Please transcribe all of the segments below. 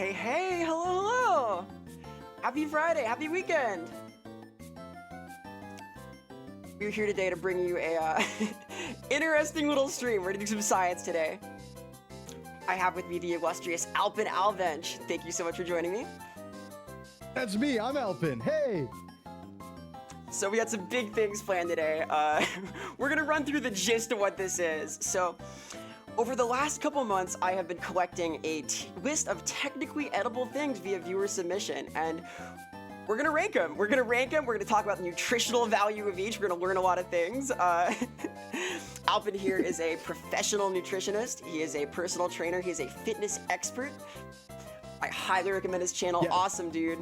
Hey, hey, hello, hello! Happy Friday, happy weekend! We're here today to bring you a interesting little stream. We're gonna do some science today. I have with me the illustrious Alpin Alvench. Thank you so much for joining me. That's me, I'm Alpin. Hey! So we had some big things planned today. We're gonna run through the gist of what this is. So, over the last couple months, I have been collecting a list of technically edible things via viewer submission, and we're gonna rank them. We're gonna talk about the nutritional value of each. We're gonna learn a lot of things. Alpin here is a professional nutritionist. He is a personal trainer. He is a fitness expert. I highly recommend his channel. Yeah. Awesome, dude.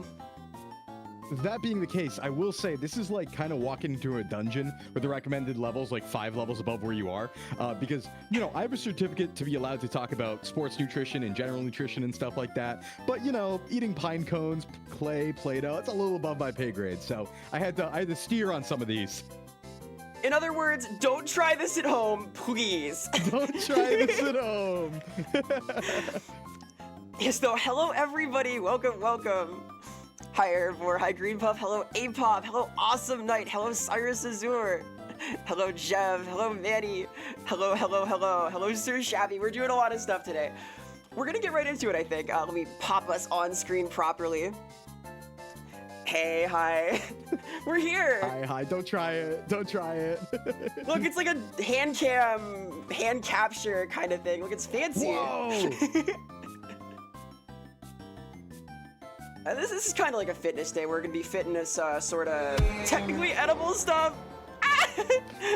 That being the case, I will say this is like kind of walking into a dungeon with the recommended levels like 5 levels above where you are, because, you know, I have a certificate to be allowed to talk about sports nutrition and general nutrition and stuff like that. But, you know, eating pine cones, clay, Play-Doh, it's a little above my pay grade. So I had to steer on some of these. In other words, don't try this at home, please. Don't try this at home. Yes, though, hello everybody, welcome, welcome. Hi Airvor, hi Green Puff, hello Apop, hello Awesome Knight, hello Cyrus Azur, hello Jev, hello Manny, hello Sir Shabby. We're doing a lot of stuff today. We're gonna get right into it, I think. Let me pop us on screen properly. Hey, hi. We're here. Hi, don't try it. Don't try it. Look, it's like a hand capture kind of thing. Look, it's fancy. Whoa. This is kind of like a fitness day. We're gonna be fitness, sort of technically edible stuff.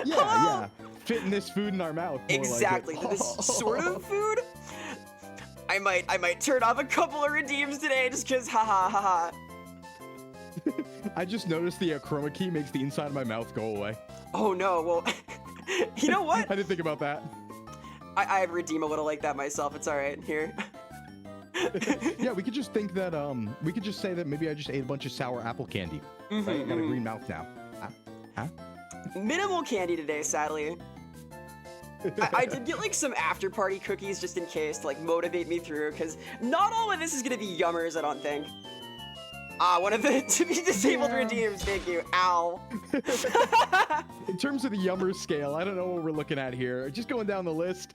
Yeah. Fitness food in our mouth. Exactly. Like This sort of food. I might turn off a couple of redeems today just cause haha. I just noticed the chroma key makes the inside of my mouth go away. Oh no. Well, you know what? I didn't think about that. I redeem a little like that myself. It's all right. Here. Yeah, we could just think that we could just say that maybe I just ate a bunch of sour apple candy. Right? I got a green mouth now. Huh? Minimal candy today, sadly. I did get like some after party cookies just in case to like motivate me through, because not all of this is gonna be yummers, I don't think. One of the to be disabled redeems, thank you. Ow. In terms of the yummer scale, I don't know what we're looking at here. Just going down the list,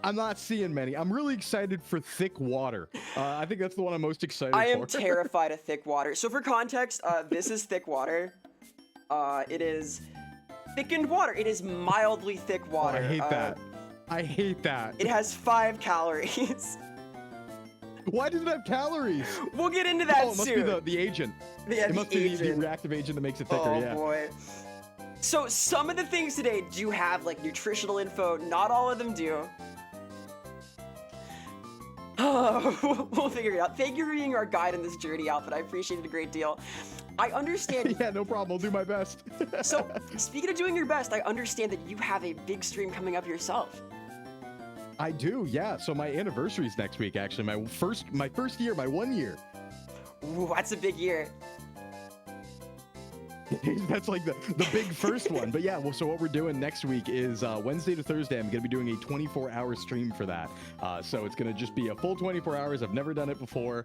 I'm not seeing many. I'm really excited for thick water. I think that's the one I'm most excited for. I am terrified of thick water. So for context, this is thick water. It is thickened water. It is mildly thick water. Oh, I hate that. I hate that. It has 5 calories. Why does it have calories? We'll get into that it must soon. be the agent. Yeah, it must be the reactive agent that makes it thicker, oh, yeah. Boy. So some of the things today do have like nutritional info. Not all of them do. We'll figure it out. Thank you for being our guide on this journey, Alpin. I appreciate it a great deal. I understand. Yeah, no problem. I'll do my best. So, speaking of doing your best, I understand that you have a big stream coming up yourself. I do, yeah. So my anniversary is next week, actually. My first year, my 1 year. Ooh, that's a big year. That's like the big first one. But yeah, well, so what we're doing next week is Wednesday to Thursday. I'm going to be doing a 24-hour stream for that. So it's going to just be a full 24 hours. I've never done it before.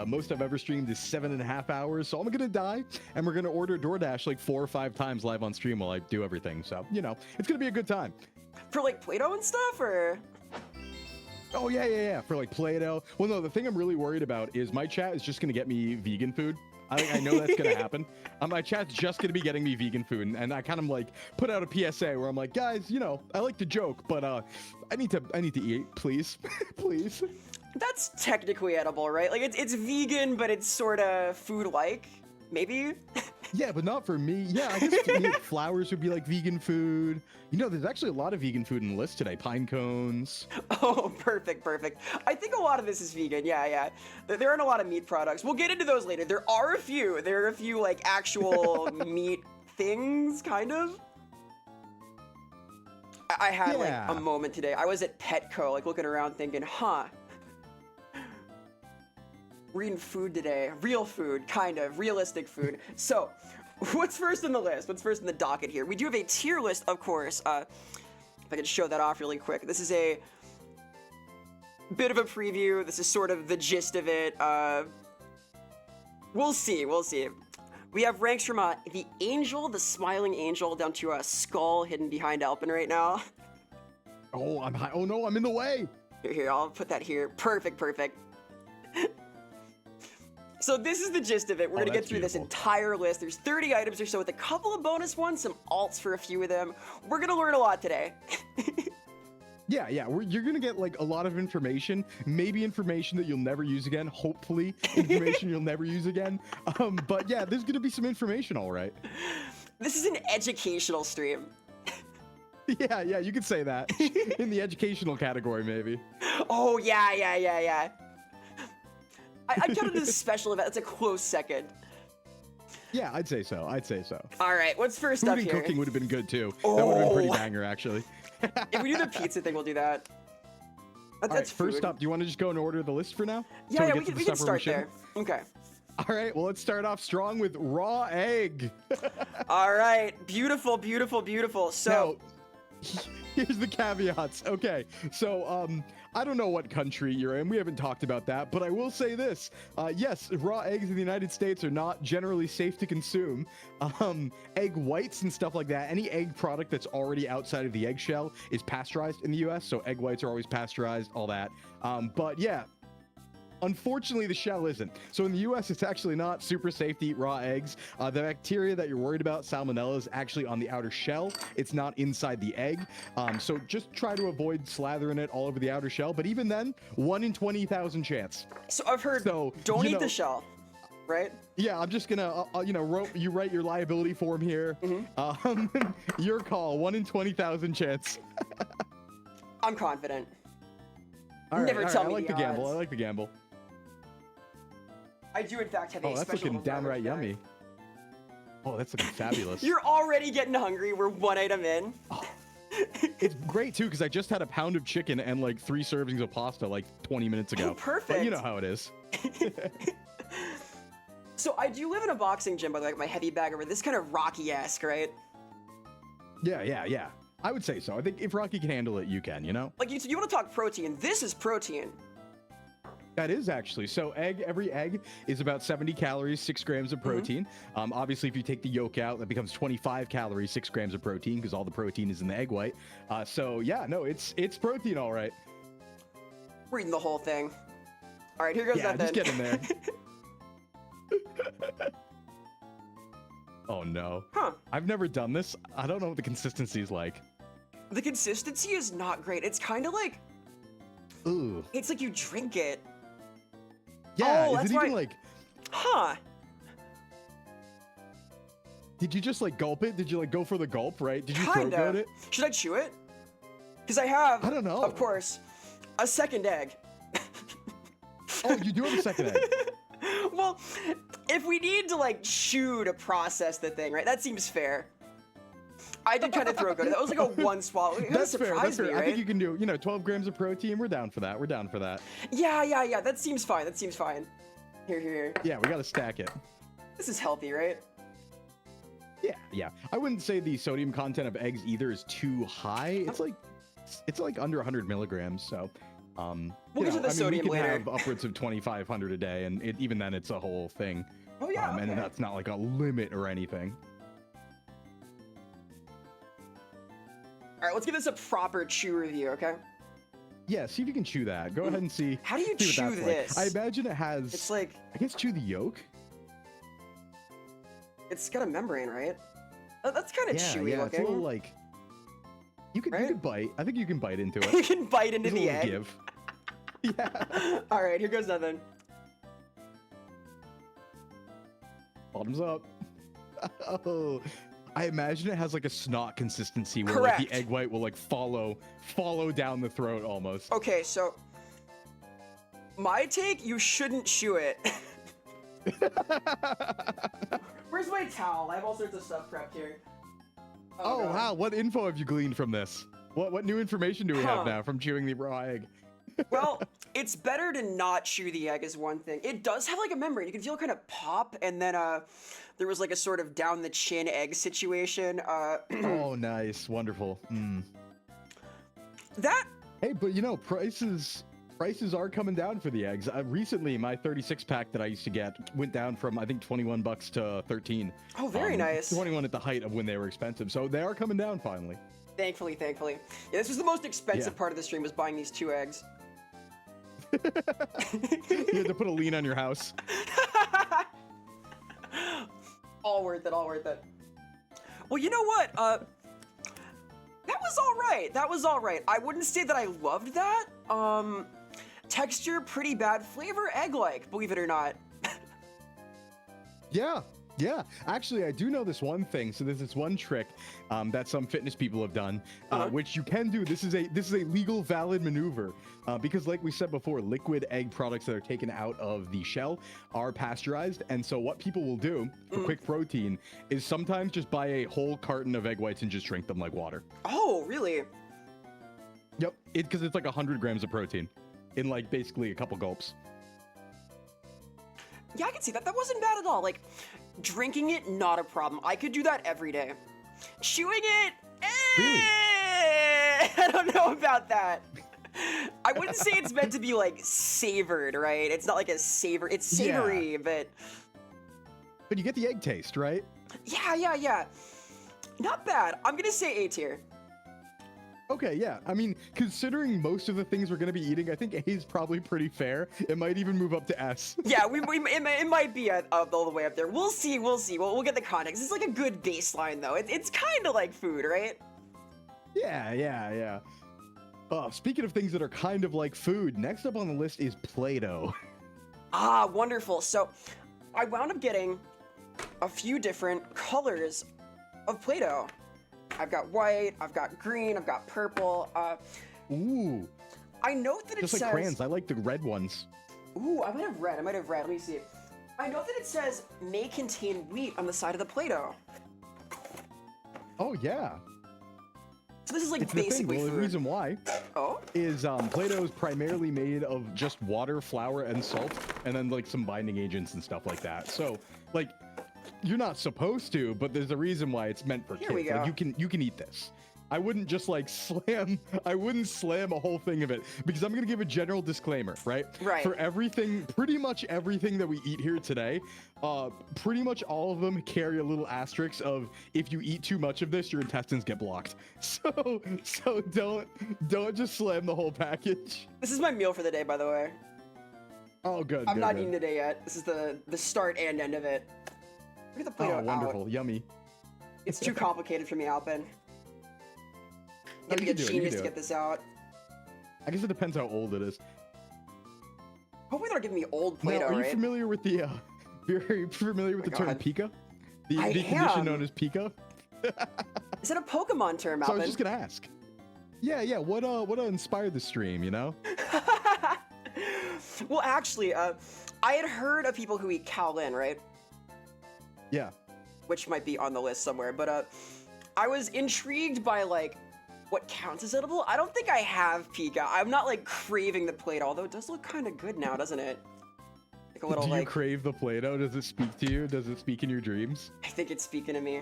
Most I've ever streamed is 7.5 hours. So I'm going to die, and we're going to order DoorDash like 4 or 5 times live on stream while I do everything. So, you know, it's going to be a good time. For like Play-Doh and stuff, or? Oh, yeah. For like Play-Doh. Well, no, the thing I'm really worried about is my chat is just going to get me vegan food. I know that's going to happen. My chat's just going to be getting me vegan food. And I kind of like put out a PSA where I'm like, guys, you know, I like to joke, but I need to eat, please. Please. That's technically edible, right? Like it's vegan, but it's sort of food-like, maybe? Yeah, but not for me. Yeah, I guess for me, flowers would be like vegan food. You know, there's actually a lot of vegan food in the list today. Pine cones. Oh, perfect. I think a lot of this is vegan. Yeah. There aren't a lot of meat products. We'll get into those later. There are a few like actual meat things, kind of. I had like a moment today. I was at Petco, like looking around thinking, huh. We're eating food today. Real food, kind of. Realistic food. So, what's first on the list? What's first in the docket here? We do have a tier list, of course. If I could show that off really quick. This is bit of a preview. This is sort of the gist of it. We'll see. We have ranks from the angel, the smiling angel, down to a skull hidden behind Alpin right now. Oh, I'm high. Oh no, I'm in the way. Here, I'll put that here. Perfect. So this is the gist of it. We're gonna get through this entire list. There's 30 items or so with a couple of bonus ones, some alts for a few of them. We're gonna learn a lot today. Yeah, you're gonna get like a lot of information, maybe information that you'll never use again, hopefully information you'll never use again. But yeah, there's gonna be some information, all right. This is an educational stream. Yeah, you could say that. In the educational category, maybe. Oh, yeah. I counted this special event. That's a close second. Yeah, I'd say so. All right, what's first Food up and here? cooking would have been good too. That would have been pretty banger, actually. If we do the pizza thing, we'll do that. That's All right, food. first up, do you want to just go and order the list for now? Yeah, we can start there. Okay. All right, well, let's start off strong with raw egg. All right, beautiful. So, now, here's the caveats. Okay, so I don't know what country you're in. We haven't talked about that, but I will say this. Yes, raw eggs in the United States are not generally safe to consume. Egg whites and stuff like that, any egg product that's already outside of the eggshell is pasteurized in the US, so egg whites are always pasteurized, all that. But yeah, unfortunately, the shell isn't. So in the US, it's actually not super safe to eat raw eggs. The bacteria that you're worried about, salmonella, is actually on the outer shell. It's not inside the egg. So just try to avoid slathering it all over the outer shell. But even then, 1 in 20,000 chance. So I've heard, don't eat the shell, right? Yeah, I'm just gonna, you write your liability form here. Your call, 1 in 20,000 chance. I'm confident. Never tell me the I like the gamble. I do, in fact, have a that's special looking downright yummy. Oh, that's looking fabulous. You're already getting hungry. We're 1 item in. Oh, it's great, too, because I just had a pound of chicken and like 3 servings of pasta like 20 minutes ago. Oh, perfect. But you know how it is. So I do live in a boxing gym, by the way, like my heavy bag over. This kind of Rocky-esque, right? Yeah. I would say so. I think if Rocky can handle it, you can, you know? Like, you want to talk protein. This is protein. That is actually. So every egg is about 70 calories, 6 grams of protein. Obviously, if you take the yolk out, that becomes 25 calories, 6 grams of protein, because all the protein is in the egg white. So yeah, no, it's protein, all right. We're eating the whole thing. All right, here goes that then. Just get in there. Oh no. Huh. I've never done this. I don't know what the consistency is like. The consistency is not great. It's kind of like... Ooh. It's like you drink it. Yeah, oh, is it even like... Huh. Did you just like gulp it? Did you like go for the gulp, right? Did you throat goat it? Should I chew it? Because I have, I don't know. Of course, a second egg. Oh, you do have a second egg. Well, if we need to like chew to process the thing, right? That seems fair. I did kind of throat goat it. That was like a 1 swallow. It That's fair. surprised me, right? I think you can do, 12 grams of protein. We're down for that. Yeah. That seems fine. Here. Yeah, we got to stack it. This is healthy, right? Yeah. I wouldn't say the sodium content of eggs either is too high. It's like under 100 milligrams. So, we'll get to the sodium we can later. have upwards of 2,500 a day, and even then, it's a whole thing. Oh yeah. Okay. And that's not like a limit or anything. All right, let's give this a proper chew review, okay? Yeah, see if you can chew that. Go ahead and see. How do you see chew what that's this? Like. I imagine it has. It's like. I guess chew the yolk. It's got a membrane, right? That's kind of chewy yeah, looking. It's a little like. You could bite. I think you can bite into it. You can bite into the egg. Give. Yeah. All right, here goes nothing. Bottoms up. Oh. I imagine it has like a snot consistency where Correct. like the egg white will like follow down the throat almost. Okay, so my take, you shouldn't chew it. Where's my towel? I have all sorts of stuff prepped here. Oh wow, what info have you gleaned from this? What new information do we have now from chewing the raw egg? Well, it's better to not chew the egg is one thing. It does have like a membrane. You can feel it kind of pop, and then there was like a sort of down the chin egg situation. Oh, nice, wonderful. That. Hey, but prices Prices are coming down for the eggs. Recently, my 36 pack that I used to get went down from I think 21 bucks to 13. Oh, very nice. 21 at the height of when they were expensive, so they are coming down finally. Thankfully. Yeah, this was the most expensive part of the stream, was buying these 2 eggs. You had to put a lien on your house. All worth it. Well, you know what? That was all right. I wouldn't say that I loved that. Texture, pretty bad. Flavor, egg-like, believe it or not. Yeah. Actually, I do know this one thing. So there's this one trick that some fitness people have done, which you can do. This is a legal, valid maneuver because, like we said before, liquid egg products that are taken out of the shell are pasteurized. And so what people will do for quick protein is sometimes just buy a whole carton of egg whites and just drink them like water. Oh, really? Yep, because it's like 100 grams of protein in like basically a couple gulps. Yeah, I can see that. That wasn't bad at all. Like, drinking it, not a problem. I could do that every day. Chewing it, Really? I don't know about that. I wouldn't say it's meant to be like savored, right? It's not like a savor. It's savory, but you get the egg taste, right? Yeah. Not bad. I'm gonna say A tier. Okay, yeah. I mean, considering most of the things we're going to be eating, I think A is probably pretty fair. It might even move up to S. Yeah, it might be all the way up there. We'll see. We'll get the context. It's like a good baseline, though. It's kind of like food, right? Yeah. Speaking of things that are kind of like food, next up on the list is Play-Doh. Ah, wonderful. So, I wound up getting a few different colors of Play-Doh. I've got white, I've got green, I've got purple. Ooh. I note that it Just says... like crayons, I like the red ones. Ooh, I might have red. Let me see. I know that it says may contain wheat on the side of the Play-Doh. Oh, yeah. So this is like It's the thing. basically Well, food. the reason why Oh? is Play-Doh is primarily made of just water, flour, and salt, and then like some binding agents and stuff like that. So, like, you're not supposed to, but there's a reason why it's meant for Here kids. we go. Like, you can eat this. I wouldn't just like slam a whole thing of it, because I'm gonna give a general disclaimer, right? Right. For everything, pretty much everything that we eat here today, pretty much all of them carry a little asterisk of, if you eat too much of this, your intestines get blocked. So don't just slam the whole package. This is my meal for the day, by the way. Oh, good. I'm not good. eating today yet. This is the start and end of it. Look at the Play-Doh Oh, wonderful. out. Yummy. It's too complicated for me, Alpin. No, Gotta you be a can do it, you genius can to do get it. this out. I guess it depends how old it is. Hopefully they're giving me old Now, Play-Doh, are you right? familiar with the very familiar with Oh the my term God. Pika? The I condition am. known as Pika? Is it a Pokemon term, So I was Alpin? just gonna ask. Yeah. What inspired the stream? You know? Well, actually, I had heard of people who eat Kowlin, right? Yeah. Which might be on the list somewhere, but I was intrigued by like what counts as edible. I don't think I have Pika. I'm not like craving the Play-Doh, although it does look kind of good now, doesn't it? Like a little Do you like crave the Play-Doh? Does it speak to you? Does it speak in your dreams? I think it's speaking to me.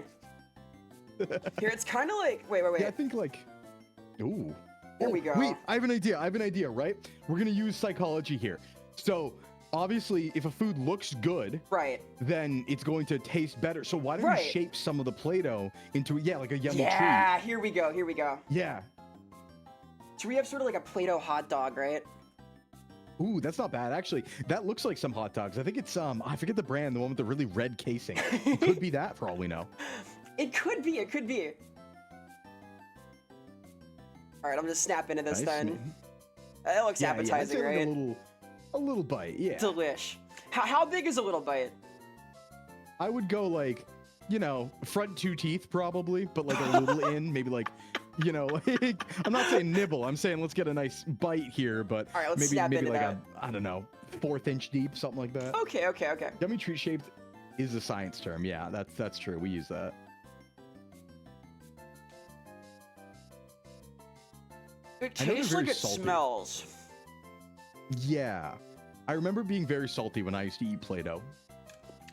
Here, it's kind of like wait. Yeah, I think like. Ooh. Here we go. Wait, I have an idea, right? We're gonna use psychology here. So, obviously, if a food looks good, Right. then it's going to taste better. So why don't Right. we shape some of the Play-Doh into, like a yummy Yeah, here we go. treat? Yeah. So we have sort of like a Play-Doh hot dog, right? Ooh, that's not bad. Actually, that looks like some hot dogs. I think it's, I forget the brand, the one with the really red casing. It could be that for all we know. It could be. All right, I'm just snap into this Nice. then. It looks Yeah, I'd appetizing, say like right? a little bite, yeah. Delish. How big is a little bite? I would go like, front 2 teeth probably, but like a little in, maybe like, like, I'm not saying nibble. I'm saying let's get a nice bite here, but All right, let's maybe snap into like that. I don't know, 1/4 inch deep, something like that. Okay. Yummy treat shaped is a science term. Yeah, that's true. We use that. It I know they're tastes very like it salty. smells. Yeah. I remember being very salty when I used to eat Play-Doh.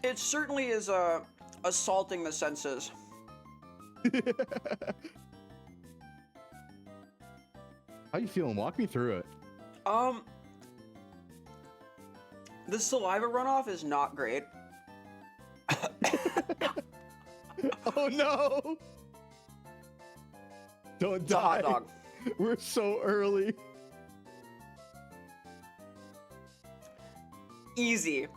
It certainly is assaulting the senses. How you feeling? Walk me through it. The saliva runoff is not great. Oh no! Don't It's a hot die. dog. We're so early. Easy.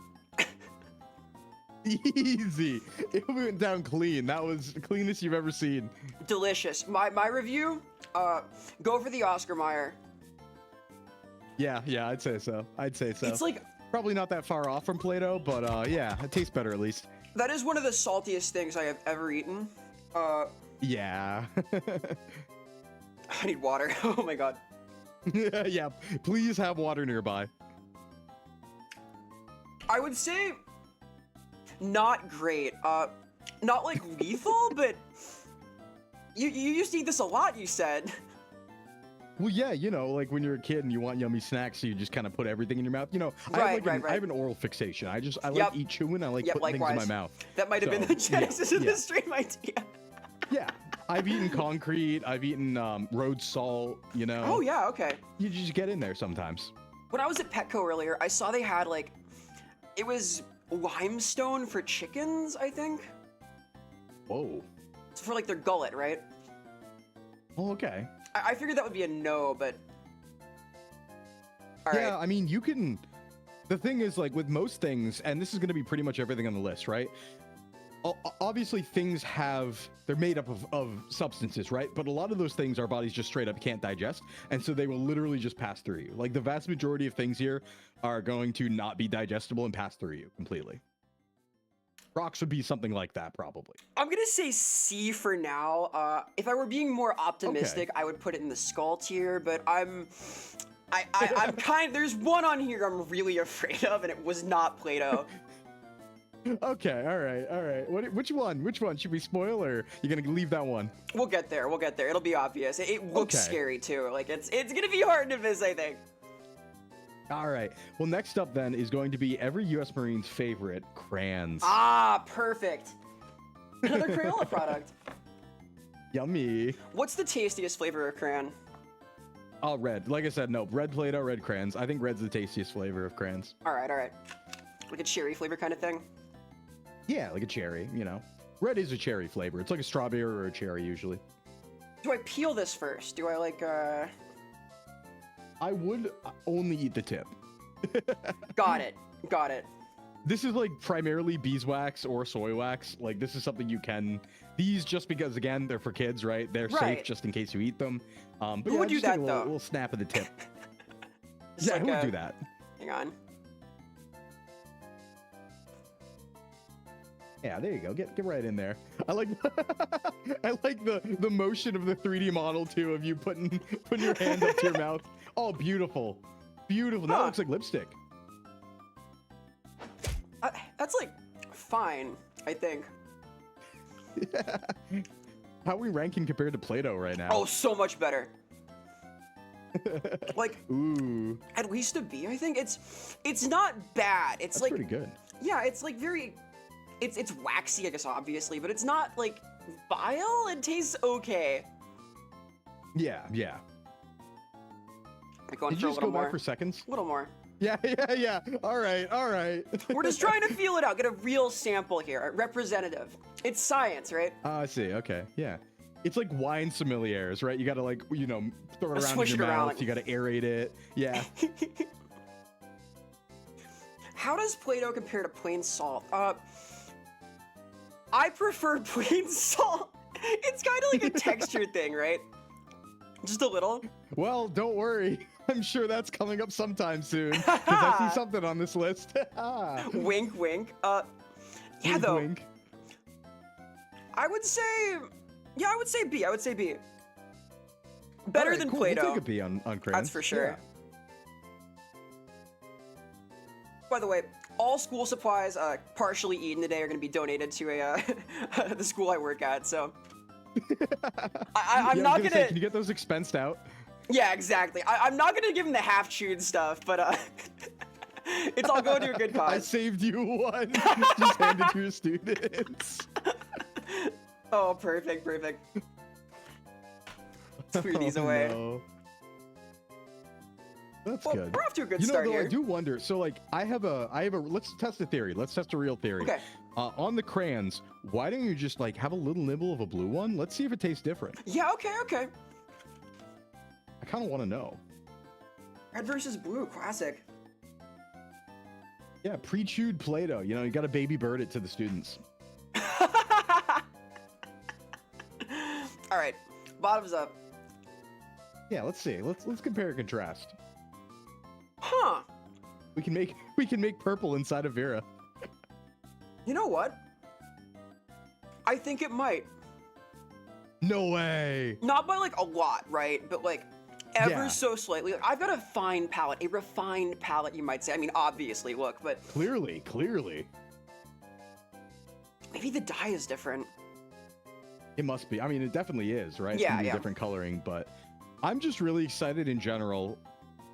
Easy. It went down clean. That was the cleanest you've ever seen. Delicious. My review, go for the Oscar Mayer. Yeah, I'd say so. It's like, Probably not that far off from Play-Doh, but yeah, it tastes better at least. that is one of the saltiest things I have ever eaten. Yeah. I need water. Oh my god. Yeah, please have water nearby. I would say not great. Not like lethal, but you used to eat this a lot, you said. Well, yeah, you know, like when you're a kid and you want yummy snacks, so you just kind of put everything in your mouth. You know, I have an oral fixation. I like eat chewing. I like putting things in my mouth. That might have been the genesis of the stream idea. Yeah, I've eaten concrete. I've eaten road salt. You know. Oh yeah, okay. You just get in there sometimes. When I was at Petco earlier, I saw they had like, it was limestone for chickens, I think. Whoa. It's for like their gullet, right? Oh, okay. I figured that would be a no, but all yeah, right. I mean, you can. The thing is, like with most things, and this is going to be pretty much everything on the list, right? Obviously, things they're made up of substances, right? But a lot of those things our bodies just straight up can't digest, and so they will literally just pass through you. Like the vast majority of things here are going to not be digestible and pass through you completely. Rocks would be something like that, probably. I'm gonna say C for now. If I were being more optimistic, I would put it in the skull tier, but I'm there's one on here I'm really afraid of, and it was not Play-Doh. Okay, all right. Which one? Should we spoil, or you gonna leave that one? We'll get there. It'll be obvious. It looks scary too. Like it's gonna be hard to miss, I think. All right. Well, next up then is going to be every U.S. Marine's favorite, crayons. Ah, perfect. Another Crayola product. Yummy. What's the tastiest flavor of crayon? Oh, red. Like I said, no. Red Play-Doh, red crayons. I think red's the tastiest flavor of crayons. All right. Like a cherry flavor kind of thing? Yeah, like a cherry, you know. Red is a cherry flavor. It's like a strawberry or a cherry usually. Do I peel this first? Do I like, I would only eat the tip. Got it. This is like primarily beeswax or soy wax. Like this is something you can. These just because again they're for kids, right? They're safe just in case you eat them. But who would do that though? A little snap of the tip. Yeah, who would do that? Hang on. Yeah, there you go. Get right in there. I like the motion of the 3D model too of you putting your hand up to your mouth. Oh, beautiful. Beautiful. That looks like lipstick. That's like fine, I think. Yeah. How are we ranking compared to Play-Doh right now? Oh, so much better. Like, ooh, at least a B, I think. It's not bad. It's that's like pretty good. Yeah, it's like very, it's waxy, I guess, obviously, but it's not like vile. It tastes okay. Yeah. Like going Did for you a just little go more. back for seconds? A little more. Yeah. All right. We're just trying to feel it out, get a real sample here, representative. It's science, right? Oh, I see. Okay, yeah. It's like wine sommeliers, right? You gotta like, you know, throw it around in Swish your it mouth. around. You gotta aerate it. Yeah. How does Play-Doh compare to plain salt? I prefer plain salt. It's kind of like a texture thing, right? Just a little. Well, don't worry. I'm sure that's coming up sometime soon. Because I see something on this list. Wink, wink. Yeah, wink, though. wink. I would say B. Better Alright, than cool. Play-Doh. We'll take a B on crayons. That's for sure. By the way, all school supplies partially eaten today are going to be donated to the school I work at. So I'm not gonna. Can you get those expensed out? Yeah, exactly. I'm not gonna give him the half-chewed stuff, but it's all going to a good cause. I saved you one. Just hand it to your students. Oh, perfect. Threw these away. No. That's Well, good. we're off to a good You know, start though, here. I do wonder. So, like, I have a. Let's test a theory. Let's test a real theory. Okay. On the crayons, why don't you just like have a little nibble of a blue one? Let's see if it tastes different. Yeah, okay. I kind of want to know. Red versus blue, classic. Yeah, pre-chewed Play-Doh. You know, you got to baby bird it to the students. All right, bottoms up. Yeah, let's see. Let's compare and contrast. Huh. We can make purple inside of Vera. You know what? I think it might. No way. Not by like a lot, right? But like ever Yeah. so slightly. Like, I've got a fine palate, a refined palate, you might say. I mean, obviously, look, but Clearly. maybe the dye is different. It must be. I mean, it definitely is, right? It's Yeah, gonna be yeah. different coloring, but I'm just really excited in general.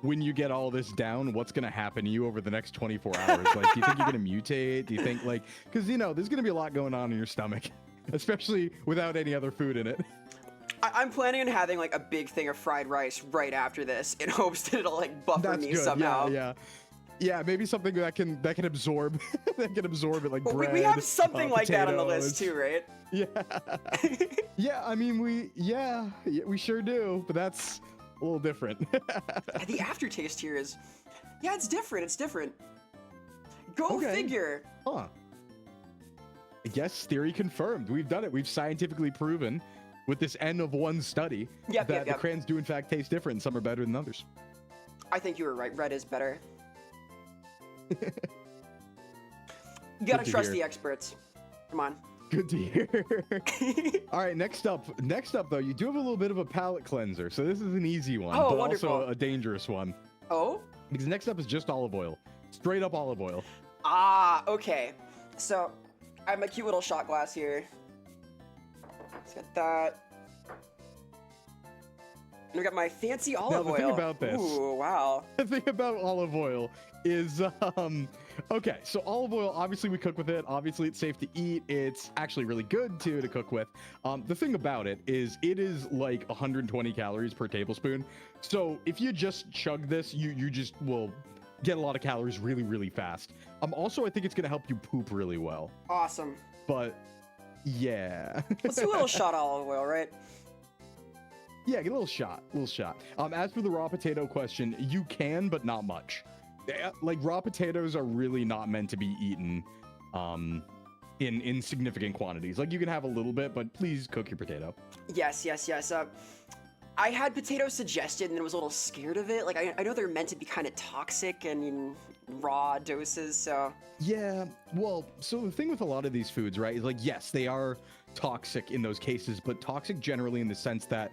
When you get all this down, what's gonna happen to you over the next 24 hours? Like, do you think you're gonna mutate? Do you think like, because you know, there's gonna be a lot going on in your stomach, especially without any other food in it. I'm planning on having like a big thing of fried rice right after this in hopes that it'll like buffer That's me good. somehow. Yeah. Maybe something that can absorb that can absorb it, like But bread. we have something like that on the list potatoes. too, right? Yeah. Yeah. I mean, we sure do, but that's a little different. The aftertaste here is, yeah, it's different. It's different. Go Okay. figure. Huh. I guess theory confirmed. We've done it. We've scientifically proven with this N of 1 study Yep, that yep, the yep. crayons do in fact taste different and some are better than others. I think you were right. Red is better. You gotta to trust hear. the experts. Come on. Good to hear. All right, next up though, you do have a little bit of a palate cleanser. So this is an easy one, Oh, but wonderful. also a dangerous one. Oh? Because next up is just olive oil. Straight up olive oil. Ah, okay. So, I have my cute little shot glass here. Let's get that. And we got my fancy olive the oil. thing about this- Ooh, wow. The thing about olive oil is okay, so olive oil, obviously we cook with it, obviously it's safe to eat, it's actually really good too to cook with. The thing about it is like 120 calories per tablespoon, so if you just chug this, you just will get a lot of calories really fast. Also, I think it's gonna help you poop really well, Awesome. but yeah. Let's do a little shot of olive oil, right? Yeah, get a little shot. As for the raw potato question, you can, but not much. Like, raw potatoes are really not meant to be eaten in significant quantities. Like, you can have a little bit, but please cook your potato. Yes. I had potatoes suggested and I was a little scared of it. Like, I know they're meant to be kind of toxic and in raw doses, so... Yeah, well, so the thing with a lot of these foods, right, is like, yes, they are toxic in those cases, but toxic generally in the sense that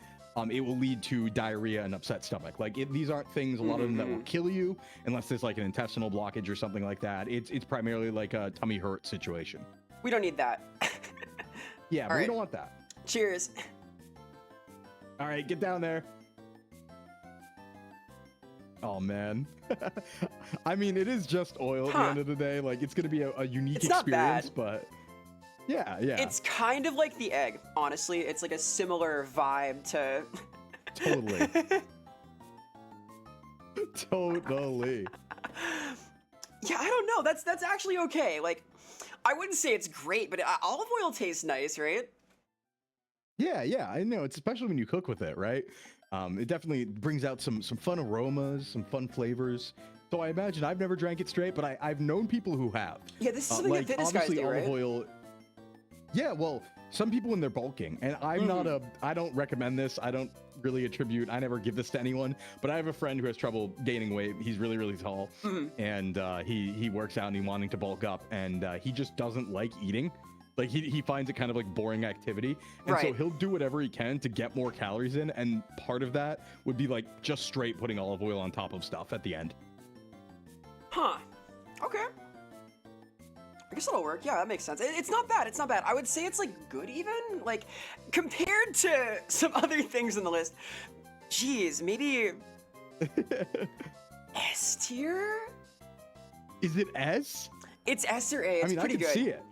it will lead to diarrhea and upset stomach. Like, these aren't things, a lot of them, that will kill you, unless there's like an intestinal blockage or something like that. It's primarily like a tummy hurt situation. We don't need that. Yeah, but we right. don't want that. Cheers. All right, get down there. Oh, man. I mean, it is just oil at the end of the day. Like, it's going to be a unique It's not experience, bad. but yeah. It's kind of like the egg, honestly. It's like a similar vibe to... Totally. Totally. Yeah, I don't know. That's actually okay. Like, I wouldn't say it's great, but olive oil tastes nice, right? Yeah, I know. It's especially when you cook with it, right? It definitely brings out some fun aromas, some fun flavors. So I imagine, I've never drank it straight, but I've known people who have. Yeah, this is something that fitness guys obviously do, right? olive oil. Yeah, well, some people when they're bulking, and I don't recommend this. I don't really I never give this to anyone, but I have a friend who has trouble gaining weight. He's really tall, and he works out and he's wanting to bulk up, and he just doesn't like eating. Like, he finds it kind of like boring activity, and so Right. he'll do whatever he can to get more calories in, and part of that would be like just straight putting olive oil on top of stuff at the end. Huh. Okay. I guess that'll work. Yeah, that makes sense. It's not bad. It's not bad. I would say it's like good even. Like, compared to some other things on the list. Jeez, maybe S tier? Is it S? It's S or A. It's I mean, pretty I can good. see it.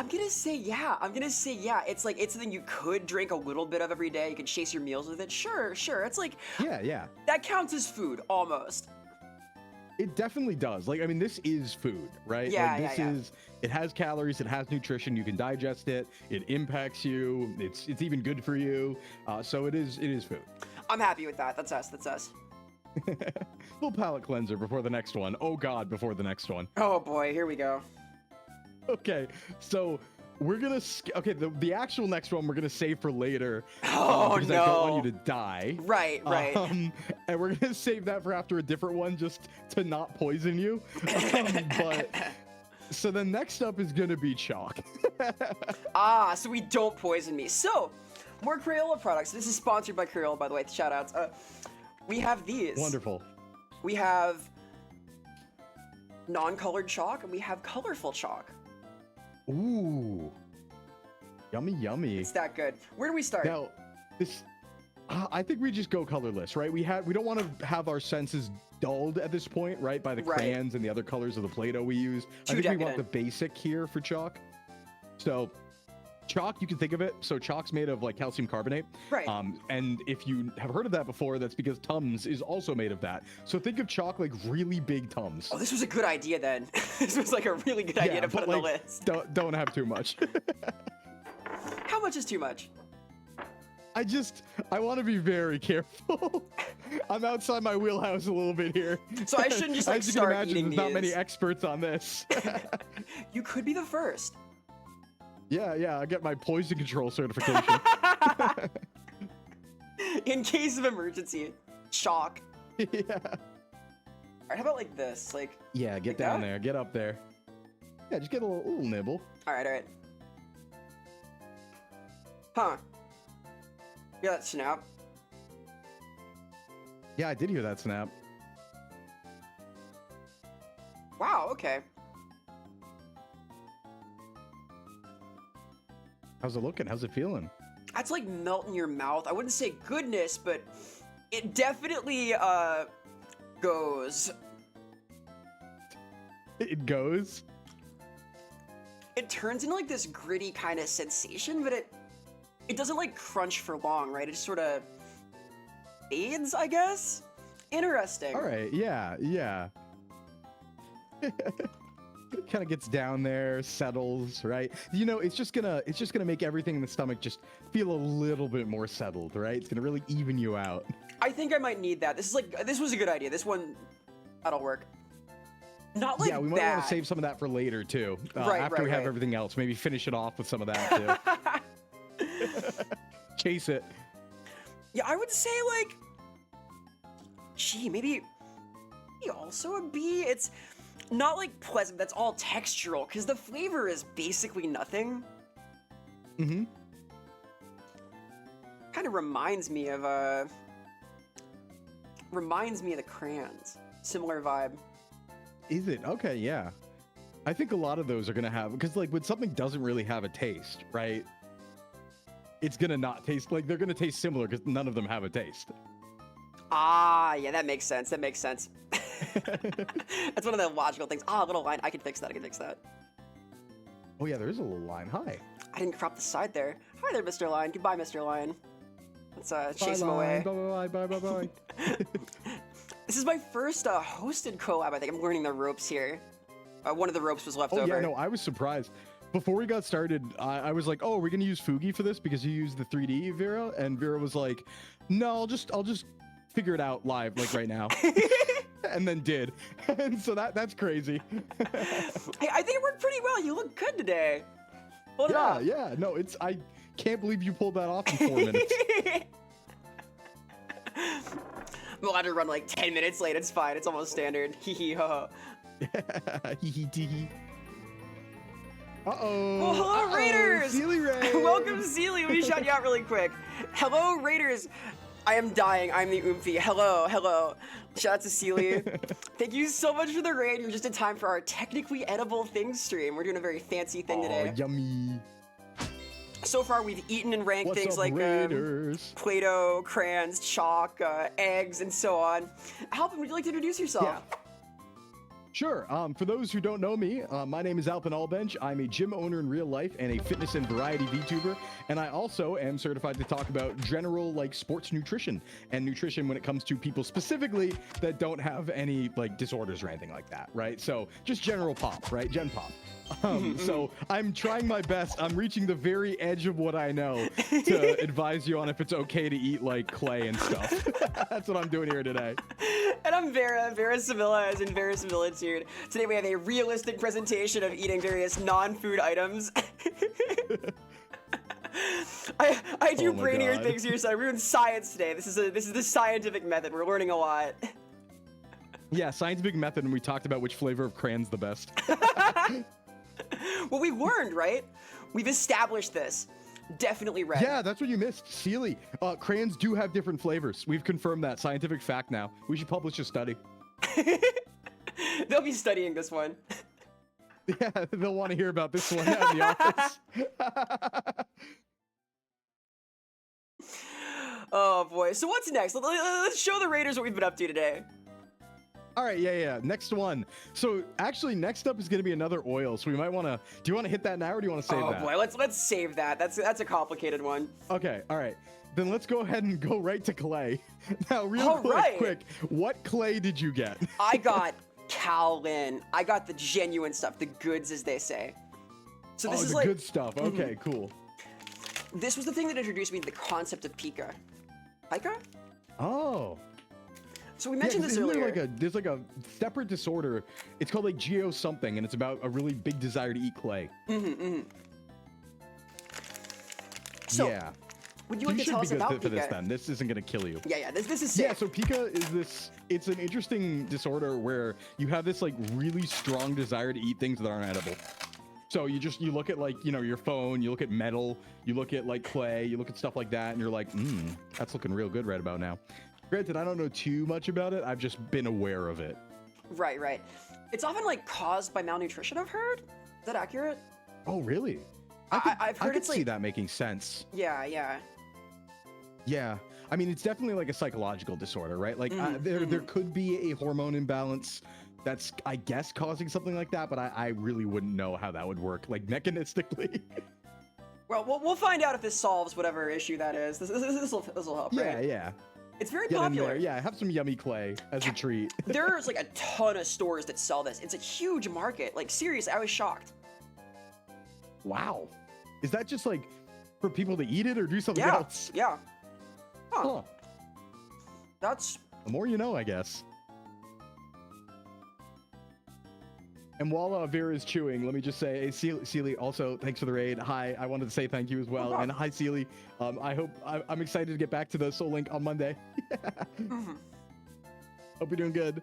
I'm gonna say yeah. It's like it's something you could drink a little bit of every day. You could chase your meals with it. Sure. It's like Yeah. that counts as food almost. It definitely does. Like, I mean, this is food, right? Yeah, like, it has calories, it has nutrition, you can digest it, it impacts you, it's even good for you. So it is food. I'm happy with that. That's us. Little palate cleanser before the next one. Oh God, before the next one. Oh boy, here we go. Okay, so we're gonna the actual next one we're gonna save for later. Oh because no! I don't want you to die. Right. And we're gonna save that for after a different one, just to not poison you. But so the next up is gonna be chalk. So we don't poison me. So more Crayola products. This is sponsored by Crayola, by the way. Shout outs. We have these. Wonderful. We have non-colored chalk and we have colorful chalk. Ooh, yummy. It's that good. Where do we start? Now, this, I think we just go colorless, right? We don't want to have our senses dulled at this point, right? By the crayons and the other colors of the Play-Doh we use. I think we want the basic here for chalk. So, chalk, you can think of it. So chalk's made of like calcium carbonate. Right. And if you have heard of that before, that's because Tums is also made of that. So think of chalk like really big Tums. Oh, this was a good idea then. This was like a really good idea to put on the list. Don't have too much. How much is too much? I want to be very careful. I'm outside my wheelhouse a little bit here. So I shouldn't just like As you can start imagine, eating there's not many these. experts on this. You could be the first. Yeah, I get my poison control certification. In case of emergency. Chalk. Yeah. Alright, how about like this? Like Yeah, get like down that? there, get up there. Yeah, just get a little nibble. Alright. Huh. Yeah, that snap. Yeah, I did hear that snap. Wow, okay. How's it looking? How's it feeling? That's like melt in your mouth. I wouldn't say goodness, but it definitely goes. It goes? It turns into like this gritty kind of sensation, but it doesn't like crunch for long, right? It just sort of fades, I guess. Interesting. All right, yeah. Kind of gets down there, settles, right? You know, it's just gonna make everything in the stomach just feel a little bit more settled, right? It's gonna really even you out. I think I might need that. This was a good idea. This one, that'll work. Not like yeah, we might want to save some of that for later too. After we have everything else, maybe finish it off with some of that too. Chase it. Yeah, I would say like, gee, maybe also a B. It's not like pleasant. That's all textural because the flavor is basically nothing. Mm-hmm. Kind of reminds me of the crayons. Similar vibe. Is it? Okay, yeah. I think a lot of those are gonna have, because like when something doesn't really have a taste, right? It's gonna not taste like, they're gonna taste similar because none of them have a taste. Ah, yeah, that makes sense. That's one of the logical things. Ah, a little line. I can fix that. Oh yeah, there is a little line. Hi. I didn't crop the side there. Hi there, Mr. Lion. Goodbye, Mr. Lion. Let's chase him Line. away. Bye. This is my first hosted collab. I think I'm learning the ropes here. One of the ropes was left over. Yeah, no, I was surprised. Before we got started, I was like, "Oh, we're gonna use Fugi for this because you used the 3D, Vera." And Vera was like, "No, I'll just figure it out live, like right now." And then did. And so that's crazy. Hey, I think it worked pretty well. You look good today. Hold it up. Yeah. No, I can't believe you pulled that off in 4 minutes. I'm allowed to run like 10 minutes late. It's fine. It's almost standard. Hee hee ha. Hee hee tee. Uh-oh. Well, hello, Raiders. Sealy Ray. Welcome, Sealy. Let me shout you out really quick. Hello, Raiders. I am dying. I'm the Oomphy. Hello. Shout out to Sealy. Thank you so much for the raid. You're just in time for our technically edible things stream. We're doing a very fancy thing today. Yummy. So far, we've eaten and ranked things like Play-Doh, crayons, chalk, eggs, and so on. Alpin, would you like to introduce yourself? Sure. For those who don't know me, my name is Alpin. I'm a gym owner in real life and a fitness and variety VTuber. And I also am certified to talk about general like sports nutrition and nutrition when it comes to people specifically that don't have any like disorders or anything like that, right? So just general pop, right? Gen pop. So I'm trying my best. I'm reaching the very edge of what I know to advise you on if it's okay to eat like clay and stuff. That's what I'm doing here today. And I'm Vera Sevilla as in Verisimilitude. Today we have a realistic presentation of eating various non-food items. I do Oh my brainier God. things here, so I ruined science today. This is the scientific method. We're learning a lot. Yeah, scientific method, and we talked about which flavor of crayon's the best. Well, we learned, right? We've established this. Definitely red. Yeah, that's what you missed. Sealy. Crayons do have different flavors. We've confirmed that. Scientific fact now. We should publish a study. They'll be studying this one. Yeah, they'll want to hear about this one out in the office. Oh boy. So what's next? Let's show the Raiders what we've been up to today. All right, yeah. Next one. So actually, next up is going to be another oil. So we might want to. Do you want to hit that now, or do you want to save that? Oh boy, let's save that. That's a complicated one. Okay, all right. Then let's go ahead and go right to clay. Now, real quick, what clay did you get? I got Calvin. I got the genuine stuff, the goods, as they say. So this is like good stuff. Okay, cool. This was the thing that introduced me to the concept of pica. Pica? Oh. So we mentioned this earlier. There's like a separate disorder. It's called like geo something, and it's about a really big desire to eat clay. So, yeah. would you like to tell us about for pica? this then? This isn't gonna kill you. Yeah. This is sick. Yeah. So pica is this. It's an interesting disorder where you have this like really strong desire to eat things that aren't edible. So you look at like, you know, your phone, you look at metal, you look at like clay, you look at stuff like that, and you're like, that's looking real good right about now. Granted, I don't know too much about it. I've just been aware of it. Right. It's often like caused by malnutrition, I've heard. Is that accurate? Oh, really? I've heard I could it's see like that making sense. Yeah. Yeah. I mean, it's definitely like a psychological disorder, right? Like there could be a hormone imbalance that's, I guess, causing something like that, but I really wouldn't know how that would work, like mechanistically. Well, we'll find out if this solves whatever issue that is. This will help, right? Yeah. It's very Get popular. in there. Yeah, have some yummy clay as a treat. There's like a ton of stores that sell this. It's a huge market. Like, seriously, I was shocked. Wow. Is that just like for people to eat it or do something else? Yeah. Huh. That's... The more you know, I guess. And while Vera's chewing, let me just say, hey, Sealy, also, thanks for the raid. Hi, I wanted to say thank you as well. And hi, Sealy. I'm excited to get back to the Soul Link on Monday. Hope you're doing good.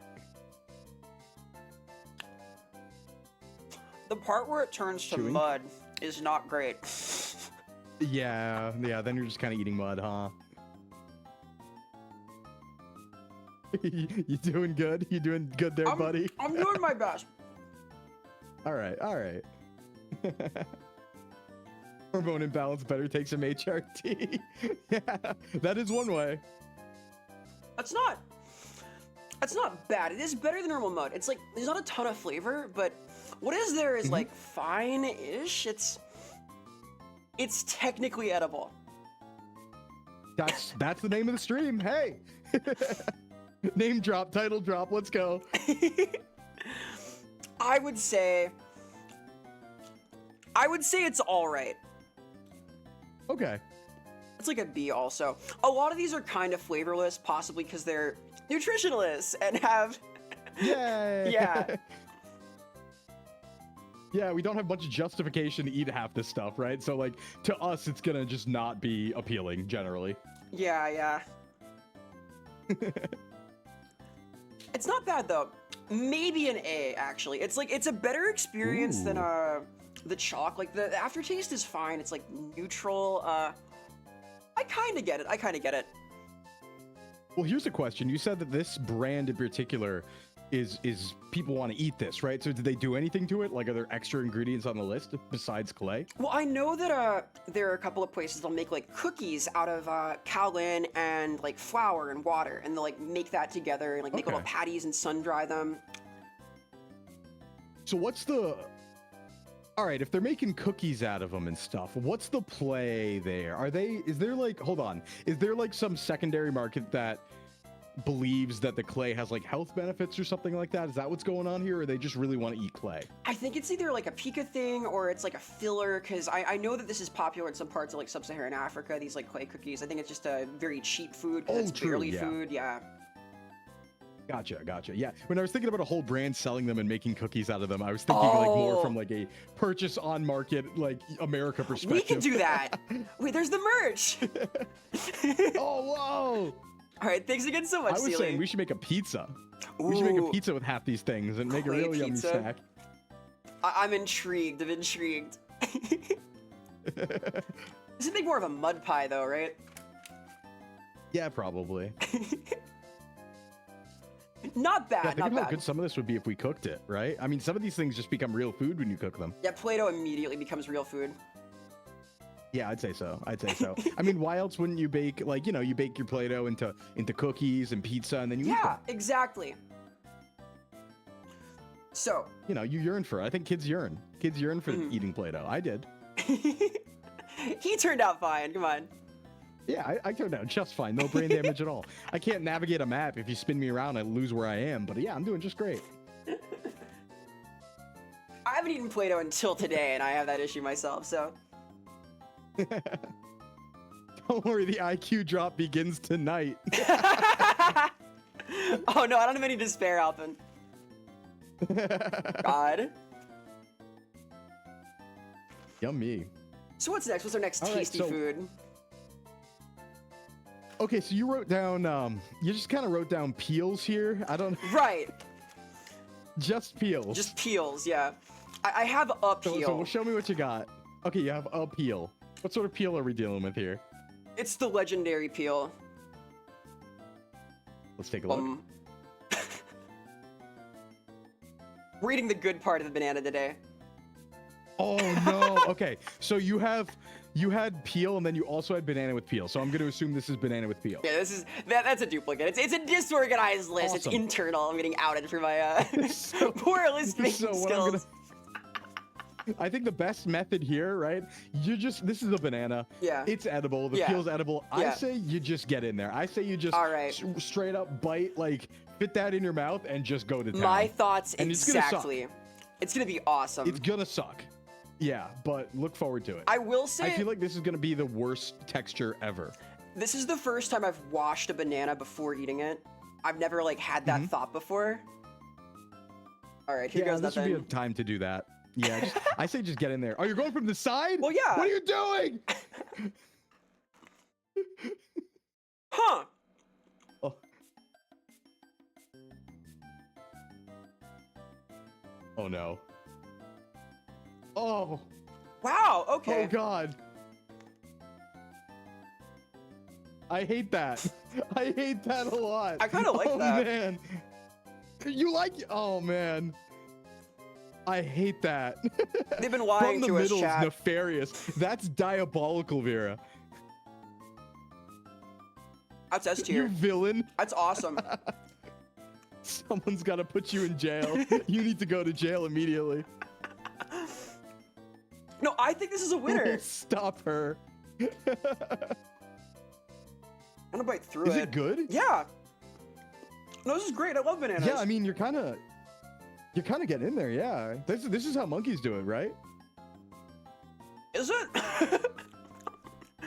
The part where it turns to mud is not great. Yeah, then you're just kind of eating mud, huh? You doing good? You doing good there, buddy? I'm doing my best. All right. Hormone imbalance, better take some HRT. Yeah, that is one way. That's not bad. It is better than normal mud. It's like, there's not a ton of flavor, but what is there is like fine-ish. It's technically edible. That's the name of the stream. Hey. Name drop, title drop, let's go. I would say it's all right. Okay. It's like a B also. A lot of these are kind of flavorless, possibly because they're nutritionless and have... Yay! Yeah. Yeah, we don't have much justification to eat half this stuff, right? So, like, to us, it's gonna just not be appealing, generally. Yeah. It's not bad, though. Maybe an A, actually. It's like, it's a better experience than the chalk. Like, the aftertaste is fine. It's like neutral. I kind of get it. Well, here's a question. You said that this brand in particular is people want to eat this, right? So did they do anything to it? Like, are there extra ingredients on the list besides clay? Well, I know that there are a couple of places that'll make like cookies out of kaolin and like flour and water, and they'll like make that together and like make little patties and sun dry them. So what's the... All right, if they're making cookies out of them and stuff, what's the play there? Is there like, hold on, is there like some secondary market that believes that the clay has like health benefits or something like that? Is that what's going on here, or they just really want to eat clay? I think it's either like a Pika thing or it's like a filler, because I know that this is popular in some parts of like sub-Saharan Africa, these like clay cookies. I think it's just a very cheap food because it's true, barely yeah. food, yeah. Gotcha. Yeah, when I was thinking about a whole brand selling them and making cookies out of them, I was thinking like more from like a purchase on market, like America perspective. We can do that. Wait, there's the merch. Oh, whoa. All right, thanks again so much, I was Sealy. saying we should make a pizza. Ooh, We should make a pizza with half these things and make a clay real yummy pizza? snack. I'm intrigued. I'm intrigued. This would make more of a mud pie, though, right? Yeah, probably. Not bad, Yeah, think not of how bad. good some of this would be if we cooked it, right? I mean, some of these things just become real food when you cook them. Yeah, Play-Doh immediately becomes real food. Yeah, I'd say so. I mean, why else wouldn't you bake, like, you know, you bake your Play-Doh into cookies and pizza and then you eat them. Yeah, exactly. So. You know, you yearn for it. I think kids yearn. Kids yearn for eating Play-Doh. I did. He turned out fine, come on. Yeah, I turned out just fine. No brain damage at all. I can't navigate a map. If you spin me around, I lose where I am. But yeah, I'm doing just great. I haven't eaten Play-Doh until today, and I have that issue myself, so. Don't worry, the IQ drop begins tonight. Oh no, I don't have any despair, Alpin. God. Yummy. So what's next? What's our next All right, tasty so- food? Okay, so you wrote down, you just kind of wrote down peels here. I don't, Right, just peels. just peels, yeah. I have a peel. So show me what you got. Okay, you have a peel. What sort of peel are we dealing with here? It's the legendary peel. Let's take a look. We're eating the good part of the banana today. Oh no. Okay, so you had peel and then you also had banana with peel. So I'm going to assume this is banana with peel. Yeah, that's a duplicate. It's a disorganized list. It's Awesome. internal. I'm getting outed for my So- poor list making so what I'm skills. I think the best method here, right? This is a banana. Yeah. It's edible. The Yeah. peel's edible. Yeah. I say you just get in there. I say you just All right. straight up bite, like fit that in your mouth and just go to town. My thoughts And it's gonna suck. exactly. It's gonna be awesome. It's gonna suck. Yeah, but look forward to it. I will say, I feel like this is gonna be the worst texture ever. this is the first time I've washed a banana before eating it. I've never like had that thought before. All right, here Yeah, goes this nothing. would be a time to do that. Yeah, I say just get in there. Oh, you're going from the side? Well, yeah. What are you doing? Huh? Oh. Oh no. Oh. Wow. Okay. Oh god. I hate that. I hate that a lot. I kinda like oh, that. Man. You like? Oh man. I hate that. They've been lying From the to us, middle is chat. nefarious. That's diabolical, Vera. That's S You tier. villain. That's awesome. Someone's got to put you in jail. You need to go to jail immediately. No, I think this is a winner. Stop her. I'm gonna bite through Is it. it good? Yeah. No, this is great. I love bananas. Yeah, I mean, you're kind of getting in there. Yeah, this is how monkeys do it, right? Is it?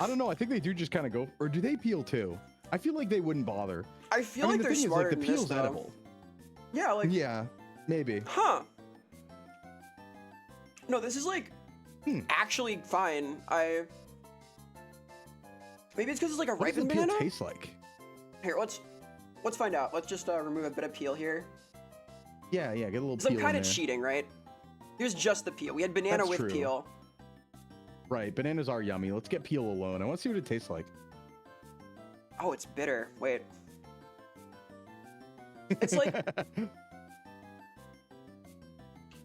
I don't know. I think they do just kind of go, or do they peel too? I feel like they wouldn't bother. I feel I mean, like the they're thing is, smarter like, the than this, peel's though. edible. Yeah, like, Yeah, maybe. huh? No, this is like actually fine. Maybe it's because it's like a What does the ripened peel banana. taste like? Here, let's find out. Let's just remove a bit of peel here. Yeah, get a little Because peel I'm kind in of there. cheating, right? Here's just the peel. We had banana That's with true. peel. Right, bananas are yummy. Let's get peel alone. I want to see what it tastes like. Oh, it's bitter. Wait. It's like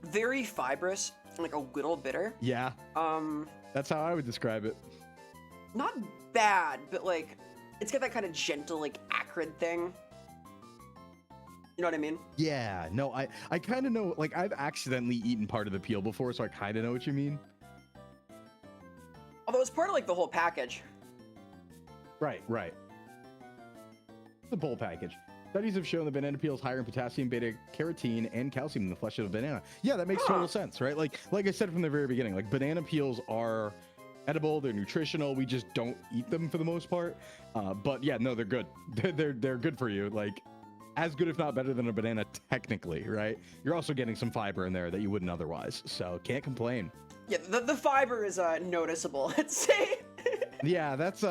very fibrous and like a little bitter. Yeah, that's how I would describe it. Not bad, but like it's got that kind of gentle, like acrid thing. You know what I mean? Yeah, no, I kind of know, like, I've accidentally eaten part of the peel before, so I kind of know what you mean. Although it's part of like the whole package. Right, right. The whole package. Studies have shown that banana peel is higher in potassium, beta carotene, and calcium in the flesh of a banana. Yeah, that makes total sense, right? Like I said from the very beginning, like banana peels are edible, they're nutritional. We just don't eat them for the most part. But yeah, no, they're good. They're good for you. Like as good, if not better than a banana, technically, right? You're also getting some fiber in there that you wouldn't otherwise. So can't complain. Yeah, the fiber is noticeable. Let's say. Yeah, that's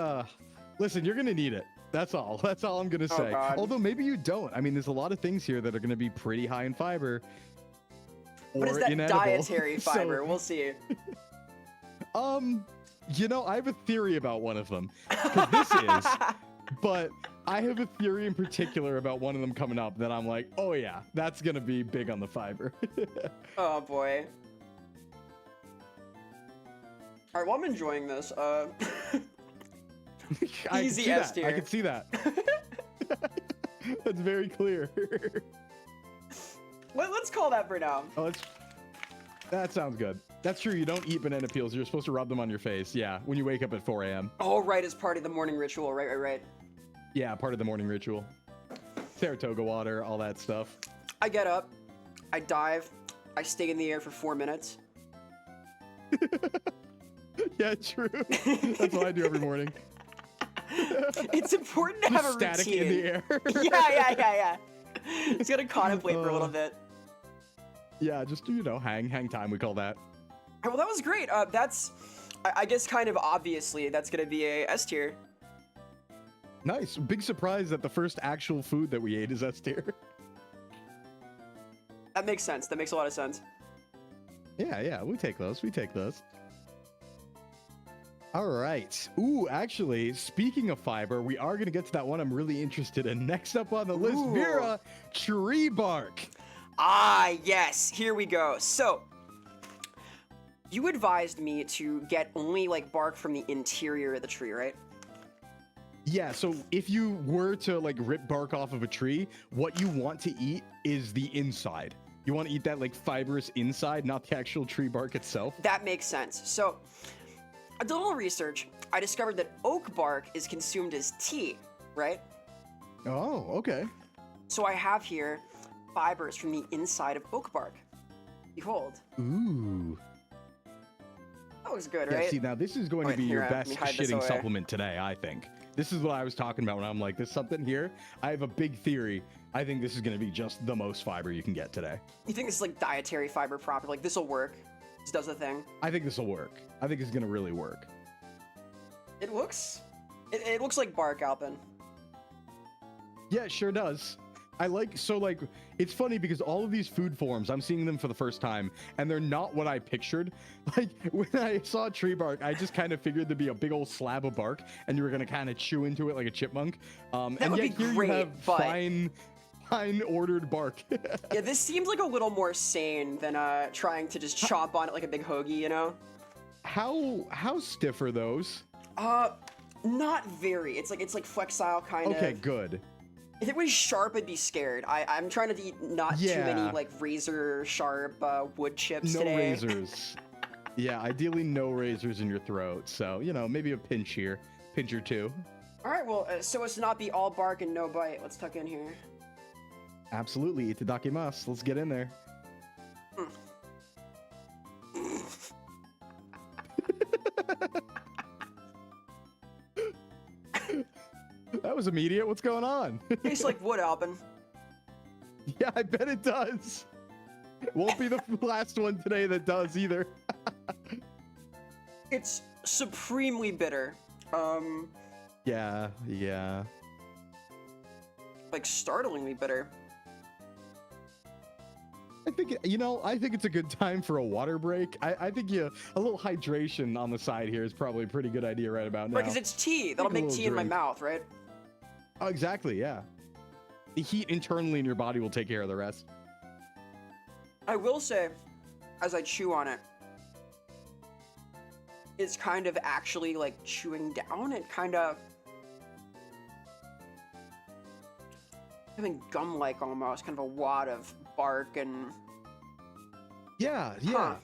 listen, you're gonna need it. That's all I'm gonna say. God. Although maybe you don't. I mean, there's a lot of things here that are gonna be pretty high in fiber. What is that inedible. dietary fiber? So, we'll see. You know, I have a theory about one of them. 'Cause this is, but I have a theory in particular about one of them coming up that I'm like, oh yeah, that's gonna be big on the fiber. Oh boy. All right, well, I'm enjoying this. Easy S tier. I can see that. That's very clear. Let's call that for now. Oh, that sounds good. That's true. You don't eat banana peels. You're supposed to rub them on your face. Yeah, when you wake up at 4 a.m. Oh, right, as part of the morning ritual. Right. Yeah, part of the morning ritual. Saratoga water, all that stuff. I get up, I dive, I stay in the air for 4 minutes. Yeah, true. That's what I do every morning. It's important to have a static routine. in the air. Yeah. Just gotta contemplate for a little bit. Yeah, just, you know, hang time, we call that. Well, that was great. That's, I guess, kind of obviously, that's gonna be a S tier. Nice. Big surprise that the first actual food that we ate is S tier. That makes sense. That makes a lot of sense. Yeah, we take those. All right. Ooh, actually, speaking of fiber, we are going to get to that one I'm really interested in. Next up on the list, Ooh. Vera, tree bark. Ah, yes. Here we go. So, you advised me to get only, like, bark from the interior of the tree, right? Yeah, so if you were to, like, rip bark off of a tree, what you want to eat is the inside. You want to eat that, like, fibrous inside, not the actual tree bark itself. That makes sense. So, I did a little research. I discovered that oak bark is consumed as tea, right? Oh, okay. So I have here fibers from the inside of oak bark. Behold. Ooh. That looks good, Yeah, right? see, now this is going to Wait, be your here, let best me hide this shitting away. supplement today, I think. This is what I was talking about when I'm like, there's something here. I have a big theory. I think this is going to be just the most fiber you can get today. You think this is like dietary fiber proper? Like this will work? This does the thing? I think this will work. I think it's going to really work. It looks like bark, Alpin. Yeah, it sure does. It's funny because all of these food forms, I'm seeing them for the first time, and they're not what I pictured. Like, when I saw tree bark, I just kind of figured there'd be a big old slab of bark, and you were going to kind of chew into it like a chipmunk. And would yet be here great, you have but- fine ordered bark. Yeah, this seems like a little more sane than trying to just chomp on it like a big hoagie, you know? How stiff are those? Not very. It's like flexile kind of. Okay, good. If it was sharp, I'd be scared. I'm trying to eat not too Yeah. many like razor sharp wood chips No today. razors. Yeah, ideally no razors in your throat. So, you know, maybe a pinch here, pinch or two. All right, well, so as to not be all bark and no bite, let's tuck in here. Absolutely, itadakimasu. Let's get in there. That was immediate. What's going on? Tastes like wood, Alpin. Yeah, I bet it does. Won't be the last one today that does either. It's supremely bitter. Yeah. Like startlingly bitter. I think it's a good time for a water break. I think a little hydration on the side here is probably a pretty good idea right about now. Right, because it's tea. That'll Take a make little tea in my drink. mouth, right? Oh, exactly, yeah. The heat internally in your body will take care of the rest. I will say, as I chew on it, it's kind of actually like chewing down. It kind of... Having gum-like almost, kind of a wad of bark and. Yeah, yeah. Huh.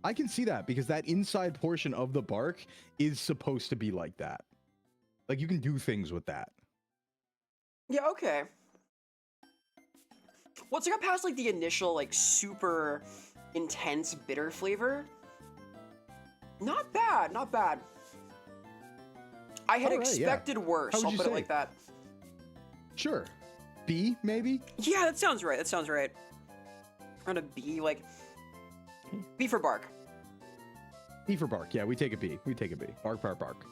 I can see that because that inside portion of the bark is supposed to be like that. Like you can do things with that. Yeah, okay. Once I got past like the initial like super intense bitter flavor, not bad, not bad. I had All right, yeah. expected worse. How would I'll you put it say? like that. Sure. B, maybe? Yeah, that sounds right. That sounds right. On a B, like B for bark. B for bark. Yeah, we take a B. We take a B. Bark, bark, bark.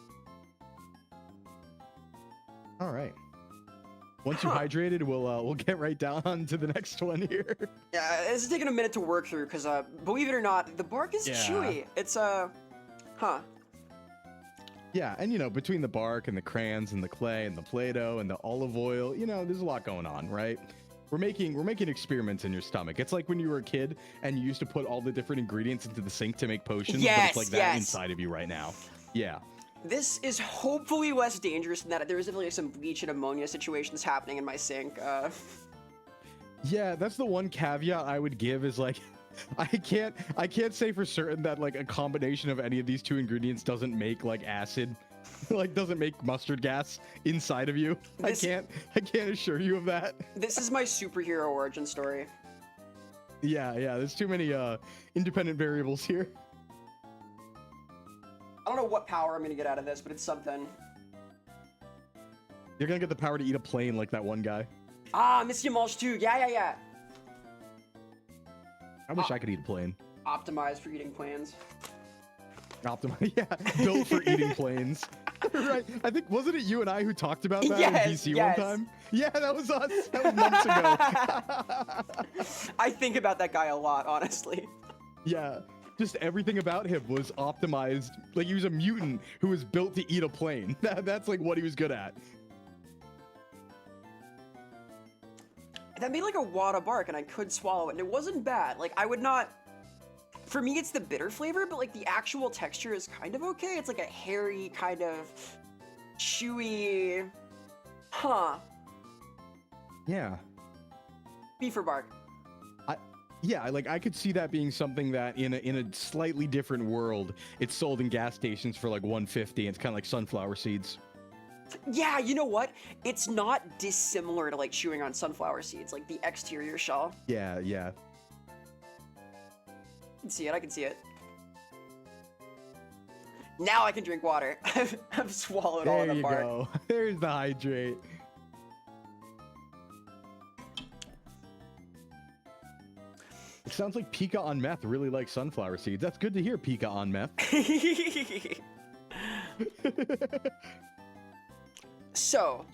All right. Once you hydrated, we'll get right down to the next one here. Yeah, this is taking a minute to work through because believe it or not, the bark is Yeah. chewy. It's huh. Yeah, and you know, between the bark and the crayons and the clay and the Play-Doh and the olive oil, you know, there's a lot going on, right? We're making experiments in your stomach. It's like when you were a kid and you used to put all the different ingredients into the sink to make potions, but Yes, it's like that yes. inside of you right now. Yeah. This is hopefully less dangerous than that. There is definitely some bleach and ammonia situations happening in my sink. Yeah, that's the one caveat I would give is like I can't say for certain that like a combination of any of these two ingredients doesn't make like acid, like doesn't make mustard gas inside of you. This- I can't assure you of that. This is my superhero origin story. Yeah, there's too many independent variables here. I don't know what power I'm gonna get out of this, but it's something. You're gonna get the power to eat a plane like that one guy. Ah, Missy Mulch too. Yeah. I wish I could eat a plane. Optimized for eating planes. Optimized, yeah, built for eating planes. Right, I think, wasn't it you and I who talked about that Yes, in DC yes. one time? Yeah, that was us. That was months ago. I think about that guy a lot, honestly. Yeah, just everything about him was optimized. Like he was a mutant who was built to eat a plane. That's like what he was good at. That made like a wad of bark, and I could swallow it, and it wasn't bad. Like I would not. For me, it's the bitter flavor, but like the actual texture is kind of okay. It's like a hairy kind of chewy. Huh. Yeah. B for bark. Yeah, like I could see that being something that in a slightly different world, it's sold in gas stations for like 150. And it's kind of like sunflower seeds. Yeah, you know what? It's not dissimilar to like chewing on sunflower seeds, like the exterior shell. Yeah. I can see it. I can see it. Now I can drink water. I've swallowed all of There the you bark. go. There's the hydrate. It sounds like Pika on meth really likes sunflower seeds. That's good to hear, Pika on meth. So,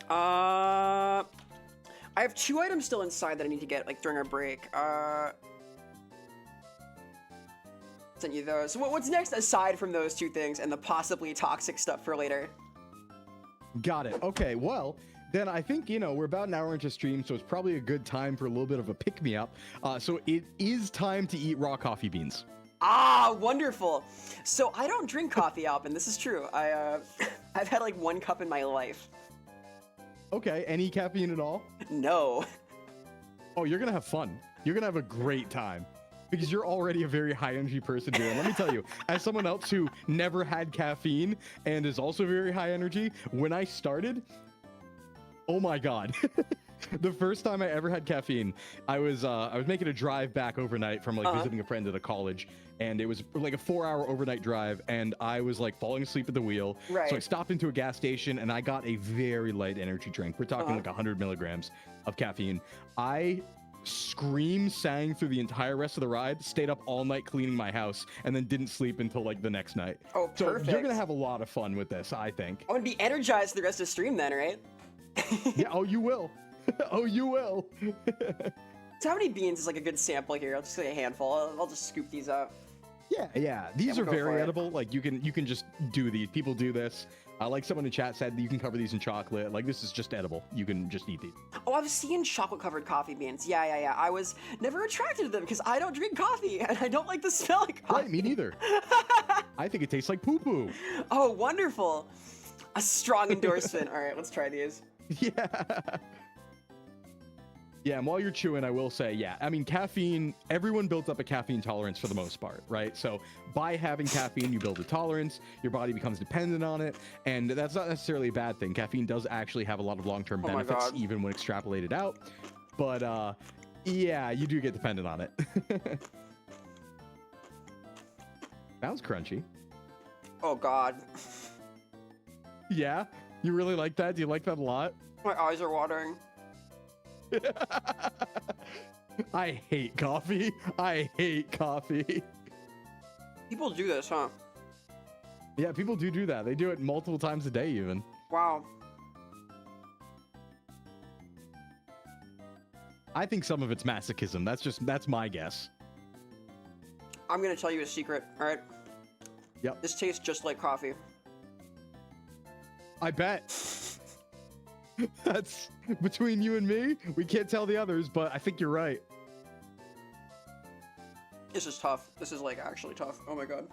I have 2 items still inside that I need to get like during our break. Sent you those. So what's next aside from those 2 things and the possibly toxic stuff for later? Got it. Okay, well, then I think, you know, we're about an hour into stream, so it's probably a good time for a little bit of a pick-me-up. So it is time to eat raw coffee beans. Ah, wonderful. So I don't drink coffee, Alpin. This is true. I've had like 1 cup in my life. Okay, any caffeine at all? No. Oh, you're gonna have fun. You're gonna have a great time. Because you're already a very high energy person here. And let me tell you, as someone else who never had caffeine and is also very high energy, when I started, oh my God. The first time I ever had caffeine, I was making a drive back overnight from like visiting a friend at a college, and it was like a 4-hour overnight drive, and I was like falling asleep at the wheel. Right. So I stopped into a gas station and I got a very light energy drink. We're talking like 100 milligrams of caffeine. I sang through the entire rest of the ride, stayed up all night cleaning my house, and then didn't sleep until like the next night. Oh, so perfect. You're gonna have a lot of fun with this, I think. I'm gonna be energized for the rest of the stream then, right? Yeah, oh, you will. Oh, you will. So how many beans is like a good sample here? I'll just say a handful. I'll just scoop these up. Yeah. These we'll are go for very it. edible. Like you can just do these. People do this. Like someone in chat said, you can cover these in chocolate. Like this is just edible. You can just eat these. Oh, I've seen chocolate-covered coffee beans. Yeah. I was never attracted to them because I don't drink coffee and I don't like the smell of coffee. Right, me neither. I think it tastes like poo-poo. Oh, wonderful. A strong endorsement. All right, let's try these. Yeah. Yeah, and while you're chewing, I will say, yeah, I mean, caffeine, everyone builds up a caffeine tolerance for the most part, right? So by having caffeine, you build a tolerance, your body becomes dependent on it, and that's not necessarily a bad thing. Caffeine does actually have a lot of long-term Oh my benefits, God. even when extrapolated out. But yeah, you do get dependent on it. That was crunchy. Oh God. Yeah? You really like that? Do you like that a lot? My eyes are watering. I hate coffee. I hate coffee. People do this, huh? Yeah, people do that. They do it multiple times a day, even. Wow. I think some of it's masochism. That's my guess. I'm gonna tell you a secret, all right? Yep. This tastes just like coffee. I bet. That's between you and me. We can't tell the others, but I think you're right. This is tough. This is like actually tough. Oh my God.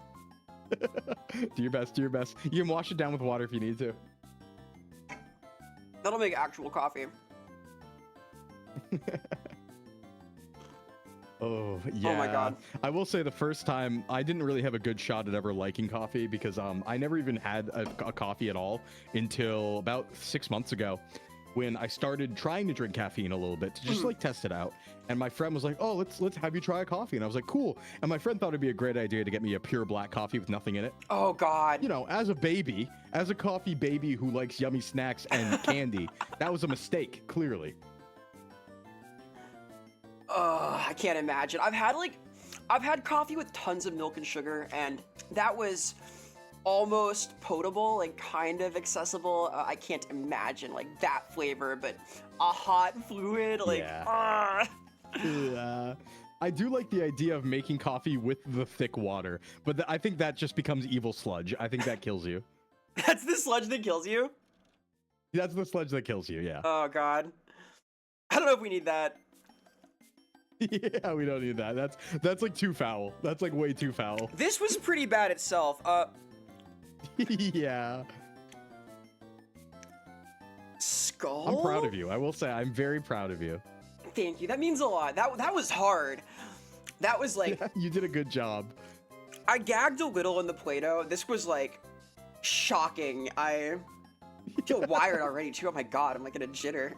Do your best. Do your best. You can wash it down with water if you need to. That'll make actual coffee. Oh, yeah. Oh my God. I will say the first time I didn't really have a good shot at ever liking coffee because I never even had a coffee at all until about 6 months ago when I started trying to drink caffeine a little bit to just like test it out. And my friend was like, "Oh, let's have you try a coffee." And I was like, "Cool." And my friend thought it'd be a great idea to get me a pure black coffee with nothing in it. Oh God. You know, as a baby, as a coffee baby who likes yummy snacks and candy, that was a mistake, clearly. I can't imagine. I've had coffee with tons of milk and sugar, and that was almost potable, like kind of accessible. I can't imagine like that flavor, but a hot fluid, like, Yeah. I do like the idea of making coffee with the thick water, but I think that just becomes evil sludge. I think that kills you. That's the sludge that kills you? That's the sludge that kills you, yeah. Oh God. I don't know if we need that. Yeah, we don't need that. That's like too foul. That's like way too foul. This was pretty bad itself. Yeah. Skull? I'm proud of you. I will say I'm very proud of you. Thank you. That means a lot. That was hard. That was like, Yeah, you did a good job. I gagged a little in the Play-Doh. This was like shocking. I feel wired already too. Oh my God, I'm like in a jitter.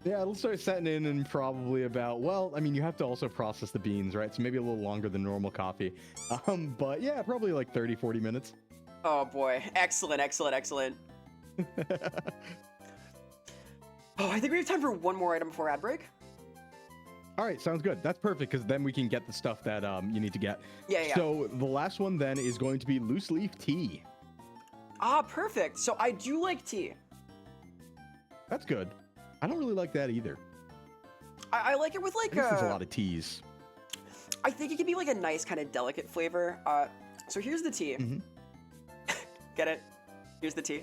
Yeah, it'll start setting in probably about, well, I mean, you have to also process the beans, right? So maybe a little longer than normal coffee. But yeah, probably like 30, 40 minutes. Oh boy. Excellent, excellent, excellent. Oh, I think we have time for one more item before ad break. All right, sounds good. That's perfect because then we can get the stuff that you need to get. Yeah. So the last one then is going to be loose leaf tea. Ah, perfect. So I do like tea. That's good. I don't really like that either. I like it with like I guess there's a lot of teas. I think it can be like a nice kind of delicate flavor. So here's the tea. Mhm. Get it? Here's the tea.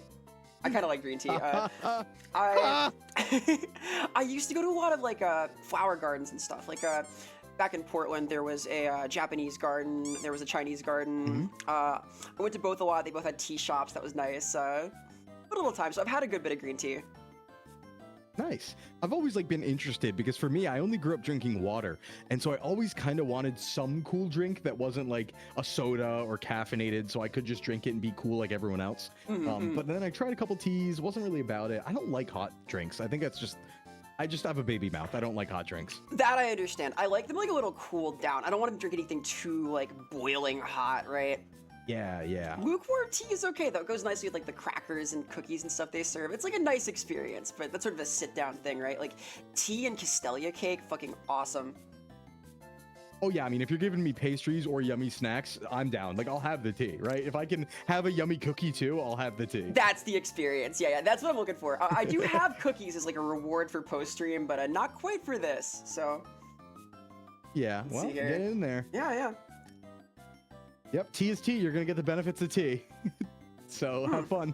I kind of like green tea. I used to go to a lot of like flower gardens and stuff. Like back in Portland, there was a Japanese garden. There was a Chinese garden. I went to both a lot. They both had tea shops. That was nice. A little time. So I've had a good bit of green tea. Nice. I've always like been interested because for me, I only grew up drinking water. And so I always kind of wanted some cool drink that wasn't like a soda or caffeinated so I could just drink it and be cool like everyone else. But then I tried a couple teas, wasn't really about it. I don't like hot drinks. I think I just have a baby mouth. I don't like hot drinks. That I understand. I like them like a little cooled down. I don't want to drink anything too like boiling hot, right? Yeah. Lukewarm tea is okay though. It goes nicely with like the crackers and cookies and stuff they serve. It's like a nice experience, but that's sort of a sit-down thing, right? Like tea and Castelia cake, fucking awesome. Oh yeah, I mean, if you're giving me pastries or yummy snacks, I'm down. Like, I'll have the tea, right? If I can have a yummy cookie too, I'll have the tea. That's the experience. Yeah, that's what I'm looking for. I do have cookies as like a reward for post-stream, but not quite for this, so. Yeah, well, get in there. Yeah. Yep, tea is tea. You're going to get the benefits of tea. So have fun.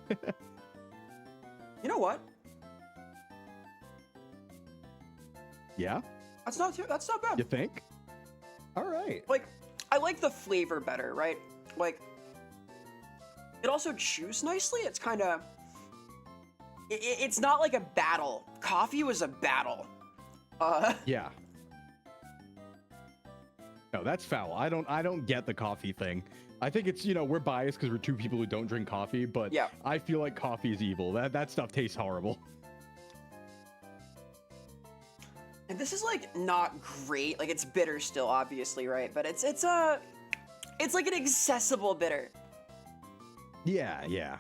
You know what? Yeah? That's not bad. You think? All right. Like, I like the flavor better, right? Like, it also chews nicely. It's kind of, It's not like a battle. Coffee was a battle. Yeah. No, that's foul. I don't get the coffee thing. I think it's, we're biased because we're two people who don't drink coffee, but Yeah. I feel like coffee is evil. That stuff tastes horrible. And this is like not great. Like it's bitter still, obviously, right? But it's like an accessible bitter. Yeah, yeah.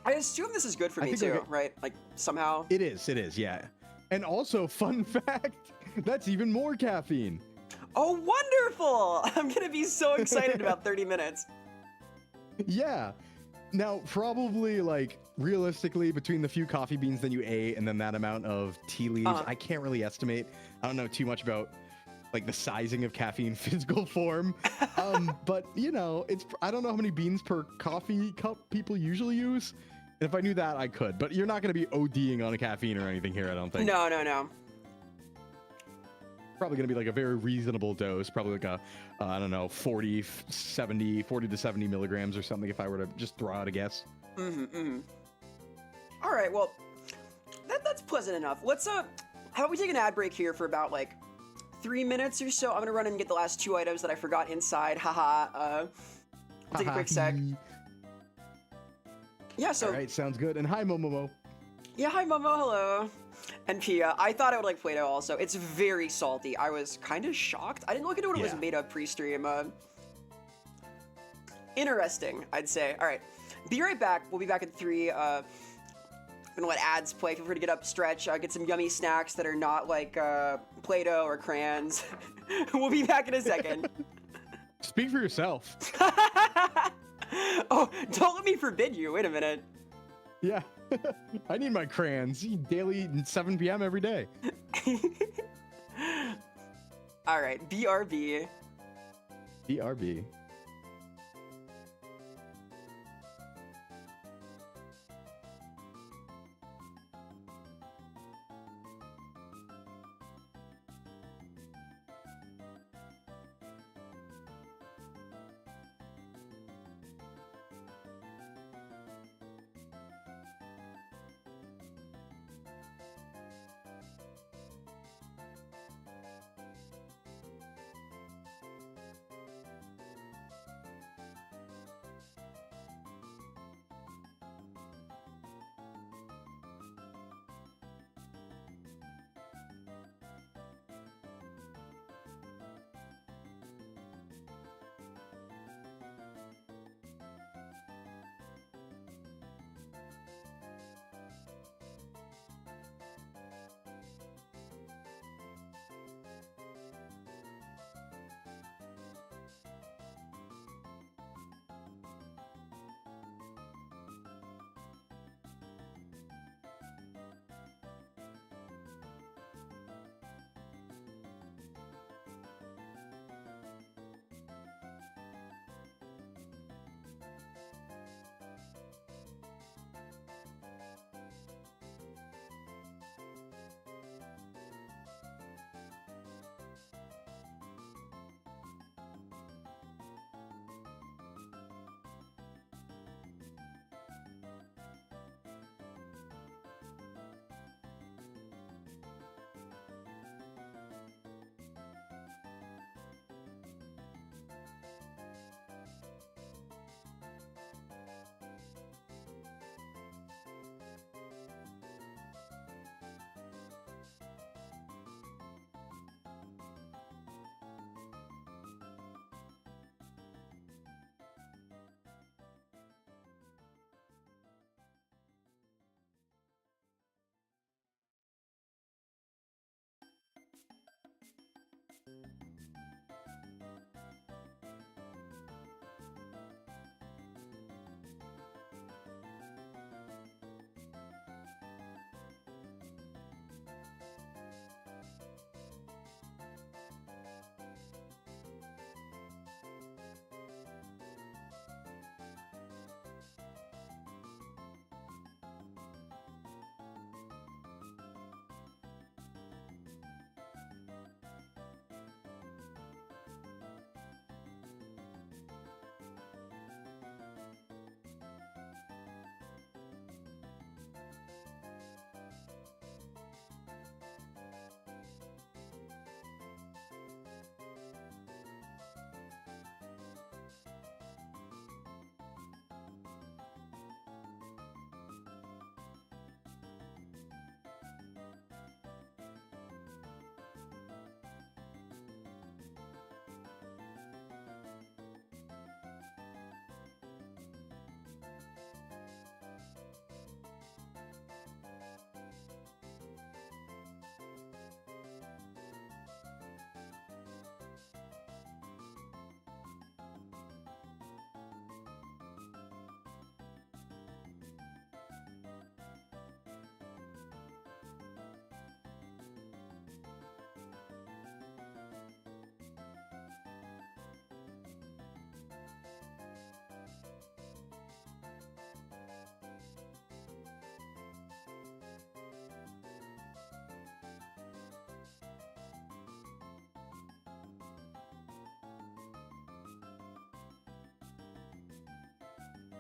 I assume this is good for me too, right? Like somehow. It is, yeah. And also, fun fact, that's even more caffeine. Oh, wonderful! I'm gonna be so excited about 30 minutes. Yeah. Now, probably, like, realistically, between the few coffee beans that you ate and then that amount of tea leaves, I can't really estimate. I don't know too much about, like, the sizing of caffeine in physical form. But, I don't know how many beans per coffee cup people usually use. And if I knew that, I could. But you're not going to be ODing on a caffeine or anything here, I don't think. No. Probably going to be like a very reasonable dose, probably like a, I don't know, 40 to 70 milligrams or something if I were to just throw out a guess. All right, well, that's pleasant enough. Let's, how about we take an ad break here for about like 3 minutes or so. I'm gonna run in and get the last 2 items that I forgot inside. Haha. We'll take a quick sec. Yeah, so. All right, sounds good. And hi, Momomo. Yeah, hi, Momo. Hello. And Pia, I thought I would like Play-Doh also. It's very salty. I was kind of shocked. I didn't look into what it was made of pre-stream. Interesting, I'd say. All right, be right back. We'll be back in 3. I'm gonna let ads play. Feel free to get up, stretch, get some yummy snacks that are not like Play-Doh or crayons. We'll be back in a second. Speak for yourself. Oh, don't let me forbid you. Wait a minute. Yeah. I need my crayons daily at 7 p.m. every day. All right, BRB. BRB.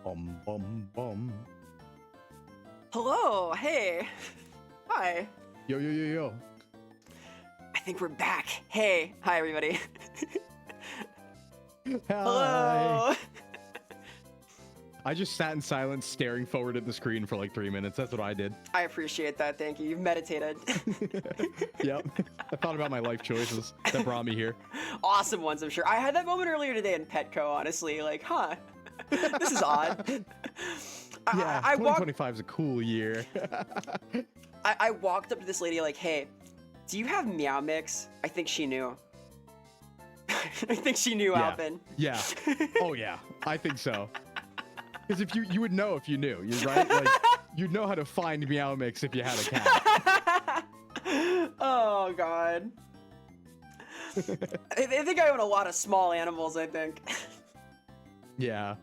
Bum bum. Hello, hey. Hi. Yo yo yo yo. I think we're back. Hey, hi everybody. Hi. Hello. I just sat in silence, staring forward at the screen for like 3 minutes. That's what I did. I appreciate that. Thank you. You've meditated. Yep. I thought about my life choices that brought me here. Awesome ones, I'm sure. I had that moment earlier today in Petco, honestly. Like, huh, this is odd. Yeah, I walked. 2025 is a cool year. I walked up to this lady like, hey, do you have Meow Mix? I think she knew. I think she knew, Yeah. Alpin. Yeah. Oh yeah, I think so. Because if you would know if you knew, right? Like you'd know how to find Meow Mix if you had a cat. Oh god. I think I own a lot of small animals, I think. Yeah.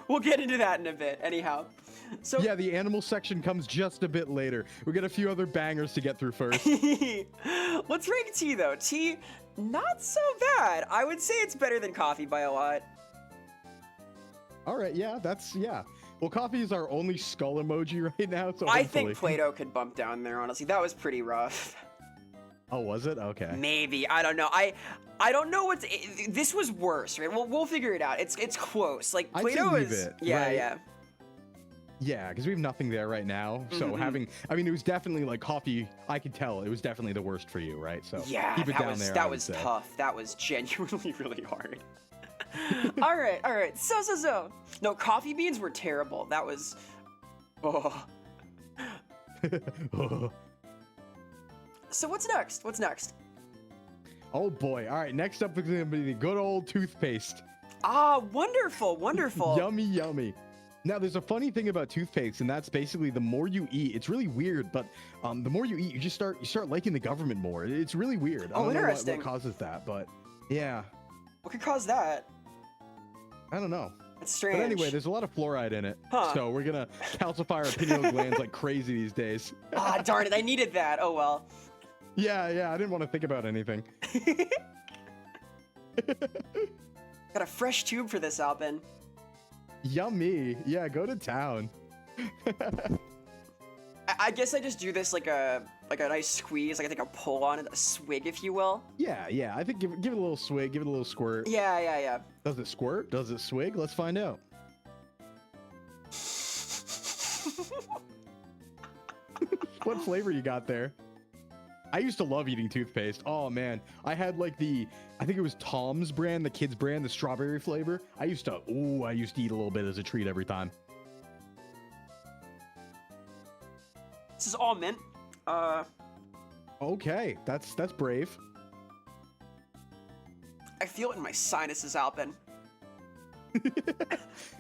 We'll get into that in a bit, anyhow. So Yeah, the animal section comes just a bit later. We got a few other bangers to get through first. let's rank tea though. Tea, not so bad. I would say it's better than coffee by a lot. All right, yeah, yeah. Well, coffee is our only skull emoji right now, so I hopefully. think Play-Doh could bump down there, honestly. That was pretty rough. Oh, was it? Okay. Maybe, I don't know. I don't know what's. This was worse, right? We'll figure it out. It's close. Like I'd say Play-Doh leave is. it, Yeah, right? yeah. Yeah, because we have nothing there right now. So Mhm. I mean, it was definitely like coffee. I could tell it was definitely the worst for you, right? So Yeah, keep it down there. I that would was say. tough. That was genuinely really hard. all right. So. No, coffee beans were terrible. That was. Oh. So what's next? What's next? Oh boy! All right, next up is gonna be the good old toothpaste. Ah, wonderful, wonderful. Yummy, yummy. Now, there's a funny thing about toothpaste, and that's basically the more you eat. It's really weird, but the more you eat, you start liking the government more. It's really weird. I Oh, don't know interesting. what causes that, but yeah, What could cause that? I don't know. That's strange. But anyway, there's a lot of fluoride in it, Huh. so we're gonna calcify our pineal glands like crazy these days. Ah, darn it! I needed that. Oh well. Yeah, I didn't want to think about anything. Got a fresh tube for this, Alpin. Yummy. Yeah, go to town. I guess I just do this like a nice squeeze, like I think a pull on it, a swig, if you will. Yeah. I think give it a little swig, give it a little squirt. Yeah. Does it squirt? Does it swig? Let's find out. What flavor you got there? I used to love eating toothpaste. Oh man, I had like I think it was Tom's brand, the kids brand, the strawberry flavor. I used to eat a little bit as a treat every time. This is all mint. Okay, that's brave. I feel it in my sinuses, Alpin.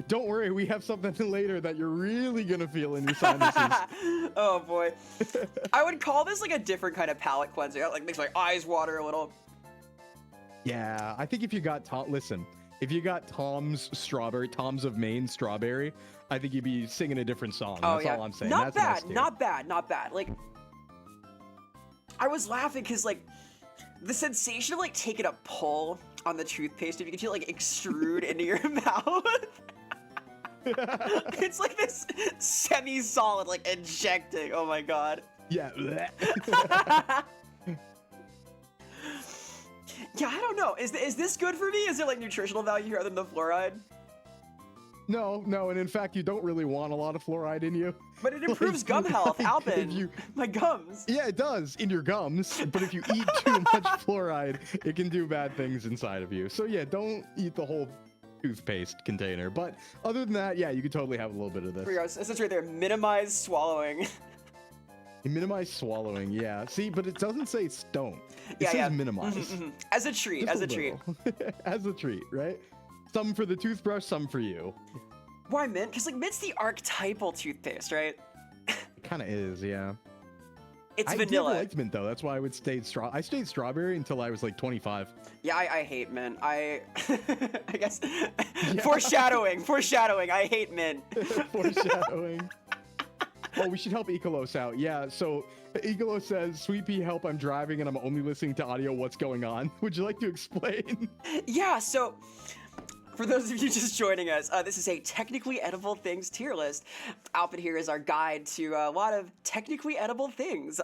Don't worry, we have something later that you're really gonna feel in your sinuses. Oh boy. I would call this like a different kind of palate cleanser. It like makes my eyes water a little. Yeah, I think if you got if you got Tom's of Maine strawberry, I think you'd be singing a different song. Oh That's yeah. all I'm saying. Not That's an bad. S tier. Not bad. Like, I was laughing because like the sensation of like taking a pull on the toothpaste, if you can feel it, like extrude into your mouth. It's like this semi-solid like injecting. Oh my god. Yeah. Yeah, I don't know. Is this good for me? Is there like nutritional value here other than the fluoride? No, and in fact, you don't really want a lot of fluoride in you. But it improves gum health, Alpin. My gums. Yeah, it does in your gums. But if you eat too much fluoride, it can do bad things inside of you. So yeah, don't eat the whole toothpaste container. But other than that, yeah, you could totally have a little bit of this. Here we go. It says right there, minimize swallowing. Minimize swallowing, yeah. See, but it doesn't say don't. It says minimize. As a treat, Just as a treat. As a treat, right? Some for the toothbrush, some for you. Why mint? Because like mint's the archetypal toothpaste, right? It kind of is, yeah. It's I vanilla. never liked mint though. That's why I stayed strawberry until I was like 25. Yeah, I hate mint. I guess foreshadowing. I hate mint. Foreshadowing. Oh, we should help Ecolos out. Yeah, so Ecolos says, Sweet Pea, help, I'm driving and I'm only listening to audio. What's going on? Would you like to explain? Yeah, so For those of you just joining us, this is a technically edible things tier list. Alpin here is our guide to a lot of technically edible things.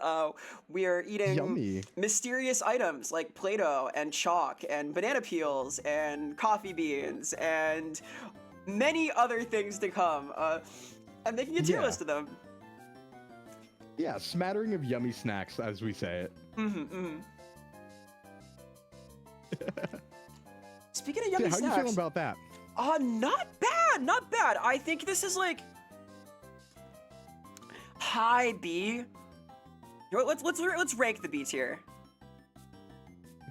We are eating Yummy. mysterious items like Play-Doh and chalk and banana peels and coffee beans and many other things to come. I'm making a tier list of them. Yeah, smattering of yummy snacks, as we say it. Speaking of yummy How snacks, are you feeling about that? not bad, not bad. I think this is like high B. You know what, let's rank the B tier.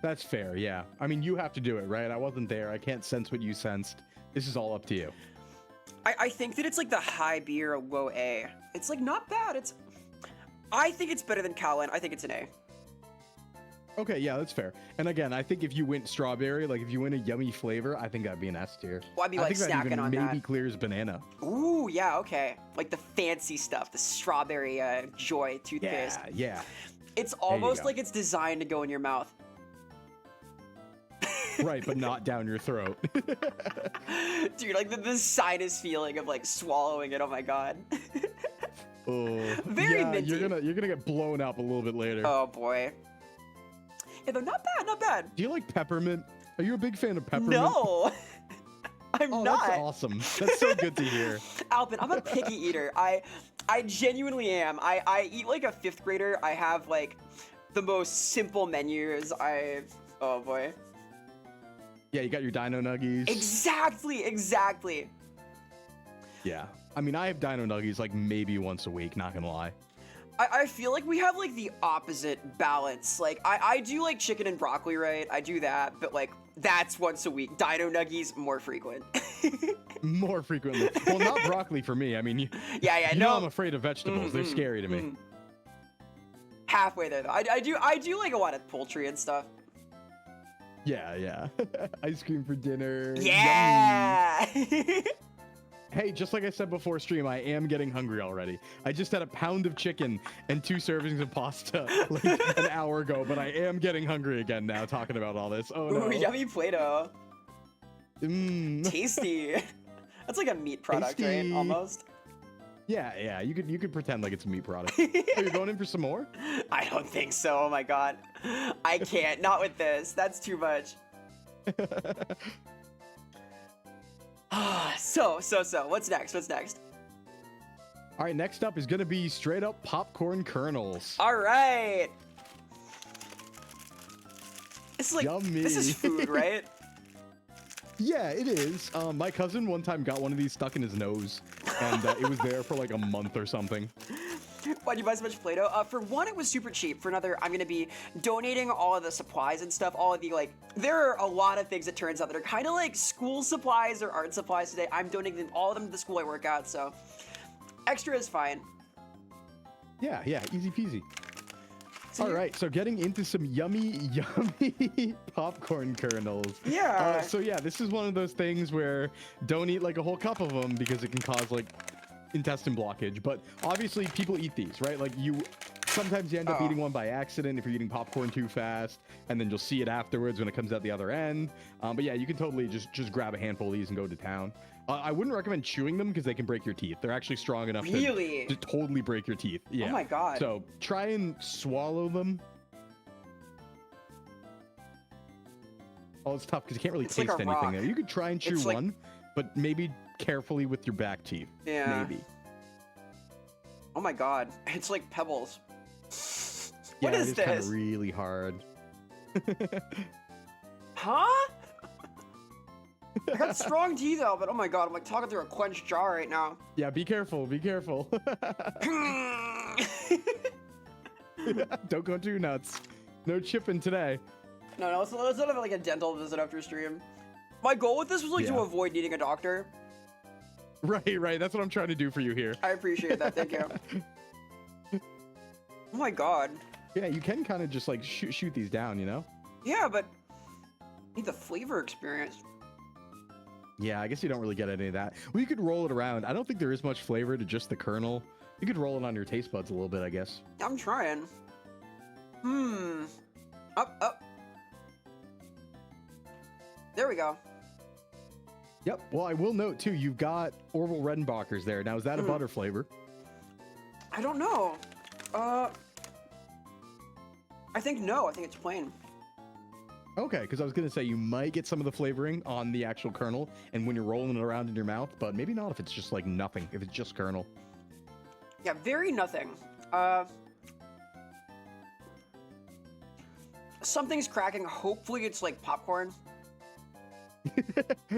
That's fair, yeah. I mean, you have to do it, right? I wasn't there. I can't sense what you sensed. This is all up to you. I think that it's like the high B or a low A. It's like not bad. I think it's better than Callan. I think it's an A. Okay, yeah, that's fair. And again, I think if you went strawberry, like if you went a yummy flavor, I think that'd be an S tier. Well, I'd be like I think that snacking even on maybe that. clears banana. Ooh, yeah, okay. Like the fancy stuff, the strawberry Joy toothpaste. Yeah. It's almost go. like it's designed to go in your mouth. Right, but not down your throat. Dude, like the sinus feeling of like swallowing it. Oh my god. Oh, Very yeah, minty. you're gonna get blown up a little bit later. Oh boy. Yeah, they're not bad, not bad. Do you like peppermint? Are you a big fan of peppermint? No, I'm Oh, not. that's awesome. That's so good to hear. Alpin, I'm a picky eater. I genuinely am. I eat like a 5th grader. I have like the most simple menus. Oh boy. Yeah, you got your Dino Nuggies. Exactly. Yeah. I mean, I have Dino Nuggies like maybe once a week, not gonna lie. I feel like we have like the opposite balance. Like I do like chicken and broccoli, right? I do that, but like that's once a week. Dino Nuggies more frequent. More frequently. Well, not broccoli for me. I mean, you no. know I'm afraid of vegetables. They're scary to me. Halfway there though. I do like a lot of poultry and stuff. Yeah. Ice cream for dinner. Yeah. Yummy. Hey, just like I said before stream, I am getting hungry already. I just had a pound of chicken and 2 servings of pasta like an hour ago, but I am getting hungry again now talking about all this. Oh no. Ooh, yummy Play-Doh. Mmm. Tasty. That's like a meat product, right? Tasty. Almost. Yeah. You could pretend like it's a meat product. Oh, you're going in for some more? I don't think so. Oh my god. I can't. Not with this. That's too much. So. What's next? All right, next up is gonna be straight up popcorn kernels. All right. It's like Yummy. This is food, right? Yeah, it is. My cousin one time got one of these stuck in his nose, and it was there for like a month or something. Why'd you buy so much Play-Doh? For one, it was super cheap. For another, I'm gonna be donating all of the supplies and stuff. All of the there are a lot of things it turns out that are kind of like school supplies or art supplies today. I'm donating all of them to the school I work at, so extra is fine. Yeah, easy peasy. All right, so getting into some yummy popcorn kernels. Yeah. So yeah, this is one of those things where don't eat like a whole cup of them because it can cause like intestine blockage. But obviously people eat these, right? Like sometimes you end up eating one by accident if you're eating popcorn too fast, and then you'll see it afterwards when it comes out the other end. But yeah, you can totally just grab a handful of these and go to town. I wouldn't recommend chewing them because they can break your teeth. They're actually strong enough to totally break your teeth. Yeah. Oh my god. So try and swallow them. Oh, it's tough because you can't really taste like a anything rock. there. You could try and chew one, but maybe carefully with your back teeth. Yeah. Maybe. Oh my god. It's like pebbles. Yeah, What is it is kind this? of really hard. Huh? I got strong teeth out, but oh my god, I'm like talking through a quenched jar right now. Yeah, be careful. Be careful. Don't go too nuts. No chipping today. No, let's not have like a dental visit after stream. My goal with this was to avoid needing a doctor. Right. That's what I'm trying to do for you here. I appreciate that. Thank you. Oh my god. Yeah, you can kind of just like shoot these down, you know? Yeah, but need the flavor experience. Yeah, I guess you don't really get any of that. Well, you could roll it around. I don't think there is much flavor to just the kernel. You could roll it on your taste buds a little bit, I guess. I'm trying. Up. There we go. Yep. Well, I will note too, you've got Orville Redenbacher's there. Now, is that a butter flavor? I don't know. I think no. I think it's plain. Okay, because I was gonna say you might get some of the flavoring on the actual kernel, and when you're rolling it around in your mouth, but maybe not if it's just like nothing. If it's just kernel. Yeah, very nothing. Something's cracking. Hopefully, it's like popcorn.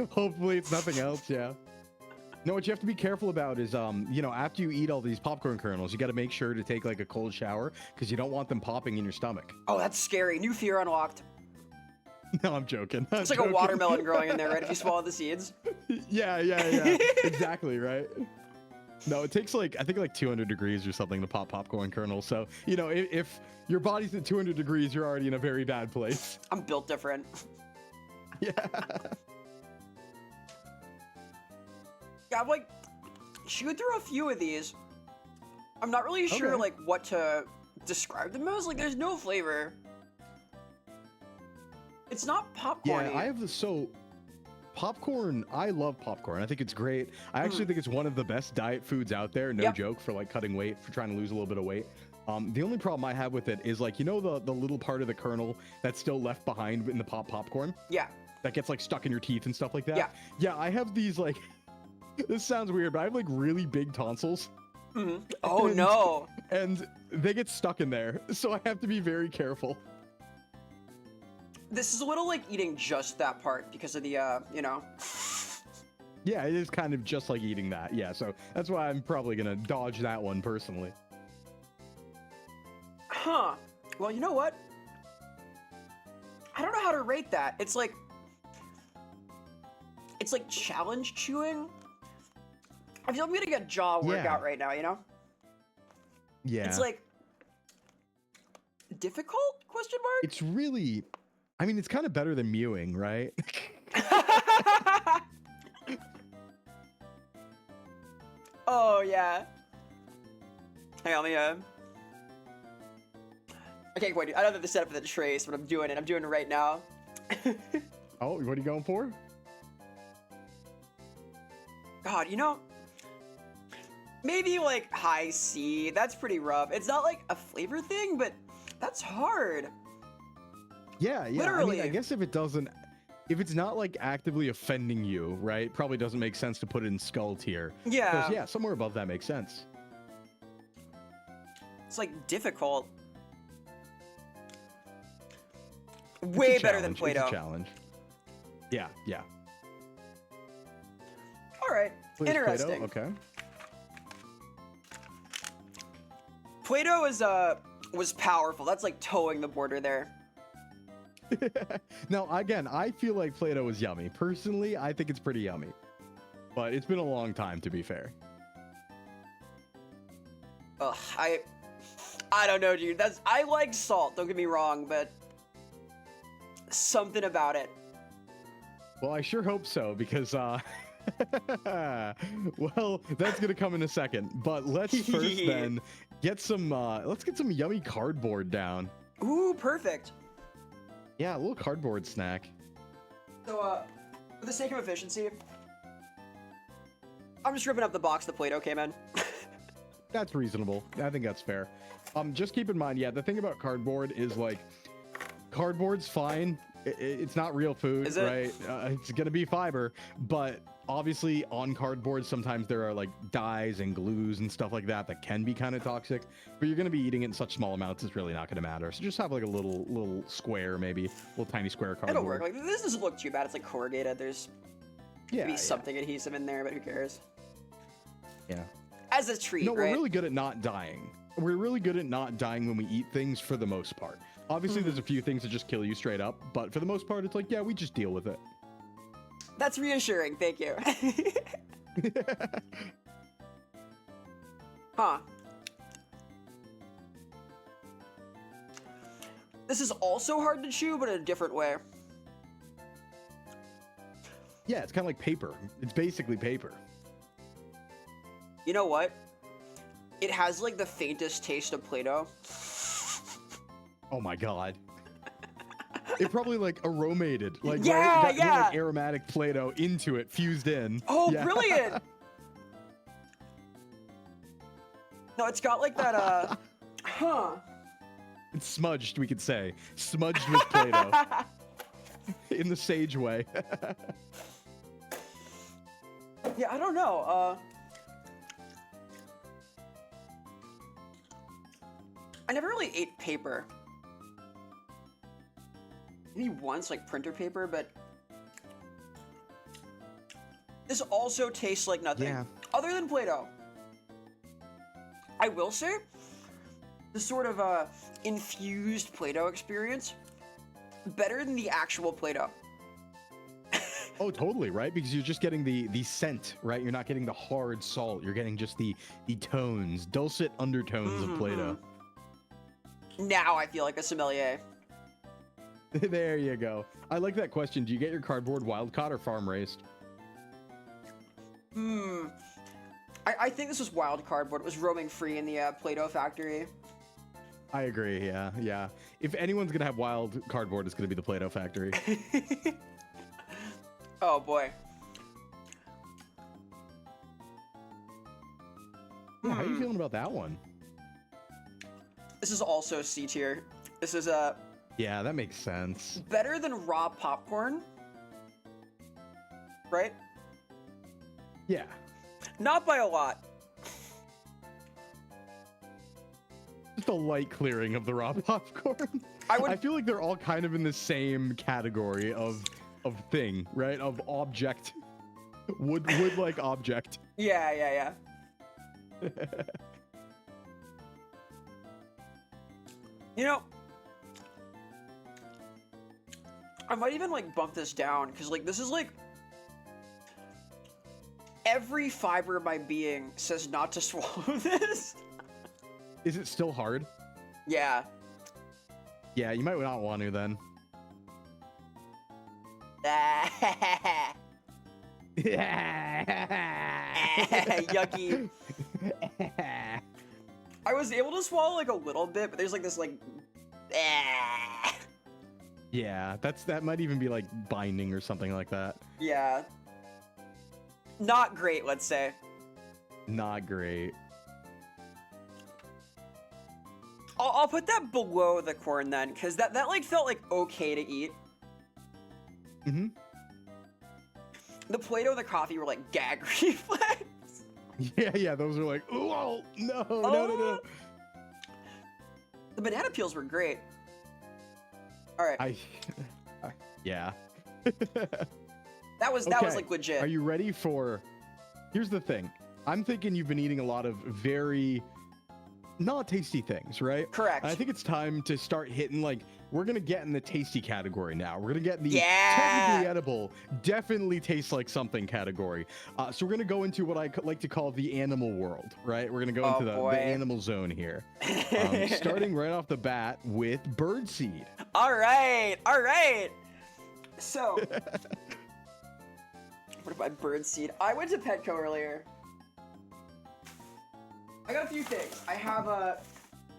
Hopefully, it's nothing else. Yeah. No, what you have to be careful about is, you know, after you eat all these popcorn kernels, you got to make sure to take like a cold shower because you don't want them popping in your stomach. Oh, that's scary. New fear unlocked. No, I'm joking. It's like a watermelon growing in there, right? If you swallow the seeds. Yeah. Exactly, right? No, it takes like, I think like 200 degrees or something to pop popcorn kernels. So, you know, if your body's at 200 degrees, you're already in a very bad place. I'm built different. Yeah. Yeah, I'm like chewed through a few of these. I'm not really sure like what to describe them as. Like, there's no flavor. It's not popcorn. Yeah, popcorn, I love popcorn. I think it's great. I actually think it's one of the best diet foods out there. No joke, for like cutting weight, for trying to lose a little bit of weight. The only problem I have with it is like, you know, the little part of the kernel that's still left behind in the popcorn? Yeah. That gets like stuck in your teeth and stuff like that? Yeah. Yeah, I have these like, this sounds weird, but I have like really big tonsils. Oh, no. And they get stuck in there. So I have to be very careful. This is a little like eating just that part because of the, you know. Yeah, it is kind of just like eating that. Yeah, so that's why I'm probably going to dodge that one personally. Huh. Well, you know what? I don't know how to rate that. It's like challenge chewing. I feel like I'm gonna get jaw workout right now, you know? Yeah. It's like difficult? Question mark? It's really, I mean, it's kind of better than mewing, right? Oh yeah. Hang on, let me I can't wait. I don't have the setup for the trace, but I'm doing it. I'm doing it right now. Oh, what are you going for? God, you know, maybe like high C. That's pretty rough. It's not like a flavor thing, but that's hard. Yeah. Literally. I mean, I guess if it's not like actively offending you, right? Probably doesn't make sense to put it in skull tier. Yeah. Yeah, somewhere above that makes sense. It's like difficult. Way better than Play-Doh. It's a challenge. Yeah. All right. Interesting. Play-Doh? Okay. Play-Doh was powerful. That's like towing the border there. Now, again, I feel like Play-Doh is yummy. Personally, I think it's pretty yummy. But it's been a long time, to be fair. Ugh, I don't know, dude. I like salt, don't get me wrong, but something about it. Well, I sure hope so, because, well, that's gonna come in a second. But let's first then get some, let's get some yummy cardboard down. Ooh, perfect. Yeah, a little cardboard snack. So, for the sake of efficiency, I'm just ripping up the box the Play-Doh came in. That's reasonable. I think that's fair. Just keep in mind, yeah, the thing about cardboard is like, cardboard's fine. It's not real food, is it? Right? It's gonna be fiber, but obviously on cardboard, sometimes there are like dyes and glues and stuff like that that can be kind of toxic, but you're gonna be eating it in such small amounts, it's really not gonna matter. So just have like a little square, maybe a little tiny square cardboard. It'll work. Like, this doesn't look too bad. It's like corrugated. There's maybe something adhesive in there, but who cares? Yeah. As a treat, No, right? we're really good at not dying. We're really good at not dying when we eat things for the most part. Obviously, there's a few things that just kill you straight up, but for the most part, it's like, yeah, we just deal with it. That's reassuring. Thank you. Huh. This is also hard to chew, but in a different way. Yeah, it's kind of like paper. It's basically paper. You know what? It has like the faintest taste of Play-Doh. Oh my god. It probably like aromated, like Yeah, right? Got yeah. like aromatic Play-Doh into it, fused in. Oh, Yeah. brilliant! No, it's got like that, huh. It's smudged, we could say. Smudged with Play-Doh. In the sage way. Yeah, I don't know, I never really ate paper. Maybe once, like printer paper, but this also tastes like nothing. Yeah. Other than Play-Doh. I will say, the sort of infused Play-Doh experience, better than the actual Play-Doh. Oh, totally, right? Because you're just getting the scent, right? You're not getting the hard salt. You're getting just the tones, dulcet undertones of Play-Doh. Now I feel like a sommelier. There you go. I like that question. Do you get your cardboard wild caught or farm raised? I think this was wild cardboard. It was roaming free in the Play-Doh factory. I agree. Yeah, yeah. If anyone's gonna have wild cardboard, it's gonna be the Play-Doh factory. Oh boy. Yeah, how are you feeling about that one? This is also C tier. This is Yeah, that makes sense. better than raw popcorn. Right? Yeah. Not by a lot. Just a light clearing of the raw popcorn. I feel like they're all kind of in the same category of thing, right? Of object. Wood like object. Yeah, yeah, yeah. You know, I might even like bump this down because like this is like every fiber of my being says not to swallow this. Is it still hard? Yeah. Yeah, you might not want to then. Yucky. I was able to swallow like a little bit, but there's like this like Yeah, that might even be like binding or something like that. yeah. Not great, let's say. Not great. I'll put that below the corn then, because that like felt like okay to eat. Mm-hmm. The Play-Doh and the coffee were like gag reflex. Yeah, those are like, oh no. The banana peels were great. All right, yeah. that was Okay. like legit. Are you ready for? Here's the thing. I'm thinking you've been eating a lot of very not tasty things, right? Correct. And I think it's time to start hitting like we're gonna get in the tasty category now. We're gonna get in the Yeah. technically edible, definitely tastes like something category. So we're gonna go into what I like to call the animal world, right? We're gonna go into boy. the animal zone here. Starting right off the bat with birdseed. All right. So, what about birdseed? I went to Petco earlier. I got a few things. I have a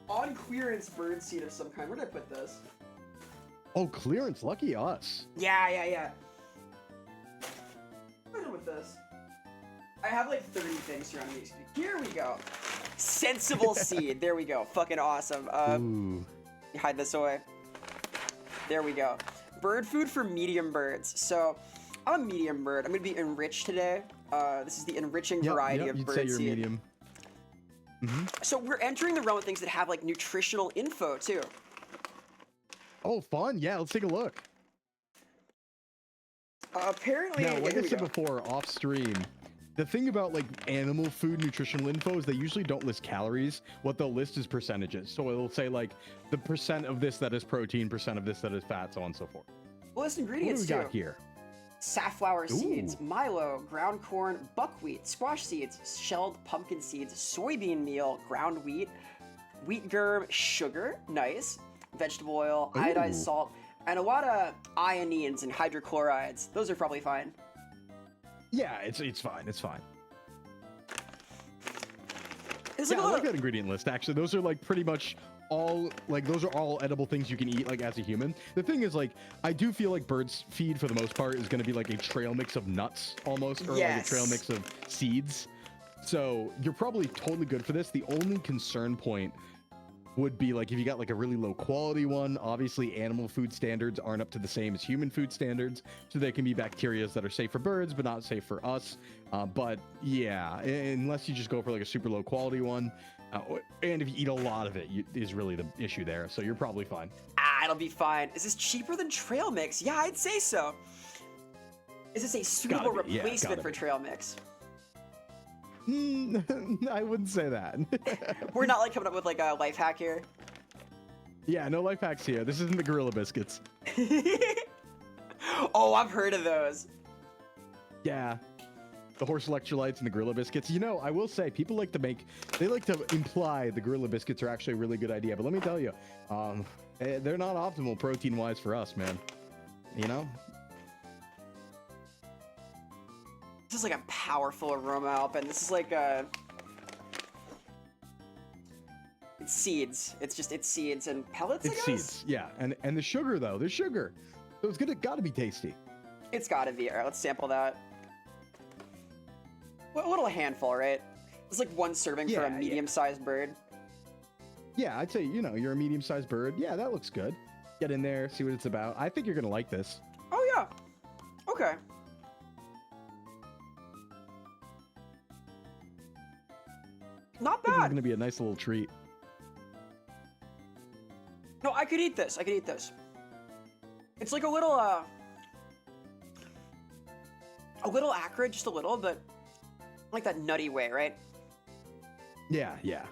on clearance birdseed of some kind. Where did I put this? Oh, clearance! Lucky us. Yeah. What am I doing with this? I have like 30 things here on me. Here we go. Sensible seed. There we go. Fucking awesome. Ooh. Hide this away. There we go. Bird food for medium birds. So, I'm a medium bird. I'm gonna be enriched today. This is the enriching variety of you'd bird say you're seed. medium. Mm-hmm. So we're entering the realm of things that have like nutritional info too. Oh, fun! Yeah, let's take a look. Apparently, Now, like here I we said go. before, off stream, the thing about like animal food nutritional info is they usually don't list calories. What they'll list is percentages. So it'll say like the percent of this that is protein, percent of this that is fat, so on and so forth. Well, list What do ingredients we too. got here? Safflower seeds, Ooh. milo, ground corn, buckwheat, squash seeds, shelled pumpkin seeds, soybean meal, ground wheat, wheat germ, sugar, nice, vegetable oil, iodized Ooh. salt, and a lot of ionines and hydrochlorides. Those are probably fine. Yeah, it's fine. It's fine. There's Yeah, like I a lot like of, that ingredient list. Actually, those are like pretty much all like those are all edible things you can eat like as a human. The thing is, like, I do feel like birds feed for the most part is going to be like a trail mix of nuts almost, or like a trail mix of seeds. So you're probably totally good for this. The only concern point would be like if you got like a really low quality one. Obviously animal food standards aren't up to the same as human food standards, so there can be bacteria that are safe for birds but not safe for us. But yeah, unless you just go for like a super low quality one, and if you eat a lot of it, is really the issue there. So you're probably fine. It'll be fine. Is this cheaper than trail mix? Yeah, I'd say so. Is this a suitable replacement for trail mix? I wouldn't say that. We're not like coming up with like a life hack here. Yeah, no life hacks here. This isn't the Gorilla Biscuits. Oh, I've heard of those. Yeah. The horse electrolytes and the Gorilla Biscuits. You know, I will say people like to imply the Gorilla Biscuits are actually a really good idea. But let me tell you, they're not optimal protein wise for us, man. You know? This is like a powerful aroma, Alpin. This is like it's seeds. It's seeds and pellets, I guess? Seeds, yeah. And the sugar, though. There's sugar. So it's gotta be tasty. It's gotta be. All right, let's sample that. A little handful, right? It's like one serving for a medium-sized bird. Yeah, I'd say, you know, you're a medium-sized bird. Yeah, that looks good. Get in there, see what it's about. I think you're gonna like this. Oh, yeah. Okay. Not bad. This is gonna be a nice little treat. No, I could eat this. I could eat this. It's like a little acrid, just a little, but like that nutty way, right? Yeah, yeah.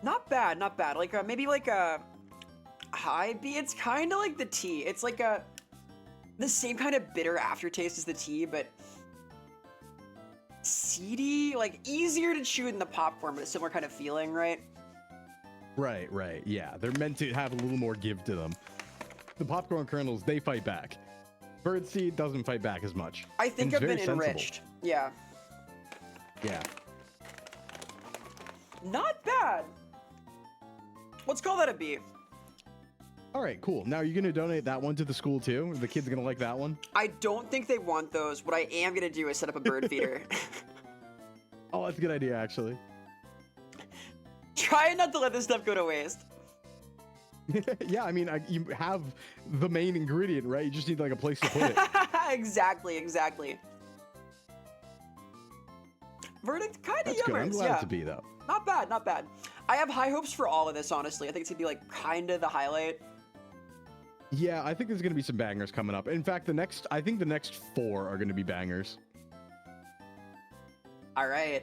Not bad, not bad. Like maybe like a high B. It's kind of like the tea. It's like the same kind of bitter aftertaste as the tea, but seedy, like easier to chew than the popcorn, but a similar kind of feeling, right? Right, right. Yeah, they're meant to have a little more give to them. The popcorn kernels, they fight back. Birdseed doesn't fight back as much. I think I've been enriched. Yeah. Yeah. Not bad. Let's call that a B. All right, cool. Now, are you going to donate that one to the school, too? The kids going to like that one? I don't think they want those. What I am going to do is set up a bird feeder. Oh, that's a good idea, actually. Try not to let this stuff go to waste. Yeah, I mean, you have the main ingredient, right? You just need, like, a place to put it. Exactly, exactly. Verdict, kind of That's good. I'm yummers, glad yeah. it's a B, though. Not bad, not bad. I have high hopes for all of this, honestly. I think it's going to be, like, kind of the highlight. Yeah, I think there's going to be some bangers coming up. In fact, I think the next 4 are going to be bangers. All right.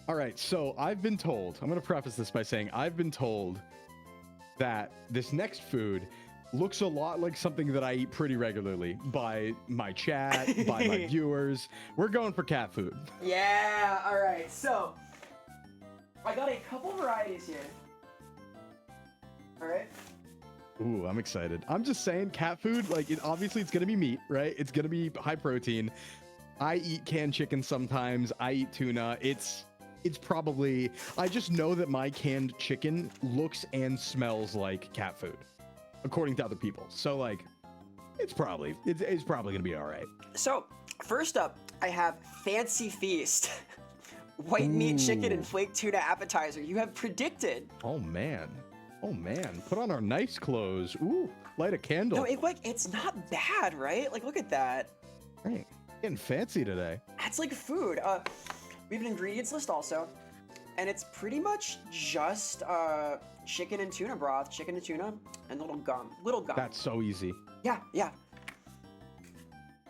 All right, so I've been told, I'm going to preface this by saying I've been told that this next food looks a lot like something that I eat pretty regularly by my chat, by my viewers. We're going for cat food. Yeah, all right. So, I got a couple varieties here. All right. Ooh, I'm excited. I'm just saying cat food, like, obviously it's going to be meat, right? It's going to be high protein. I eat canned chicken sometimes. I eat tuna. It's probably, I just know that my canned chicken looks and smells like cat food, according to other people. So, like, it's probably gonna be all right. So, first up, I have Fancy Feast. White meat chicken and flake tuna appetizer. You have predicted. Oh man. Put on our nice clothes. Ooh, light a candle. No, it's not bad, right? Like, look at that. Right. Getting fancy today. That's like food. We have an ingredients list also, and it's pretty much just chicken and tuna broth, chicken and tuna, and little gum. That's so easy. Yeah, yeah.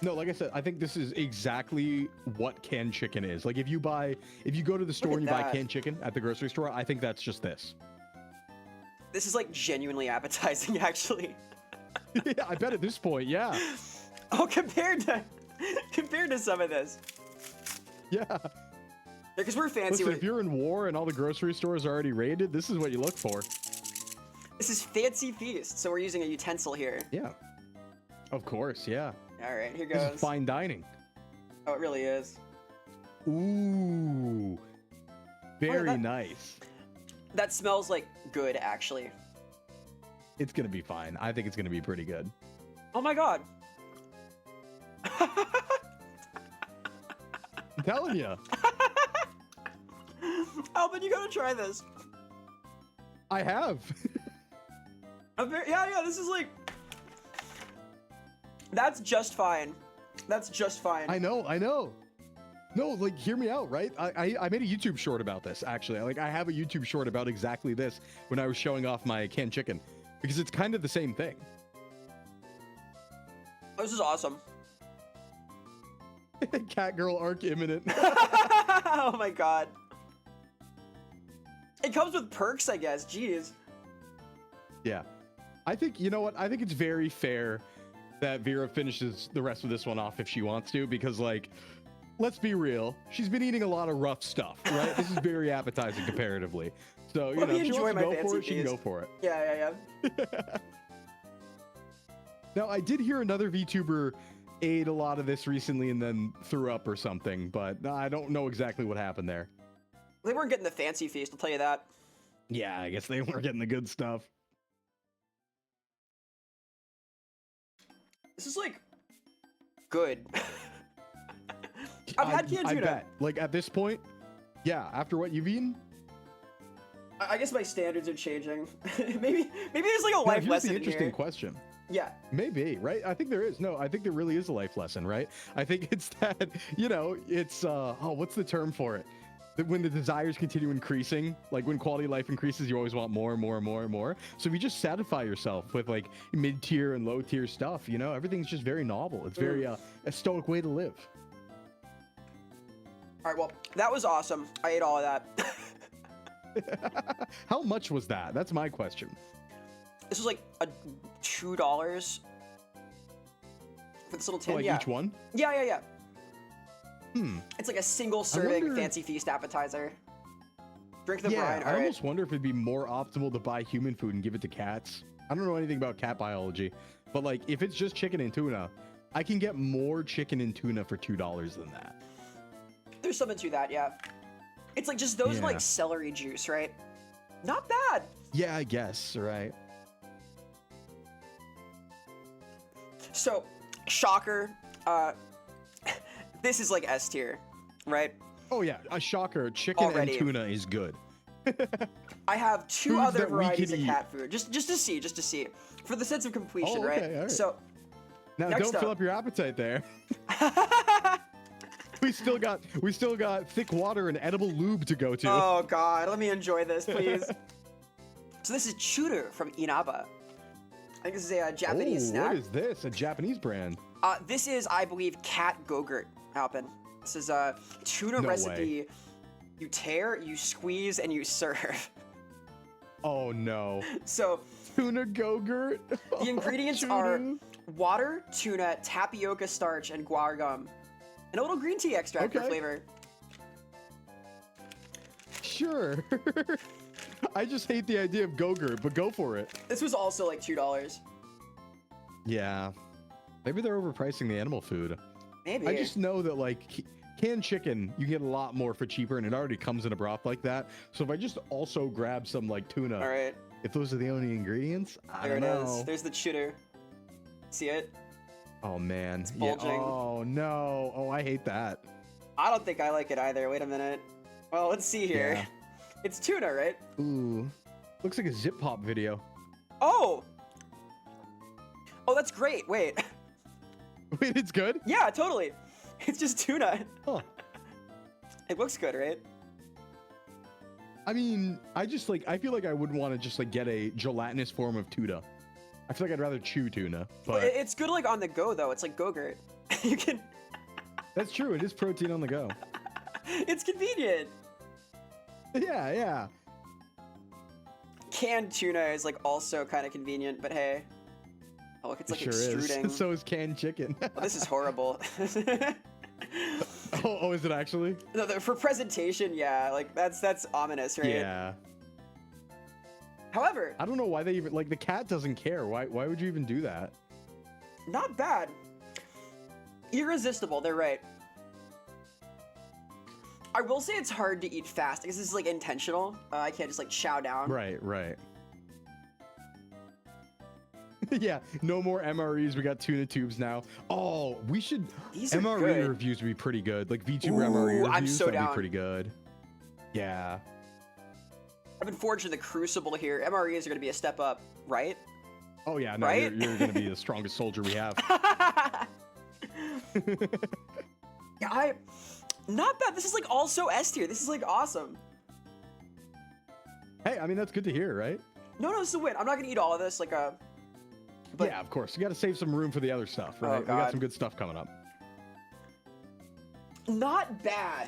No, like I said, I think this is exactly what canned chicken is. Like, if you go to the store and you buy canned chicken at the grocery store, I think that's just this. This is like genuinely appetizing, actually. Yeah, I bet at this point, yeah. Oh, compared to some of this. Yeah. Because we're fancy. Listen, if you're in war and all the grocery stores are already raided, this is what you look for. This is Fancy Feast, so we're using a utensil here. Yeah. Of course, yeah. All right, here goes. This is fine dining. Oh, it really is. Ooh. Very nice. That smells like good, actually. It's gonna be fine. I think it's gonna be pretty good. Oh my god. I'm telling you. Alpin, you gotta try this. I have. Yeah, this is like... That's just fine. That's just fine. I know. No, like, hear me out, right? I made a YouTube short about this, actually. Like, I have a YouTube short about exactly this when I was showing off my canned chicken. Because it's kind of the same thing. This is awesome. Cat girl arc imminent. Oh my god. It comes with perks, I guess. Jeez. Yeah. I think, you know what? I think it's very fair that Vera finishes the rest of this one off if she wants to, because, like, let's be real. She's been eating a lot of rough stuff, right? This is very appetizing comparatively. So, you know, if she wants to go for it, she can go for it. Yeah. Now, I did hear another VTuber ate a lot of this recently and then threw up or something, but I don't know exactly what happened there. They weren't getting the fancy feast, I'll tell you that. Yeah, I guess they weren't getting the good stuff. This is, like, good. I've had canned tuna. I bet. Like, at this point, yeah, after what you've eaten? I guess my standards are changing. maybe there's, like, a life lesson in here. Interesting question. Yeah. Maybe, right? I think there is. No, I think there really is a life lesson, right? I think it's that, you know, it's, what's the term for it? That when the desires continue increasing, like when quality of life increases, you always want more and more and more and more. So if you just satisfy yourself with like mid-tier and low-tier stuff, you know, everything's just very novel. It's very, a stoic way to live. All right, well, that was awesome. I ate all of that. How much was that? That's my question. This was like $2 for this little tin. Like each one? Yeah. It's like a single serving wonder... fancy feast appetizer. Drink the brine. brine. I almost wonder if it'd be more optimal to buy human food and give it to cats. I don't know anything about cat biology, but like if it's just chicken and tuna, I can get more chicken and tuna for $2 than that. There's something to that, yeah. It's like just those like celery juice, right? Not bad. Yeah, I guess, right. So, shocker, this is like S tier, right? Oh yeah, a shocker. Chicken Already. And tuna is good. I have two Foods other that we varieties can of eat. cat food, just to see, for the sense of completion, Oh, okay, right? all right. So, Now next don't up. fill up your appetite there. We still got thick water and edible lube to go to. Oh god, let me enjoy this, please. So this is Chuter from Inaba. I think this is a Japanese snack. What is this? A Japanese brand? This is, I believe, cat Go-Gurt, Alpin. This is a tuna No recipe. You tear, you squeeze, and you serve. Oh no. So Tuna Go-Gurt? the ingredients are water, tuna, tapioca starch, and guar gum. And a little green tea extract for flavor. Sure. I just hate the idea of Go-Gurt, but go for it. This was also like $2. Yeah. Maybe they're overpricing the animal food. Maybe. I just know that like canned chicken, you get a lot more for cheaper and it already comes in a broth like that. So if I just also grab some like tuna, all right. if those are the only ingredients, I There don't it know. is. There's the Chuter. See it? Oh man. It's bulging. Oh no. Oh, I hate that. I don't think I like it either. Wait a minute. Well, let's see here. Yeah. It's tuna, right? Ooh. Looks like a zip pop video. Oh! Oh, that's great. Wait. Wait, it's good? Yeah, totally. It's just tuna. Huh. It looks good, right? I mean, I feel like I wouldn't want to just like get a gelatinous form of tuna. I feel like I'd rather chew tuna, but It's good like on the go though. It's like Go-Gurt. You can. that's true. It is protein on the go. It's convenient. Yeah. Canned tuna is like also kind of convenient, but hey. Oh look, it's like It sure extruding. is. So is canned chicken. Oh, this is horrible. oh, is it actually? No, for presentation, yeah, like that's ominous, right? Yeah. However, I don't know why they even like the cat doesn't care. Why would you even do that? not bad. Irresistible, they're right. I will say it's hard to eat fast because this is like intentional. I can't just like chow down. Right. Yeah, no more MREs. We got tuna tubes now. Oh, we should. These are MRE good. reviews would be pretty good. Like VTuber Ooh, MRE reviews, I'm so that'd down. be pretty good. Yeah. I've been forged in the crucible here. MREs are gonna be a step up, right? Oh yeah, no, Right? you're gonna be the strongest soldier we have. Yeah, not bad. This is like also S tier. This is like awesome. Hey, I mean that's good to hear, right? No, this is a win. I'm not gonna eat all of this. Like but yeah, of course. You got to save some room for the other stuff, Oh, right? We God. got some good stuff coming up. not bad.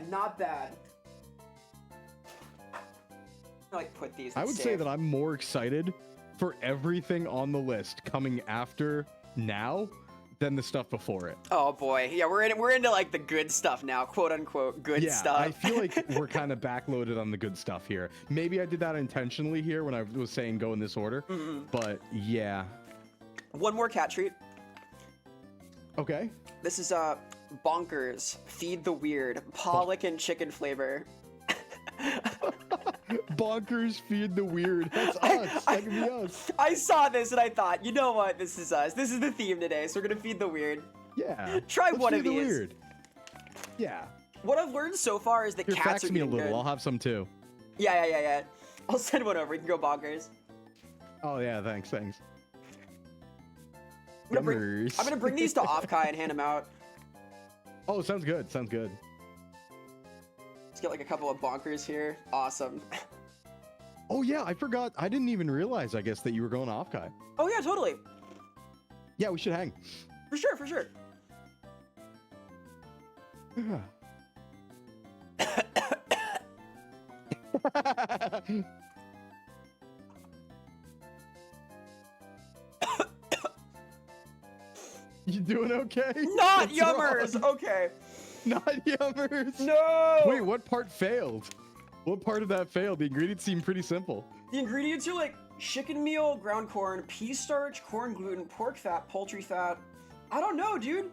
Like put these. I would say that I'm more excited for everything on the list coming after now than the stuff before it. Oh boy, yeah, we're into like the good stuff now, quote unquote good Yeah, stuff. I feel like we're kind of backloaded on the good stuff here. Maybe I did that intentionally here when I was saying go in this order, but yeah. One more cat treat. Okay. This is bonkers. Feed the weird. Pollock and chicken flavor. Bonkers feed the weird. That's us. That could be us. I saw this and I thought, you know what? This is us. This is the theme today, so we're gonna feed the weird. Yeah. Try Let's one feed of the these. weird. Yeah. What I've learned so far is that Here, cats fax are me a getting little. good. I'll have some too. Yeah. I'll send one over. You can go bonkers. Oh yeah, thanks. I'm gonna bring these to Offkai and hand them out. Oh, sounds good. Let's get like a couple of bonkers here. Awesome. Oh yeah, I forgot. I didn't even realize, I guess, that you were going off, Kai. Oh yeah, totally. Yeah, we should hang. For sure. You doing okay? Not What's yummers. wrong? Okay. Not yummers. No. Wait, what part failed? What part of that failed? The ingredients seem pretty simple. The ingredients are like chicken meal, ground corn, pea starch, corn gluten, pork fat, poultry fat. I don't know, dude.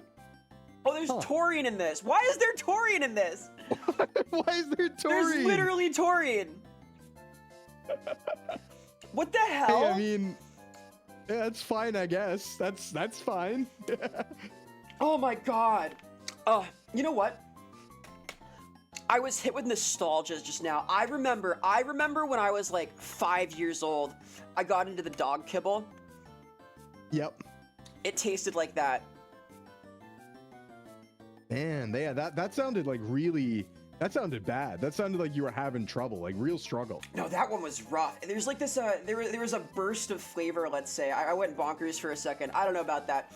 Oh, there's taurine in this. Why is there taurine in this? Why is there taurine? There's literally taurine. What the hell? Hey, I mean, yeah, that's fine, I guess. That's fine. Oh my god. You know what? I was hit with nostalgia just now. I remember when I was like 5 years old, I got into the dog kibble. Yep. It tasted like that. Man, yeah, that sounded like really. That sounded bad. That sounded like you were having trouble, like real struggle. No, that one was rough. There's like this, there was a burst of flavor, let's say. I went bonkers for a second. I don't know about that.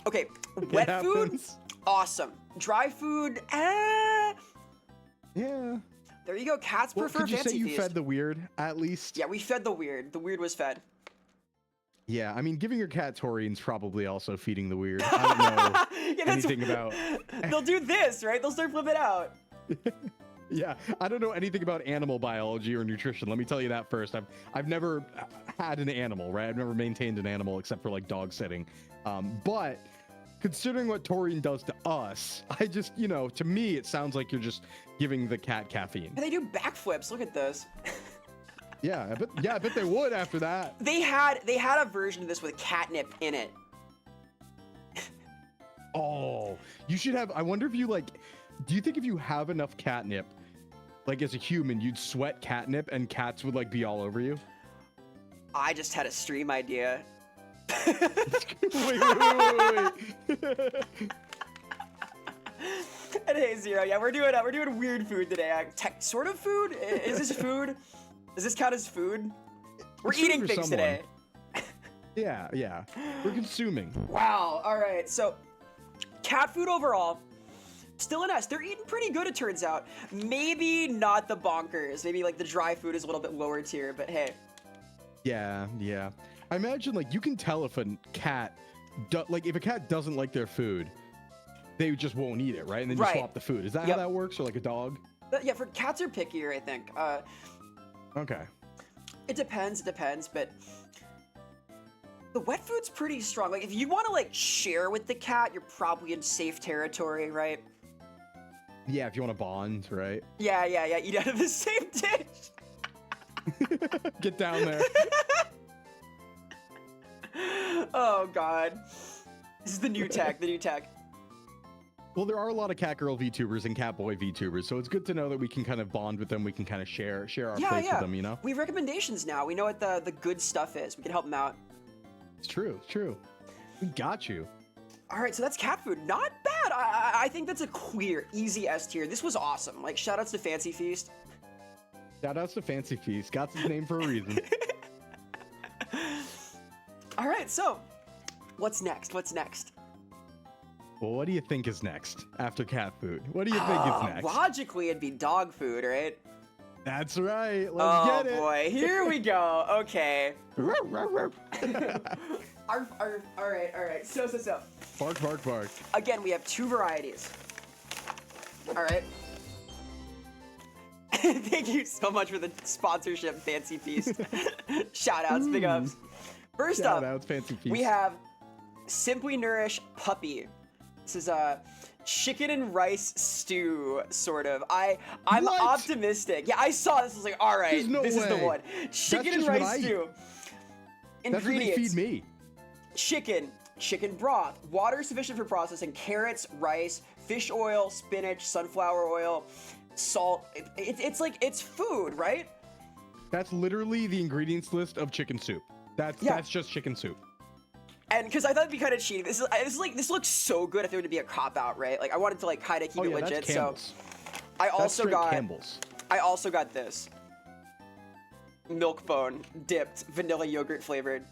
Okay, wet food, awesome. Dry food, Yeah. There you go. Cats prefer could you fancy say you feast. fed the weird, at least? Yeah, we fed the weird. The weird was fed. Yeah, I mean, giving your cat taurine's probably also feeding the weird. I don't know Yeah, anything about. They'll do this, right? They'll start flipping out. Yeah, I don't know anything about animal biology or nutrition. Let me tell you that first. I've never had an animal, right? I've never maintained an animal except for like dog sitting. But considering what taurine does to us, I just, to me, it sounds like you're just giving the cat caffeine. And they do backflips. Look at this. Yeah, I bet they would after that. They had a version of this with catnip in it. Oh, you should have. I wonder if you do you think if you have enough catnip, like as a human, you'd sweat catnip and cats would like be all over you? I just had a stream idea. wait. And hey, Zero, yeah, we're doing weird food today. Sort of food? Is this food? Does this count as food? We're It's food eating for things someone. today. Yeah. We're consuming. Wow. All right. So, cat food overall, still an S. They're eating pretty good, it turns out. Maybe not the bonkers. Maybe like the dry food is a little bit lower tier, but hey. Yeah. I imagine you can tell if a cat, if a cat doesn't like their food, they just won't eat it, right? And then you Right. swap the food. Is that Yep. how that works, or like a dog? But yeah, for cats are pickier, I think. Okay. It depends, but the wet food's pretty strong. Like, if you want to, share with the cat, you're probably in safe territory, right? Yeah, if you want to bond, right? Yeah, eat out of the same dish. Get down there. Oh God, this is the new tech. Well, there are a lot of cat girl VTubers and cat boy VTubers, so it's good to know that we can kind of bond with them. We can kind of share our plates with them, you know? We have recommendations now. We know what the good stuff is. We can help them out. It's true. We got you. All right, so that's cat food. Not bad. I think that's a clear, easy S tier. This was awesome. Like, shout outs to Fancy Feast. Shout outs to Fancy Feast. Got his name for a reason. All right, so what's next? Well, what do you think is next after cat food? What do you think is next? Logically, it'd be dog food, right? That's right. Let's get it. Oh boy, here we go. Okay. All right. So. Bark. Again, we have 2 varieties. All right. Thank you so much for the sponsorship, Fancy Feast. Shout outs, big ups. First Shout up, outs, Fancy Feast. we have Simply Nourish Puppy. This is a chicken and rice stew, sort of. I'm What? optimistic. Yeah, I saw this. I was like, all right, There's no this is the way. one. Chicken and just what rice I stew. That's what they Ingredients: feed me. chicken broth, water sufficient for processing, carrots, rice, fish oil, spinach, sunflower oil, salt. It's food, right? That's literally the ingredients list of chicken soup. That's just chicken soup. And because I thought it'd be kind of cheating, this looks so good if it were to be a cop out, right? Like I wanted to like kind of keep it legit. That's So Campbell's. I That's also straight got Campbell's. I also got this milk bone dipped vanilla yogurt flavored.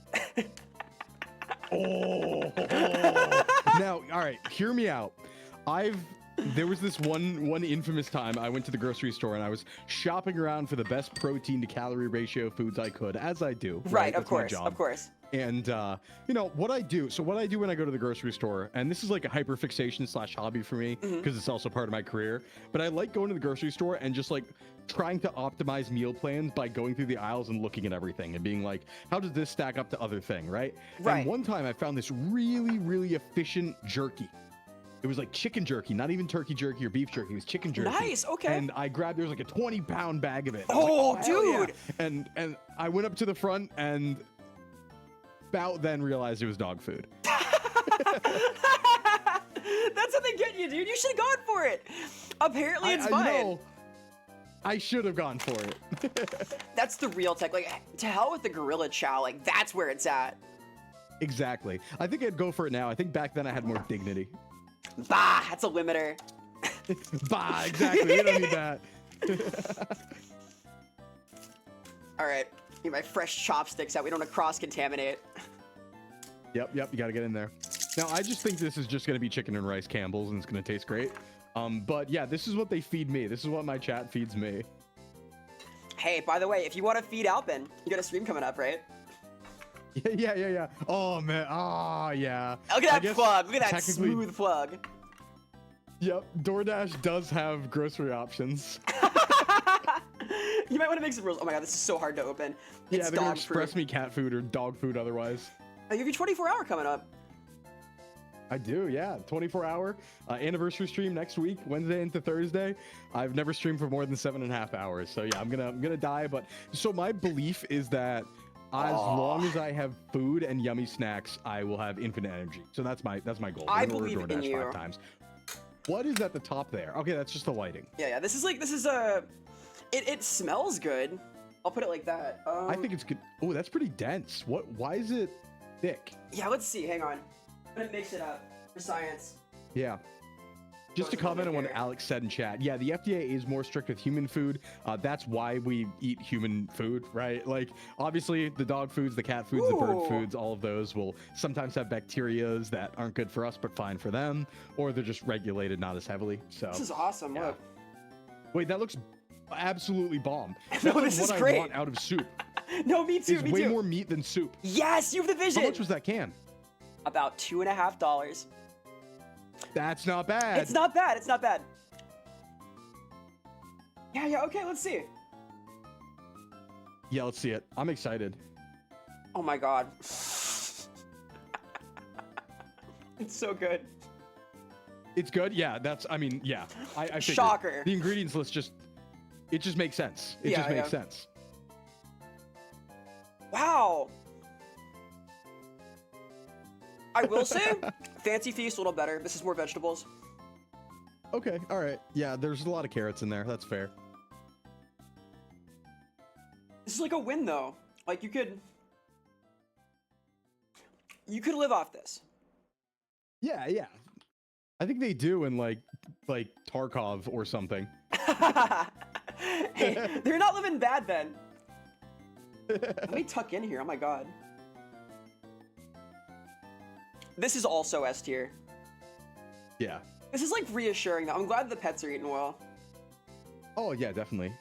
Oh. Now, all right, hear me out. There was this one infamous time I went to the grocery store and I was shopping around for the best protein to calorie ratio foods I could, as I do. Right, of That's my course, job. of course. And what I do when I go to the grocery store, and this is like a hyperfixation / hobby for me because it's also part of my career, but I like going to the grocery store and just like trying to optimize meal plans by going through the aisles and looking at everything and being like, how does this stack up to other thing, right? Right. And one time I found this really, really efficient jerky. It was like chicken jerky, not even turkey jerky or beef jerky. It was chicken jerky. Nice, okay. And I grabbed, there was like a 20-pound bag of it. I Oh, was like, hell yeah. dude. And I went up to the front and about then realized it was dog food. That's how they get you, dude. You should have gone for it. Apparently, it's fine. I should have gone for it. That's the real tech. Like, to hell with the gorilla chow. Like, that's where it's at. Exactly. I think I'd go for it now. I think back then I had more dignity. Bah, that's a limiter. Bah, exactly. We don't need that. All right, get my fresh chopsticks out. We don't want to cross-contaminate. Yep. You got to get in there. Now, I just think this is just going to be chicken and rice Campbell's, and it's going to taste great. But yeah, this is what they feed me. This is what my chat feeds me. Hey, by the way, if you want to feed Alpin, you got a stream coming up, right? Yeah. Oh, man. Oh, yeah. Look at that plug. Look at that smooth plug. Yep. DoorDash does have grocery options. You might want to make some rules. Oh my god, this is so hard to open. Yeah, they're going to express me cat food or dog food otherwise. You have your 24-hour coming up. I do, yeah. 24-hour anniversary stream next week, Wednesday into Thursday. I've never streamed for more than 7.5 hours. So yeah, I'm gonna die. But so my belief is that as long as I have food and yummy snacks, I will have infinite energy. So that's my goal. I believe in you. 5 times. What is at the top there? Okay, that's just the lighting. Yeah. This is it smells good. I'll put it like that. I think it's good. Oh, that's pretty dense. Why is it thick? Yeah, let's see. Hang on. I'm gonna mix it up for science. Yeah. Just to comment on what Alex said in chat. Yeah, the FDA is more strict with human food. That's why we eat human food, right? Like, obviously, the dog foods, the cat foods, the bird foods, all of those will sometimes have bacterias that aren't good for us, but fine for them. Or they're just regulated not as heavily. So this is awesome. Yeah. Look. Wait, that looks absolutely bomb. No, That's this is what great. I want out of soup. No, me too. It's way more meat than soup. Yes, you have the vision. How much was that can? About $2.50. That's not bad. It's not bad. It's not bad. Yeah. Okay, let's see. Yeah, let's see it. I'm excited. Oh my god. It's so good. It's good. Yeah, that's. I mean, yeah. I figured. Shocker. The ingredients list just. It just makes sense. It just makes sense. Wow. I will say, Fancy Feast a little better. This is more vegetables. Okay. All right. Yeah. There's a lot of carrots in there. That's fair. This is like a win though. Like you could live off this. Yeah. Yeah. I think they do in like Tarkov or something. Hey, they're not living bad then. Let me tuck in here. Oh my god. This is also S tier. Yeah. This is like reassuring though. I'm glad the pets are eating well. Oh yeah, definitely.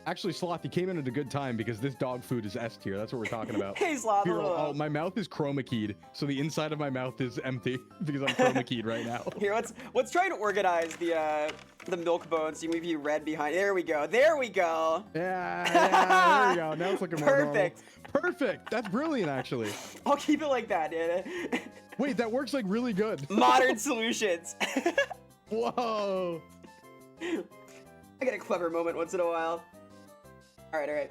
Actually, Sloth, you came in at a good time because this dog food is S tier. That's what we're talking about. Hey Sloth. Here, oh, my mouth is chroma keyed, so the inside of my mouth is empty because I'm chroma keyed right now. Here, let's try to organize the milk bones. See maybe red behind. There we go. There we go. Yeah, there we go. Now it's looking more Perfect. normal. Perfect. That's brilliant, actually. I'll keep it like that. Wait, that works like really good. Modern solutions. Whoa. I get a clever moment once in a while. All right.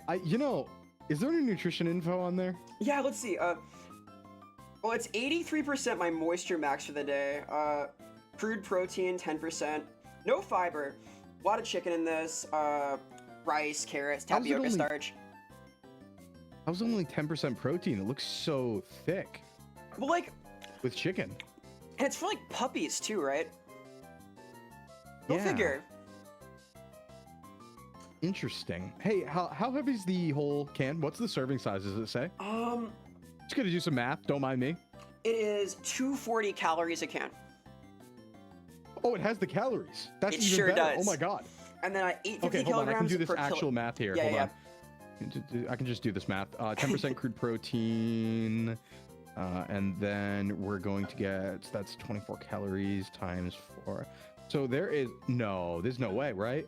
Is there any nutrition info on there? Yeah, let's see. Well, it's 83% my moisture max for the day. Crude protein, 10%. No fiber. A lot of chicken in this. Rice, carrots, tapioca starch. How's it only 10% protein? It looks so thick. Well, like... With chicken. And it's for, like, puppies, too, right? Go figure. Interesting. Hey, how heavy is the whole can? What's the serving size, does it say? Just gonna do some math, don't mind me. It is 240 calories a can. Oh, it has the calories. That's even sure better. does. Oh my god. And then 850 okay, hold kilograms on. I can do this per actual math here. Hold on. I can just do this math. 10% crude protein, and then we're going to get, that's 24 calories times 4. So there's no way, right?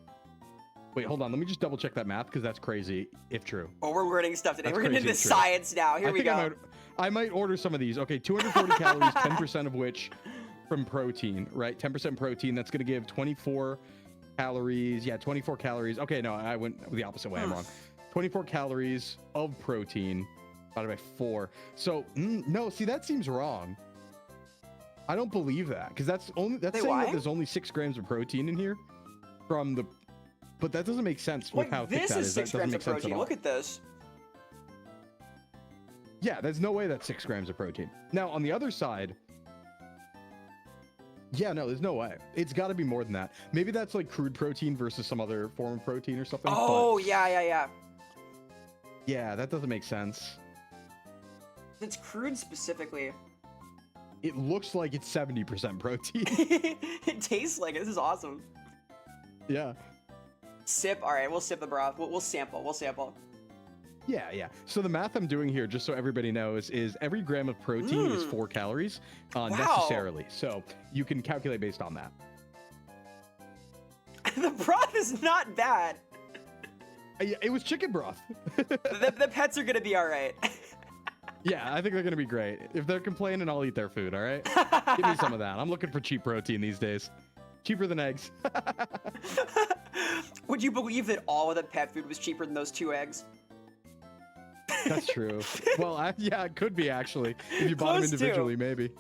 Wait, hold on. Let me just double check that math because that's crazy if true. Oh, we're learning stuff today. That's we're getting into crazy, science now. Here we go. I might order some of these. Okay, 240 calories, 10% of which from protein, right? 10% protein. That's going to give 24 calories. Yeah, 24 calories. Okay, no, I went the opposite way. I'm wrong. 24 calories of protein divided by 4. So, no, see, that seems wrong. I don't believe that because that's saying that there's only 6 grams of protein in here from the. But that doesn't make sense with how thick that is. This is 6 grams of protein. Look at this. Yeah, there's no way that's 6 grams of protein. Now, on the other side, yeah, no, there's no way. It's got to be more than that. Maybe that's like crude protein versus some other form of protein or something. Oh, yeah. Yeah, that doesn't make sense. It's crude specifically. It looks like it's 70% protein. It tastes like it. This is awesome. Yeah. Sip. All right, we'll sip the broth. We'll sample. Yeah. So the math I'm doing here, just so everybody knows, is every gram of protein is 4 calories necessarily. So you can calculate based on that. The broth is not bad. It was chicken broth. the pets are gonna be all right. Yeah, I think they're gonna be great. If they're complaining, I'll eat their food. All right, give me some of that. I'm looking for cheap protein these days. Cheaper than eggs. Would you believe that all of the pet food was cheaper than those 2 eggs? That's true. Well, yeah, it could be actually. If you bought them individually, maybe.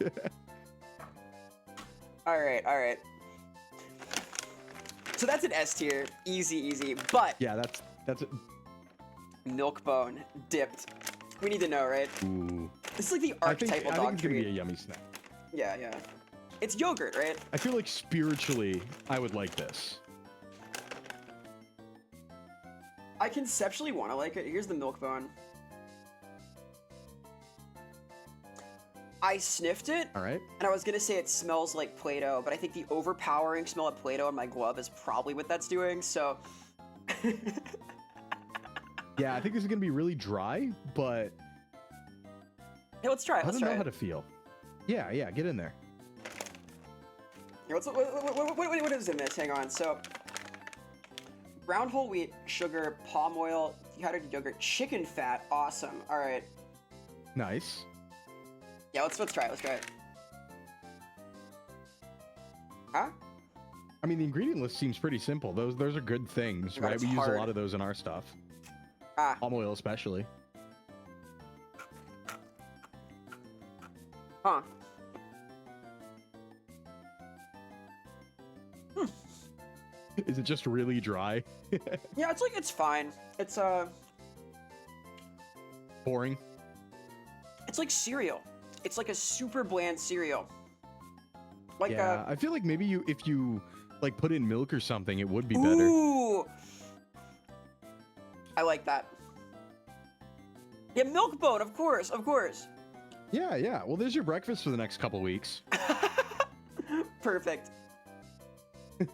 All right. So that's an S tier, easy. But yeah, that's it. Milk bone dipped. We need to know, right? Ooh. This is like the archetypal dog I think it's treat. gonna be a yummy snack. Yeah. It's yogurt, right? I feel like spiritually, I would like this. I conceptually want to like it. Here's the milk bone. I sniffed it. All right. And I was gonna say it smells like Play-Doh, but I think the overpowering smell of Play-Doh in my glove is probably what that's doing. So. Yeah, I think this is gonna be really dry, but. Hey, let's try it. I don't know how to feel. Yeah, get in there. Here, what is in this? Hang on. So, brown whole wheat, sugar, palm oil, dehydrated yogurt, chicken fat. Awesome. All right. Nice. Yeah, let's try it. Huh? I mean, the ingredient list seems pretty simple. Those are good things, God, right? it's We use a hard. lot of those in our stuff. Ah. Palm oil especially. Huh. Is it just really dry? Yeah, it's fine. It's Boring? it's like cereal. It's like a super bland cereal. Like Yeah, I feel like maybe if you like put in milk or something, it would be better. Ooh. I like that. Yeah, milk bone, of course, of course. Yeah, yeah. Well, there's your breakfast for the next couple weeks. Perfect. I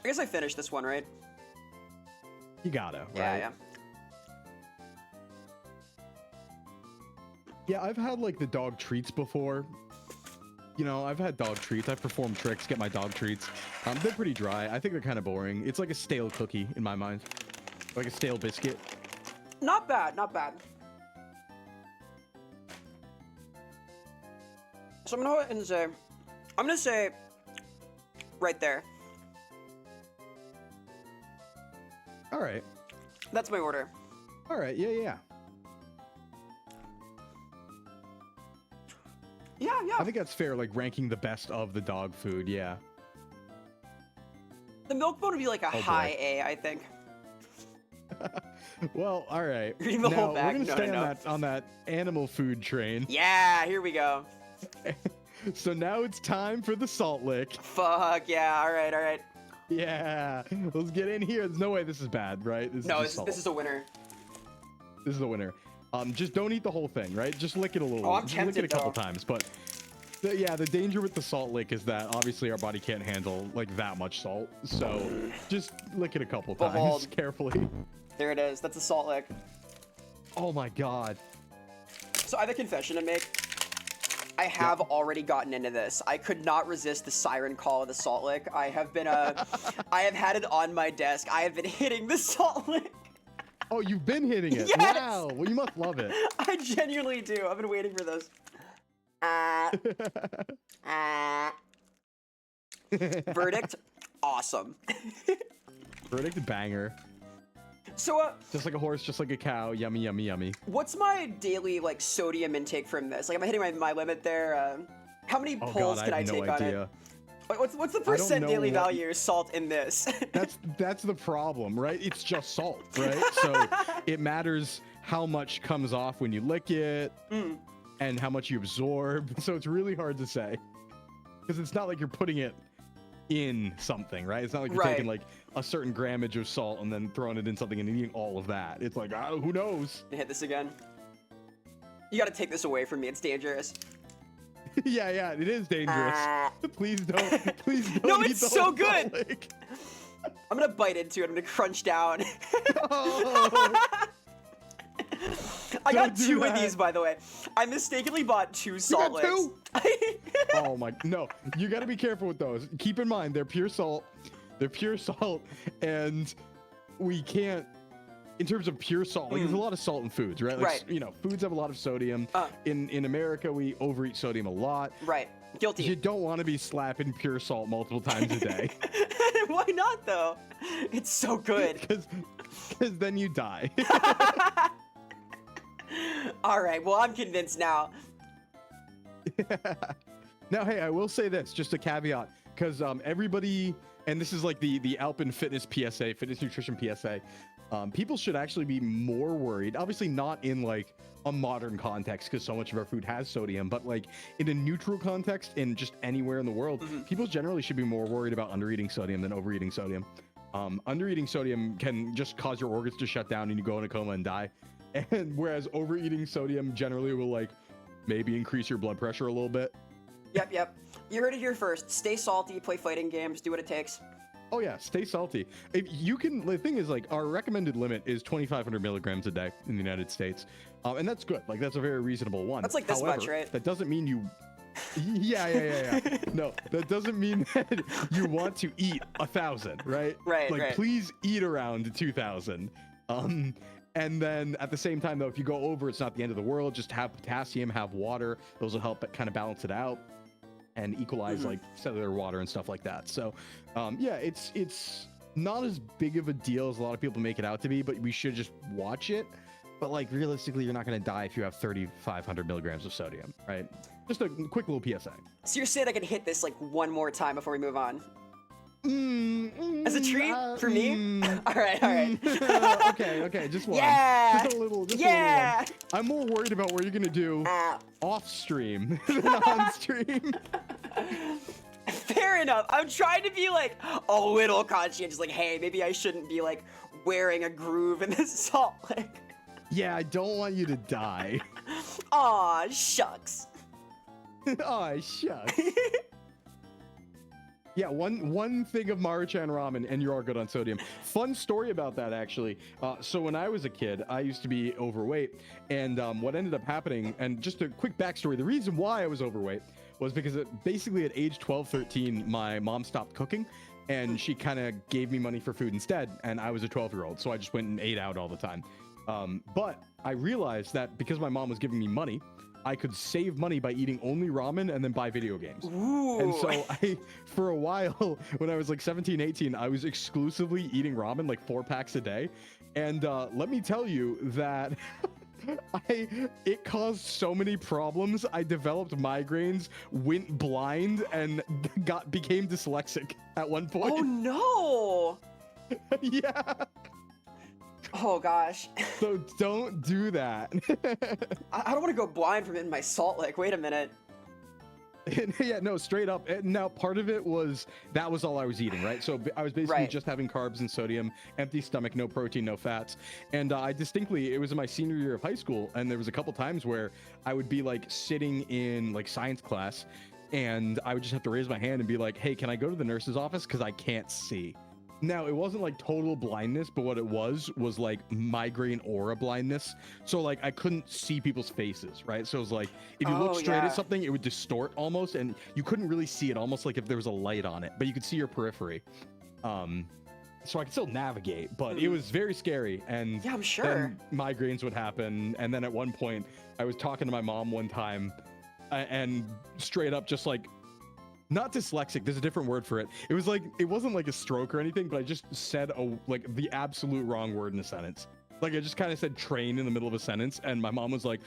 guess I finished this one, right? You gotta, right? Yeah, yeah. Yeah, I've had like the dog treats before. You know, I've had dog treats. I've performed tricks, get my dog treats. They're pretty dry. I think they're kind of boring. It's like a stale cookie in my mind. Like a stale biscuit. Not bad, not bad. So I'm gonna go ahead and say, I'm gonna say right there. All right. That's my order. All right. Yeah, yeah. Yeah, yeah. I think that's fair, like ranking the best of the dog food. Yeah. The milk bone would be like a boy. high A, I think. Well, all right. Reading the now, whole bag? we're gonna No, stay no, no. on that animal food train. Yeah, here we go. So now it's time for the salt lick. Fuck yeah, alright, alright. Yeah, let's get in here. There's no way this is bad, right? No, just this is a winner. This is the winner. Just don't eat the whole thing, right? Just lick it a little. Oh, I'm just lick it a tempted, couple though. times. But yeah, the danger with the salt lick is that obviously our body can't handle like that much salt. So just lick it a couple times Behold. carefully. There it is, that's a salt lick. Oh my god. So I have a confession to make. I have already gotten into this. I could not resist the siren call of the salt lick. I have been I have had it on my desk. I have been hitting the salt lick. Oh, you've been hitting it. Yes! Wow. Well, you must love it. I genuinely do. I've been waiting for this. Verdict, awesome. Verdict banger. So, Just like a horse, just like a cow. Yummy, yummy, yummy. what's my daily, like, sodium intake from this? Like, am I hitting my limit there? How many Oh pulls god, can I I have no take on idea. it? What's the percent know daily what- value of salt in this? That's the problem, right? It's just salt, right? So it matters how much comes off when you lick it and how much you absorb. So it's really hard to say because it's not like you're putting it in something, right? It's not like you're Right. taking like a certain grammage of salt and then throwing it in something and eating all of that. It's like, who knows? Hit this again. You gotta take this away from me. It's dangerous. Yeah, yeah, it is dangerous. Please don't, please don't. No, eat it's the so whole good. salt lick. I'm gonna bite into it. I'm gonna crunch down. Oh. I got Don't do two of that. these, by the way. I mistakenly bought two salt got two? licks. Oh my, no, you got to be careful with those. Keep in mind, they're pure salt, and we can't, in terms of pure salt, like there's a lot of salt in foods, right? Like, Right. you know, foods have a lot of sodium. In America, we overeat sodium a lot. Right. Guilty. You don't want to be slapping pure salt multiple times a day. Why not, though? It's so good. Because then you die. All right, well, I'm convinced now. Now, hey, I will say this, just a caveat, because everybody, and this is like the Alpin fitness PSA, fitness nutrition PSA, people should actually be more worried, obviously not in like a modern context, because so much of our food has sodium, but like in a neutral context, in just anywhere in the world, people generally should be more worried about undereating sodium than overeating sodium. Undereating sodium can just cause your organs to shut down and you go in a coma and die. And whereas overeating sodium generally will like maybe increase your blood pressure a little bit. Yep. You heard it here first. Stay salty, play fighting games, do what it takes. Oh yeah, stay salty. If you can, the thing is like our recommended limit is 2,500 milligrams a day in the United States. And that's good. Like that's a very reasonable one. That's like this However, much, right? That doesn't mean you yeah. No, that doesn't mean that you want to eat 1,000, right? Right, Like right. please eat around 2,000. And then at the same time though, if you go over, it's not the end of the world. Just have potassium, have water. Those will help kind of balance it out. and equalize like cellular water and stuff like that. So yeah, it's not as big of a deal as a lot of people make it out to be, but we should just watch it. But like realistically, you're not going to die if you have 3,500 milligrams of sodium, right? Just a quick little PSA. So you're saying I can hit this like one more time before we move on? As a treat for me? All right. Okay, just one. Yeah. Just a little one. I'm more worried about what you're gonna do off stream than on stream. Fair enough. I'm trying to be like a little conscientious, like, hey, maybe I shouldn't be like wearing a groove in this Salt Lake. Yeah, I don't want you to die. Aw, shucks. Aw, shucks. Yeah, one thing of Maruchan ramen, and you are good on sodium. Fun story about that, actually. So when I was a kid, I used to be overweight, and what ended up happening, and just a quick backstory, the reason why I was overweight was because basically at age 12, 13, my mom stopped cooking, and she kind of gave me money for food instead, and I was a 12-year-old, so I just went and ate out all the time. But I realized that because my mom was giving me money, I could save money by eating only ramen and then buy video games. Ooh. And so for a while, when I was like 17, 18, I was exclusively eating ramen, like 4 packs a day. And let me tell you that it caused so many problems. I developed migraines, went blind, and became dyslexic at one point. Oh no! Yeah. Oh gosh. So don't do that. I don't want to go blind from eating my Salt Lake. Wait a minute. Yeah, no, straight up. Now, part of it was that was all I was eating, right? So I was basically just having carbs and sodium, empty stomach, no protein, no fats. And I distinctly, it was in my senior year of high school, and there was a couple times where I would be like sitting in like science class, and I would just have to raise my hand and be like, hey, can I go to the nurse's office? Because I can't see. Now, it wasn't like total blindness, but what it was like migraine aura blindness. So like I couldn't see people's faces, right? So it was like if you looked straight at something, it would distort almost, and you couldn't really see it, almost like if there was a light on it, but you could see your periphery. So I could still navigate, but it was very scary. And yeah, I'm sure. Then migraines would happen, and then at one point, I was talking to my mom one time, and straight up just like, not dyslexic, there's a different word for it. It was like, it wasn't like a stroke or anything, but I just said like the absolute wrong word in a sentence. Like I just kind of said train in the middle of a sentence, and my mom was like,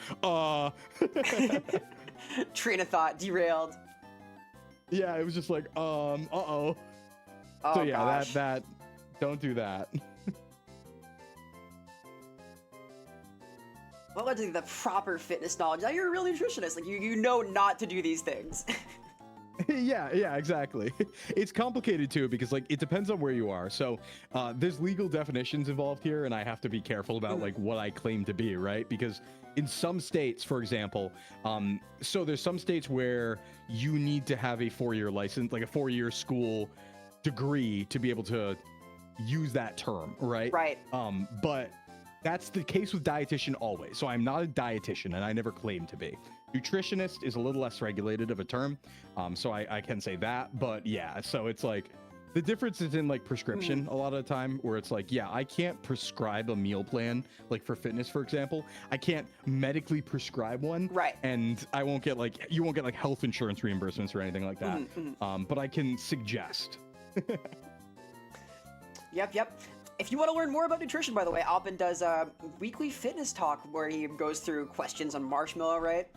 train of thought derailed. Yeah, it was just like, uh-oh. Oh, So yeah, gosh. that don't do that. What led to the proper fitness knowledge? Now you're a real nutritionist. Like you know not to do these things. Yeah, exactly. It's complicated too, because like it depends on where you are. So there's legal definitions involved here, and I have to be careful about like what I claim to be, right? Because in some states, for example, so there's some states where you need to have a 4-year license, like a 4-year school degree to be able to use that term, right? Right. But that's the case with dietitian always. So I'm not a dietitian, and I never claimed to be. Nutritionist is a little less regulated of a term, so I can say that. But yeah, so it's like the difference is in like prescription a lot of the time, where it's like, yeah, I can't prescribe a meal plan, like for fitness, for example. I can't medically prescribe one, right? And I won't get like, you won't get like health insurance reimbursements or anything like that. But I can suggest. Yep. If you want to learn more about nutrition, by the way, Alpin does a weekly fitness talk where he goes through questions on Marshmallow, right?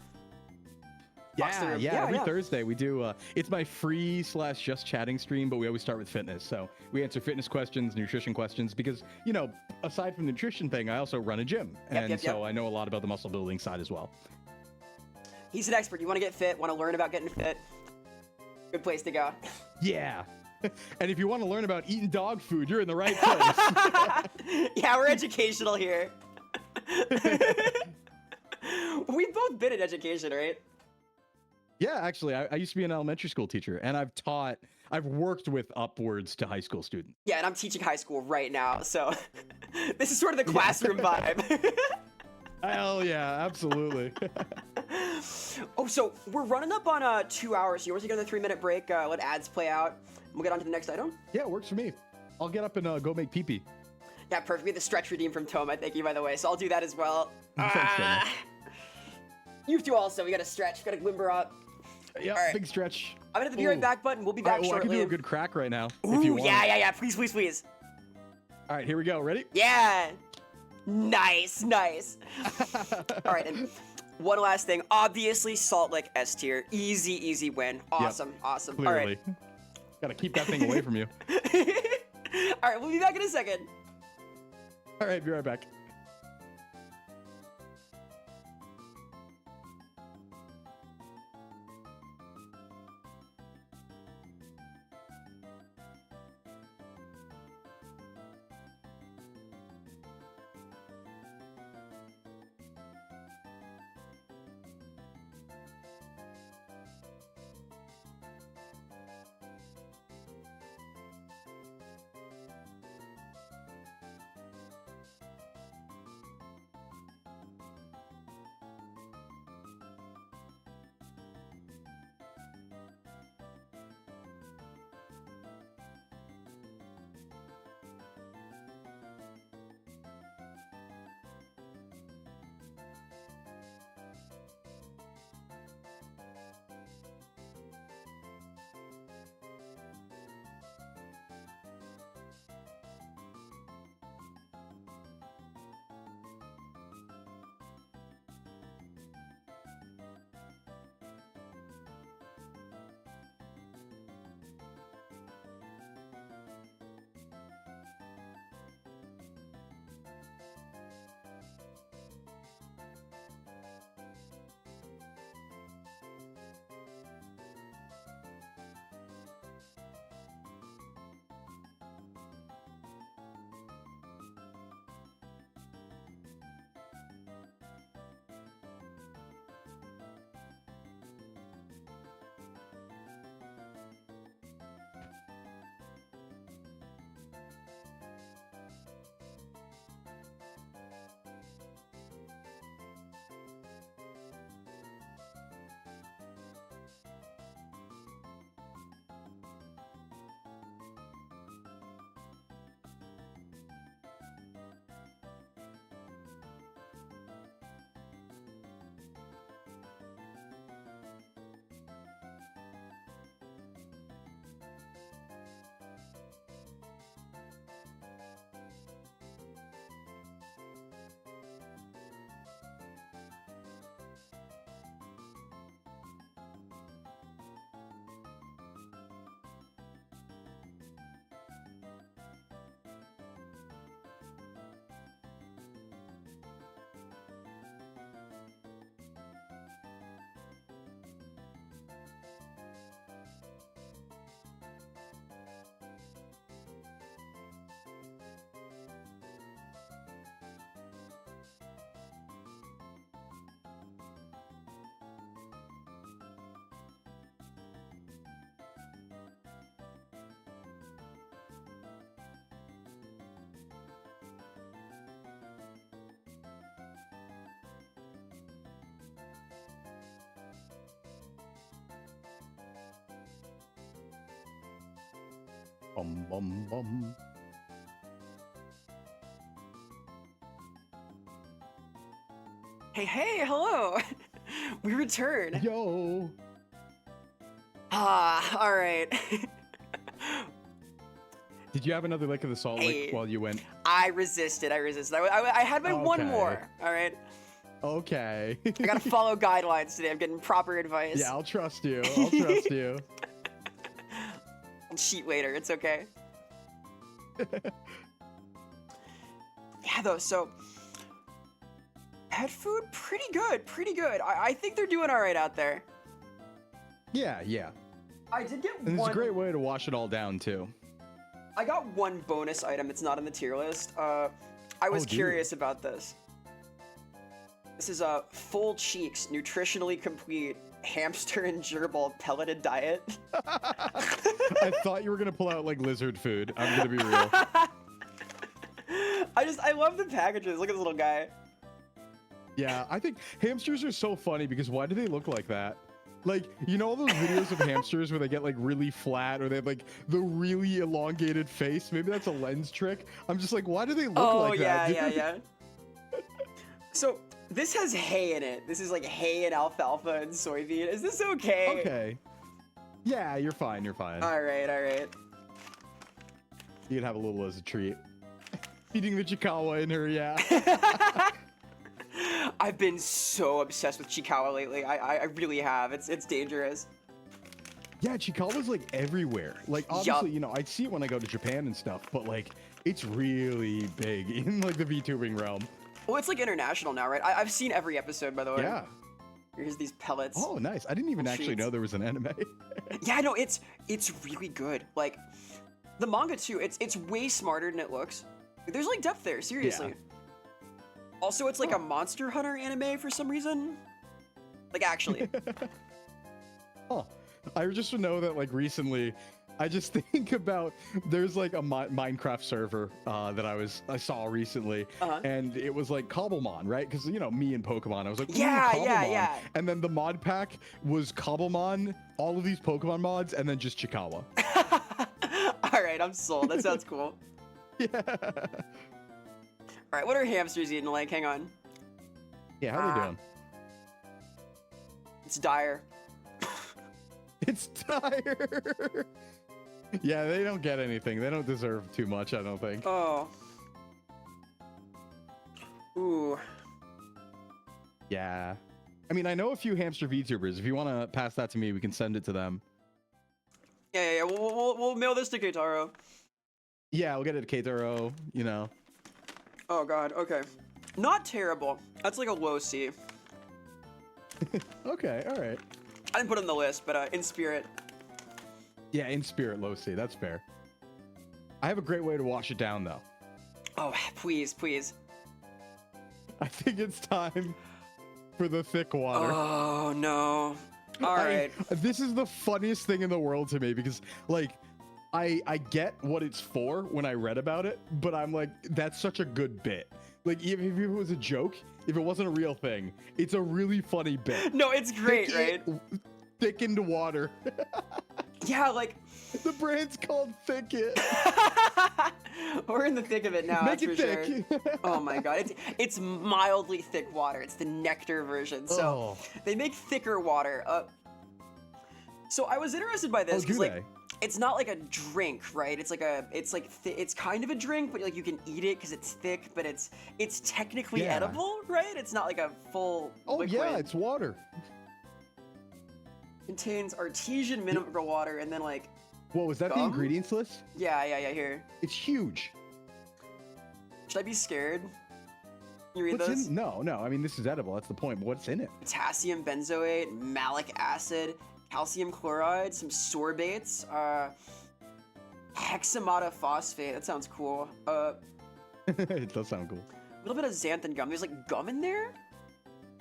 Yeah, every Thursday we do, it's my free / just chatting stream, but we always start with fitness. So we answer fitness questions, nutrition questions, because, you know, aside from the nutrition thing, I also run a gym. So I know a lot about the muscle building side as well. He's an expert. You want to get fit, want to learn about getting fit, good place to go. Yeah. And if you want to learn about eating dog food, you're in the right place. Yeah, we're educational here. We've both been in education, right? Yeah, actually, I used to be an elementary school teacher, and I've worked with upwards to high school students. Yeah, and I'm teaching high school right now, so this is sort of the classroom vibe. Hell yeah, absolutely. Oh, so we're running up on 2 hours. You want to take another 3-minute break, let ads play out, and we'll get on to the next item? Yeah, it works for me. I'll get up and go make pee-pee. Yeah, perfect. We had the stretch redeem from Toma, thank you, by the way, so I'll do that as well. Thanks, Toma. You two also, we gotta stretch, we gotta limber up. Yeah, right. Big stretch. I'm gonna hit the be right Ooh. back button. We'll be All right, back well, I can shortly. do a good crack right now. if Ooh, you want. yeah. Please, please, please. All right, here we go. Ready? Yeah. Nice. All right, and one last thing. Obviously, Salt Lake S tier. Easy win. Awesome. Clearly. All right. Gotta keep that thing away from you. All right, we'll be back in a second. All right, be right back. Bum bum bum. Hey, hello. We return. Yo. All right. Did you have another lick of the salt Hey. lick while you went? I resisted. I had my one Okay. more. All right. Okay. I gotta follow guidelines today. I'm getting proper advice. Yeah, I'll trust you. I'll trust you. I'll cheat later. It's okay. Yeah, though. So, pet food, pretty good. I think they're doing all right out there. Yeah. I did get And it's one. a great way to wash it all down too. I got one bonus item that's not in the tier list. I was Oh, do you? curious about this. This is a full cheeks, nutritionally complete hamster and gerbil pelleted diet. I thought you were gonna pull out like lizard food. I'm gonna be real. I love the packages. Look at this little guy. Yeah, I think hamsters are so funny because why do they look like that? Like, you know all those videos of hamsters where they get like really flat or they have like the really elongated face? Maybe that's a lens trick. I'm just like, why do they look like that? Yeah. So this has hay in it. This is like hay and alfalfa and soybean. Is this okay? Okay. Yeah, you're fine. You're fine. All right, all right. You can have a little as a treat. Feeding the Chikawa in her, yeah. I've been so obsessed with Chikawa lately. I really have. It's dangerous. Yeah, Chikawa's like everywhere. Like obviously, you know, I see it when I go to Japan and stuff, but like it's really big in like the VTubing realm. Well, it's like international now, right? I've seen every episode, by the way. Yeah. Here's these pellets. Oh, nice. I didn't even actually know there was an anime. Yeah, no, it's really good. Like the manga too. It's way smarter than it looks. There's like depth there, seriously. Yeah. Also, it's like a Monster Hunter anime for some reason. Like actually. Oh, I just know that like recently, I just think about there's like a Minecraft server that I saw recently, and it was like Cobblemon, right? Because you know me and Pokemon, I was like, ooh, yeah. And then the mod pack was Cobblemon, all of these Pokemon mods, and then just Chikawa. All right, I'm sold. That sounds cool. Yeah. All right, what are hamsters eating like? Hang on. Yeah, how they doing? It's dire. It's dire. Yeah, they don't get anything. They don't deserve too much, I don't think. Oh. Ooh. Yeah. I mean, I know a few hamster VTubers. If you want to pass that to me, we can send it to them. Yeah. We'll mail this to Keitaro. Yeah, we'll get it to Keitaro, you know. Oh god, okay. Not terrible. That's like a low C. Okay, all right. I didn't put it on the list, but in spirit. Yeah, in spirit, low C. That's fair. I have a great way to wash it down, though. Oh, please. I think it's time for the thick water. Oh, no. All right. This is the funniest thing in the world to me because, like, I get what it's for when I read about it, but I'm like, that's such a good bit. Like, even if it was a joke, if it wasn't a real thing, it's a really funny bit. No, it's great, right? Thickened water. Yeah, like... The brand's called Thicket. We're in the thick of it now, Make that's it for thick. sure. Oh my god, it's mildly thick water. It's the nectar version. So they make thicker water. So I was interested by this because like it's not like a drink, right? It's kind of a drink, but like you can eat it because it's thick, but it's technically edible, right? It's not like a full liquid. Yeah, it's water. Contains artesian mineral water and then like what was that gum? the ingredients list? Yeah, here. It's huge. Should I be scared? You read What's those? No, I mean this is edible, that's the point, but what's in it? Potassium benzoate, malic acid, calcium chloride, some sorbates, hexamatophosphate. That sounds cool. It does sound cool. A little bit of xanthan gum. There's like gum in there?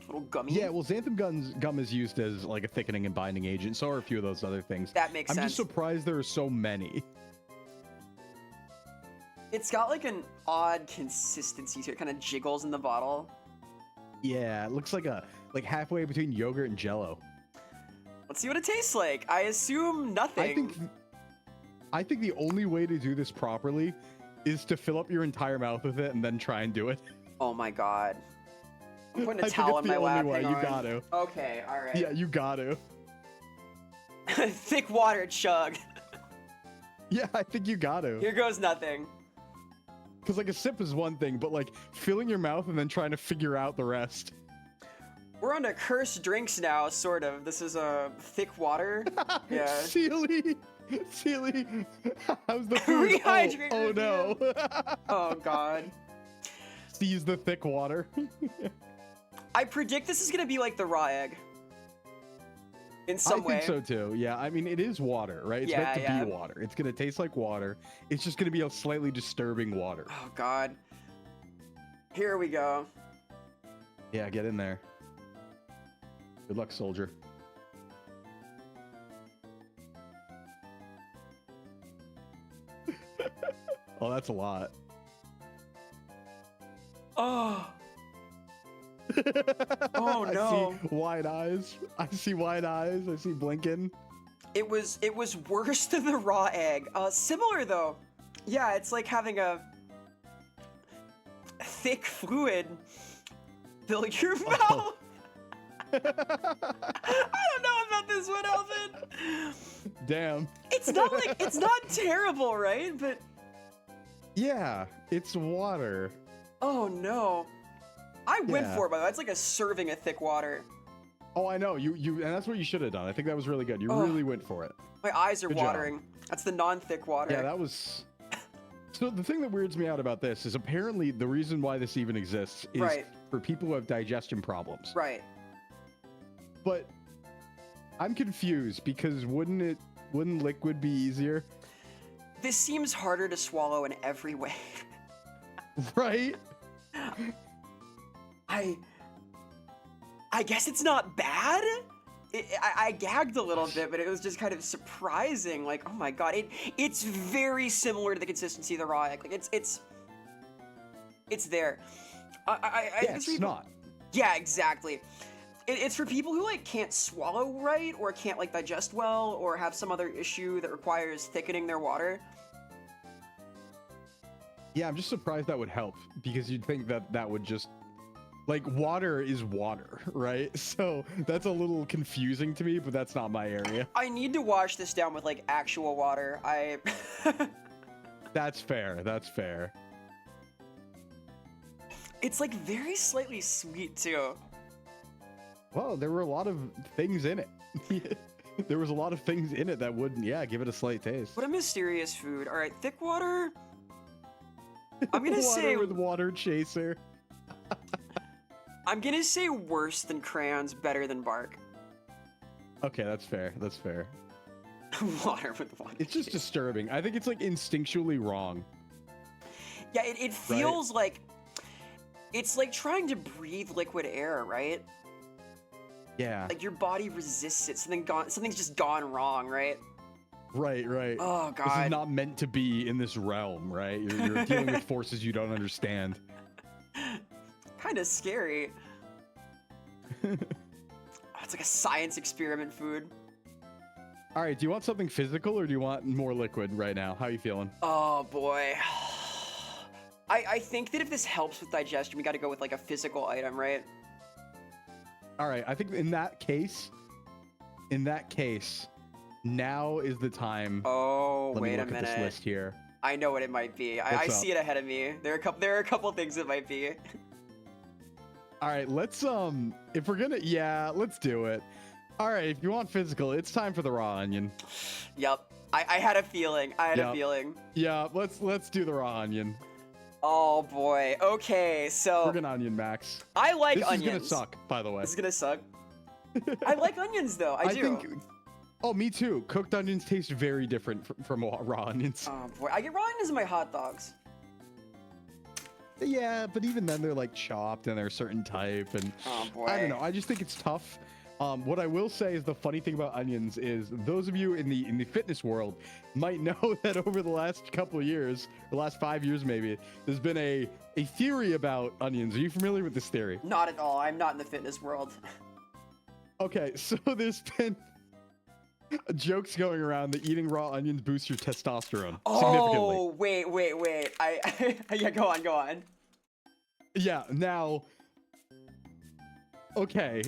Little gummy? Yeah, well, xanthan gum is used as like a thickening and binding agent. So are a few of those other things. That makes sense. I'm just surprised there are so many. It's got like an odd consistency to it. Kind of jiggles in the bottle. Yeah, it looks like halfway between yogurt and Jello. Let's see what it tastes like. I assume nothing. I think the only way to do this properly is to fill up your entire mouth with it and then try and do it. Oh my god. I'm putting a towel in my lap. You got to. Okay, all right. Yeah, you got to. Thick water chug. Yeah, I think you got to. Here goes nothing. Because like a sip is one thing, but like filling your mouth and then trying to figure out the rest. We're on to cursed drinks now, sort of. This is thick water. Yeah. Sealy, how's the food? Rehydrate. Oh no. Oh god. Seize the thick water. I predict this is gonna be like the raw egg. In some way. I think so too. Yeah, I mean it is water, right? It's meant to be water. It's gonna taste like water. It's just gonna be a slightly disturbing water. Oh god. Here we go. Yeah, get in there. Good luck, soldier. Oh, that's a lot. Oh. Oh no. I see wide eyes. I see blinking. It was worse than the raw egg. Similar though. Yeah, it's like having a thick fluid fill your mouth. I don't know about about this one, Alvin. Damn. It's not terrible, right? But Yeah, it's water. oh no. I went Yeah. for it, by the way. That's like a serving of thick water. Oh, I know. You and that's what you should have done. I think that was really good. You Oh. really went for it. My eyes are Good job. watering. That's the non-thick water. Yeah, that was. So the thing that weirds me out about this is apparently the reason why this even exists is Right. for people who have digestion problems. Right. But I'm confused because wouldn't liquid be easier? This seems harder to swallow in every way. Right? I guess it's not bad. I gagged a little bit, but it was just kind of surprising. Like, oh my god, it's very similar to the consistency of the raw egg. Like, it's there. I Yeah, it's not. Yeah, exactly. It's for people who like can't swallow right, or can't like digest well, or have some other issue that requires thickening their water. Yeah, I'm just surprised that would help because you'd think that would just like water is water, right? So that's a little confusing to me, but that's not my area. I need to wash this down with like actual water. That's fair. That's fair. It's like very slightly sweet too. Well, there were a lot of things in it. There was a lot of things in it that would, yeah, give it a slight taste. What a mysterious food. All right, thick water. I'm gonna Water say with water chaser. I'm gonna say worse than crayons, better than bark. Okay, that's fair. That's fair. Water with water. It's just disturbing. I think it's like instinctually wrong. Yeah, it feels like it's like trying to breathe liquid air, right? Yeah. Like your body resists it. Something's just gone wrong, right? Right, right. Oh This god. is not meant to be in this realm, right? You're dealing with forces you don't understand. Kind of scary. Oh, it's like a science experiment food. All right, do you want something physical or do you want more liquid right now? How are you feeling? Oh boy. I think that if this helps with digestion, we got to go with like a physical item, right? All right, I think in that case, now is the time. Oh, Let me wait a look at this minute. list here. I know what it might be. I What's see it ahead of me. There are a couple things it might be. All right, let's if we're gonna, yeah, let's do it. All right, if you want physical, it's time for the raw onion. Yep. I had a feeling. I had a Yep. feeling. Yeah, let's do the raw onion. Oh boy. Okay, so We're gonna onion max. I like This onions. is gonna suck, by the way. This is gonna suck. I like onions though. I do. think. Oh, me too. Cooked onions taste very different from raw onions. Oh boy, I get raw onions in my hot dogs. Yeah, but even then they're like chopped and they're a certain type, and Oh boy. I don't know. I just think it's tough. What I will say is the funny thing about onions is those of you in the fitness world might know that over the last couple of years, the last 5 years maybe, there's been a theory about onions. Are you familiar with this theory? Not at all. I'm not in the fitness world. Okay, so there's been jokes going around that eating raw onions boosts your testosterone significantly. Oh, wait. Yeah, go on. Yeah, now okay.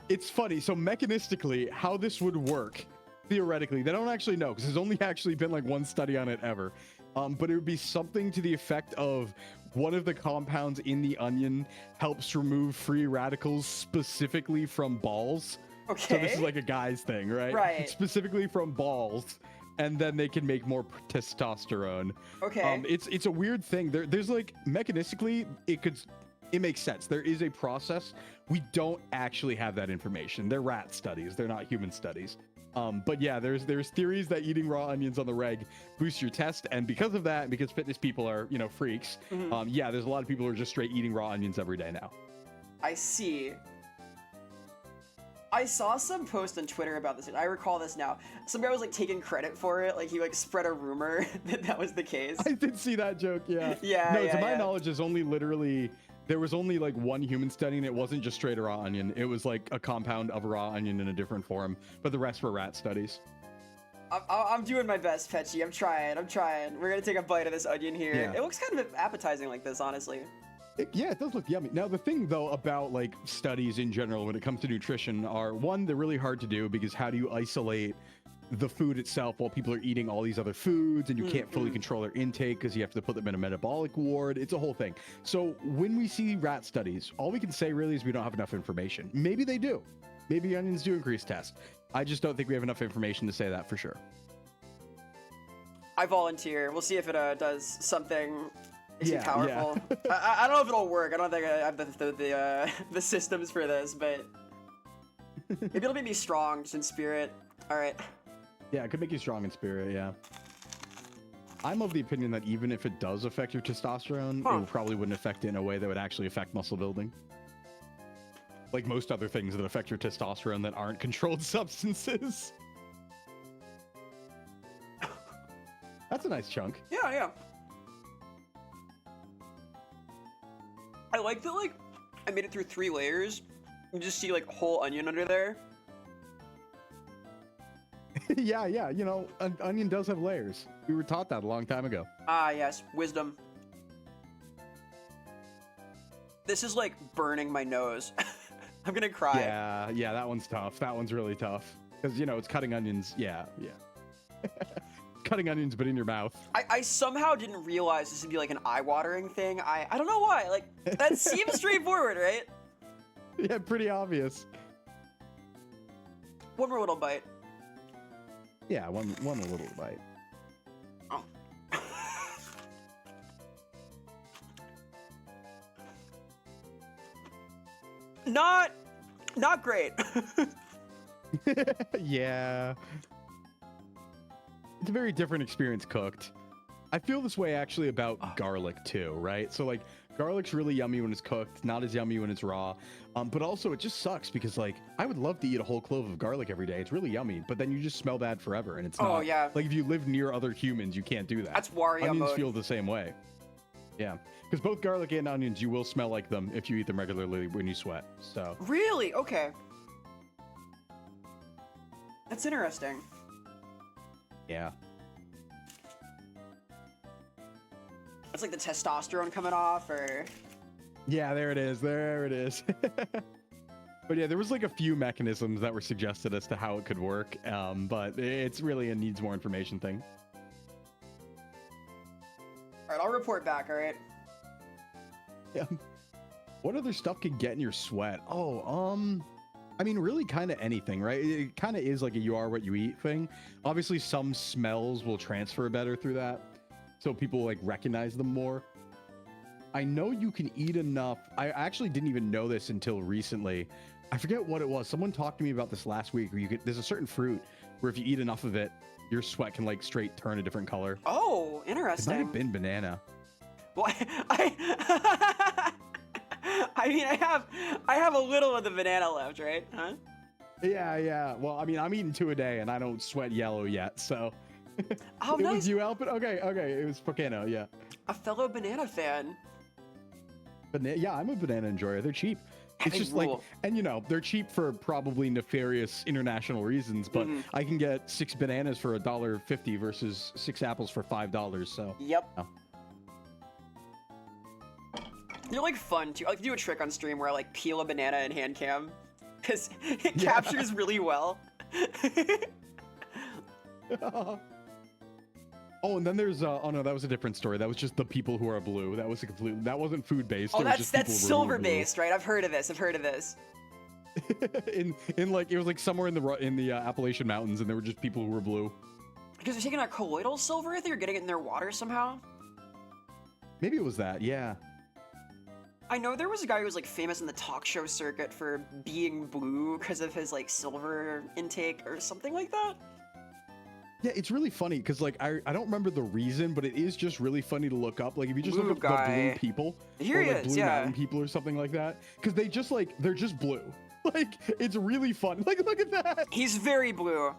It's funny. So mechanistically, how this would work, theoretically, they don't actually know because there's only actually been like one study on it ever. But it would be something to the effect of one of the compounds in the onion helps remove free radicals specifically from balls. Okay. So this is like a guy's thing, right? Right. Specifically from balls, and then they can make more testosterone. Okay. It's a weird thing. There's like mechanistically, it makes sense. There is a process. We don't actually have that information. They're rat studies. They're not human studies. But yeah, there's theories that eating raw onions on the reg boosts your test, and because of that, because fitness people are freaks. Yeah, there's a lot of people who are just straight eating raw onions every day now. I see. I saw some post on Twitter about this. I recall this now. Some guy was like taking credit for it. Like he like spread a rumor that was the case. I did see that joke. Yeah. Yeah. No, yeah, to my yeah. knowledge, there was only like one human study, and it wasn't just straight raw onion. It was like a compound of raw onion in a different form, but the rest were rat studies. I'm doing my best, Petchy. I'm trying. We're gonna take a bite of this onion here. Yeah. It looks kind of appetizing like this, honestly. Yeah, it does look yummy. Now, the thing though about like studies in general when it comes to nutrition are, one, they're really hard to do because how do you isolate the food itself while people are eating all these other foods, and you can't fully control their intake because you have to put them in a metabolic ward. It's a whole thing. So when we see rat studies, all we can say really is we don't have enough information. Maybe they do. Maybe onions do increase test. I just don't think we have enough information to say that for sure. I volunteer. We'll see if it does something powerful. Yeah. I don't know if it'll work. I don't think I have the systems for this, but maybe it'll make me strong just in spirit. All right. Yeah, it could make you strong in spirit, yeah. I'm of the opinion that even if it does affect your testosterone, it probably wouldn't affect it in a way that would actually affect muscle building. Like most other things that affect your testosterone that aren't controlled substances. That's a nice chunk. Yeah, yeah. I like that, like, I made it through 3 layers. You just see, like, whole onion under there. Yeah, you know, an onion does have layers. We were taught that a long time ago. Ah, yes, wisdom. This is, like, burning my nose. I'm gonna cry. Yeah, that one's tough. That one's really tough. Because, you know, it's cutting onions. Yeah. Cutting onions, but in your mouth. I somehow didn't realize this would be, like, an eye-watering thing. I don't know why. Like, that seems straightforward, right? Yeah, pretty obvious. One more little bite. Yeah, one little bite. Oh. Not great. Yeah. It's a very different experience cooked. I feel this way actually about garlic too, right? So like garlic's really yummy when it's cooked, not as yummy when it's raw. But also it just sucks because like I would love to eat a whole clove of garlic every day. It's really yummy, but then you just smell bad forever and it's not. Oh yeah. Like if you live near other humans, you can't do that. That's Wario Onions mode. feel the same way. Yeah. Because both garlic and onions, you will smell like them if you eat them regularly when you sweat. So really? Okay. That's interesting. yeah. It's like the testosterone coming off, or... Yeah, there it is. There it is. But yeah, there was like a few mechanisms that were suggested as to how it could work, but it's really a needs more information thing. All right, I'll report back, all right? Yeah. What other stuff can get in your sweat? I mean, really kind of anything, right? It kind of is like a you are what you eat thing. Obviously, some smells will transfer better through that, so people like recognize them more. I know you can eat enough. I actually didn't even know this until recently. I forget what it was. Someone talked to me about this last week where there's a certain fruit where if you eat enough of it, your sweat can like straight turn a different color. Oh, interesting. It might have been banana. Well, I mean, I have a little of the banana left, right? Huh? Yeah. Well, I mean, I'm eating 2 a day and I don't sweat yellow yet, so. Oh, it nice. was you, Alpin? Okay. It was Volcano, yeah. A fellow banana fan. Yeah, I'm a banana enjoyer. They're cheap. It's They just rule. like, and you know, they're cheap for probably nefarious international reasons, but I can get 6 bananas for $1.50 versus 6 apples for $5. So. Yep. Oh. They're like fun too. I like to do a trick on stream where I like peel a banana in hand cam because it captures really well. Oh, and then there's oh no, that was a different story. That was just the people who are blue. That was that wasn't food based. Oh, that's silver based, right? I've heard of this. in like it was like somewhere in the Appalachian Mountains, and there were just people who were blue. Because they're taking a colloidal silver, I think, or getting it in their water somehow. Maybe it was that, yeah. I know there was a guy who was like famous in the talk show circuit for being blue because of his like silver intake or something like that. Yeah, it's really funny because like I don't remember the reason, but it is just really funny to look up. Like if you just Blue look up guy. the blue people, Here or he like is, blue yeah. mountain people or something like that, because they just like they're just blue. Like it's really fun. Like look at that. He's very blue.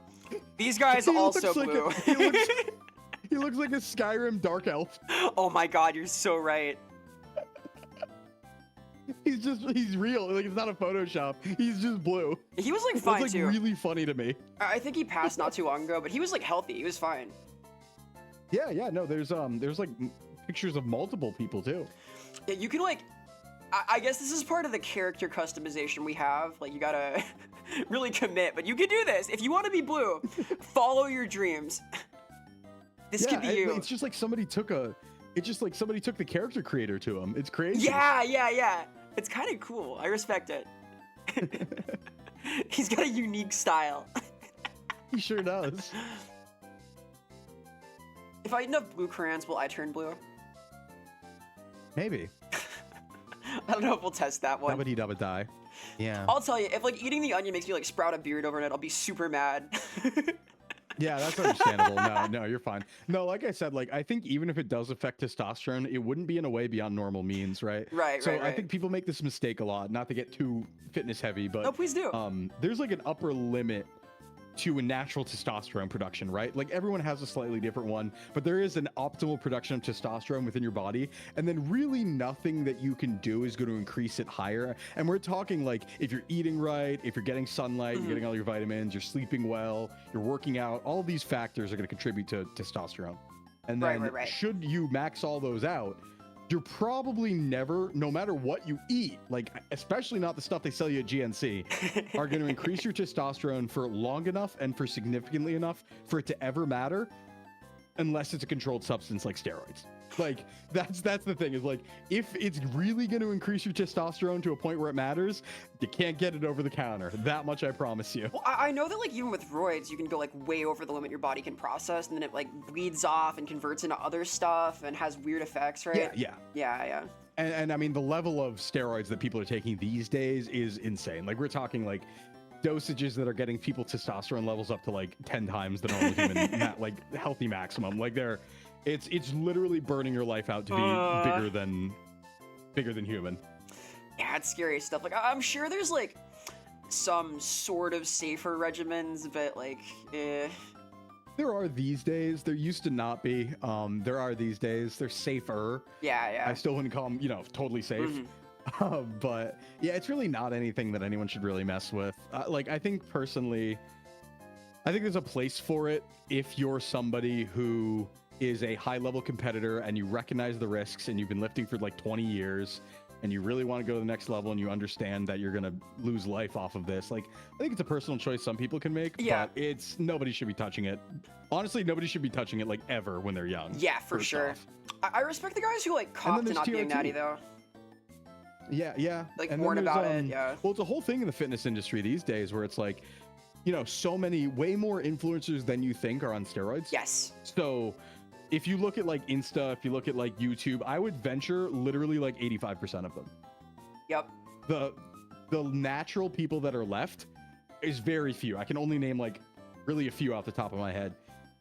These guys He also looks like blue. he looks like a Skyrim dark elf. Oh my god, you're so right. He's real. Like it's not a Photoshop. He's just blue. He was like fine It's like too. really funny to me. I think he passed not too long ago, but he was like healthy. He was fine. Yeah. No, there's like pictures of multiple people too. Yeah, you can like I guess this is part of the character customization we have. Like, you gotta really commit, but you can do this. If you want to be blue, follow your dreams. This could be you. It's just like somebody took the character creator to him. It's crazy. Yeah. It's kind of cool. I respect it. He's got a unique style. He sure does. If I eat enough blue crayons, will I turn blue? Maybe. I don't know if we'll test that one. Dabba dabba die. Yeah. I'll tell you, if like eating the onion makes me like sprout a beard overnight, I'll be super mad. Yeah, that's understandable. No, you're fine. No, like I said, like I think even if it does affect testosterone, it wouldn't be in a way beyond normal means, right? Right. I think people make this mistake a lot, not to get too fitness heavy, but no, please do. There's like an upper limit to a natural testosterone production, right? Like everyone has a slightly different one, but there is an optimal production of testosterone within your body, and then really nothing that you can do is going to increase it higher. And we're talking like if you're eating right, if you're getting sunlight, you're getting all your vitamins, you're sleeping well, you're working out, all these factors are going to contribute to testosterone. And then should you max all those out, you're probably never, no matter what you eat, like especially not the stuff they sell you at GNC, are going to increase your testosterone for long enough and for significantly enough for it to ever matter, unless it's a controlled substance like steroids. Like that's the thing, is like if it's really going to increase your testosterone to a point where it matters, you can't get it over the counter. That much I promise you. Well, I know that like even with roids, you can go like way over the limit your body can process, and then it like bleeds off and converts into other stuff and has weird effects, right? Yeah. And I mean, the level of steroids that people are taking these days is insane. Like we're talking like dosages that are getting people testosterone levels up to like 10 times the normal human like healthy maximum. Like it's literally burning your life out to be bigger than human. Yeah, it's scary stuff. Like I'm sure there's like some sort of safer regimens, but like there are these days. There used to not be. There are these days. They're safer. Yeah. I still wouldn't call them, totally safe. But yeah, it's really not anything that anyone should really mess with. Like I think personally, I think there's a place for it if you're somebody who is a high-level competitor and you recognize the risks and you've been lifting for like 20 years and you really want to go to the next level and you understand that you're going to lose life off of this. Like, I think it's a personal choice some people can make, but nobody should be touching it. Honestly, nobody should be touching it like ever when they're young. Yeah, for sure. I respect the guys who like cop to not being natty though. Yeah. Like warn about it, yeah. Well, it's a whole thing in the fitness industry these days where it's like, so many, way more influencers than you think are on steroids. Yes. So if you look at like Insta, if you look at like YouTube, I would venture literally like 85% of them. Yep. The natural people that are left is very few. I can only name like really a few off the top of my head.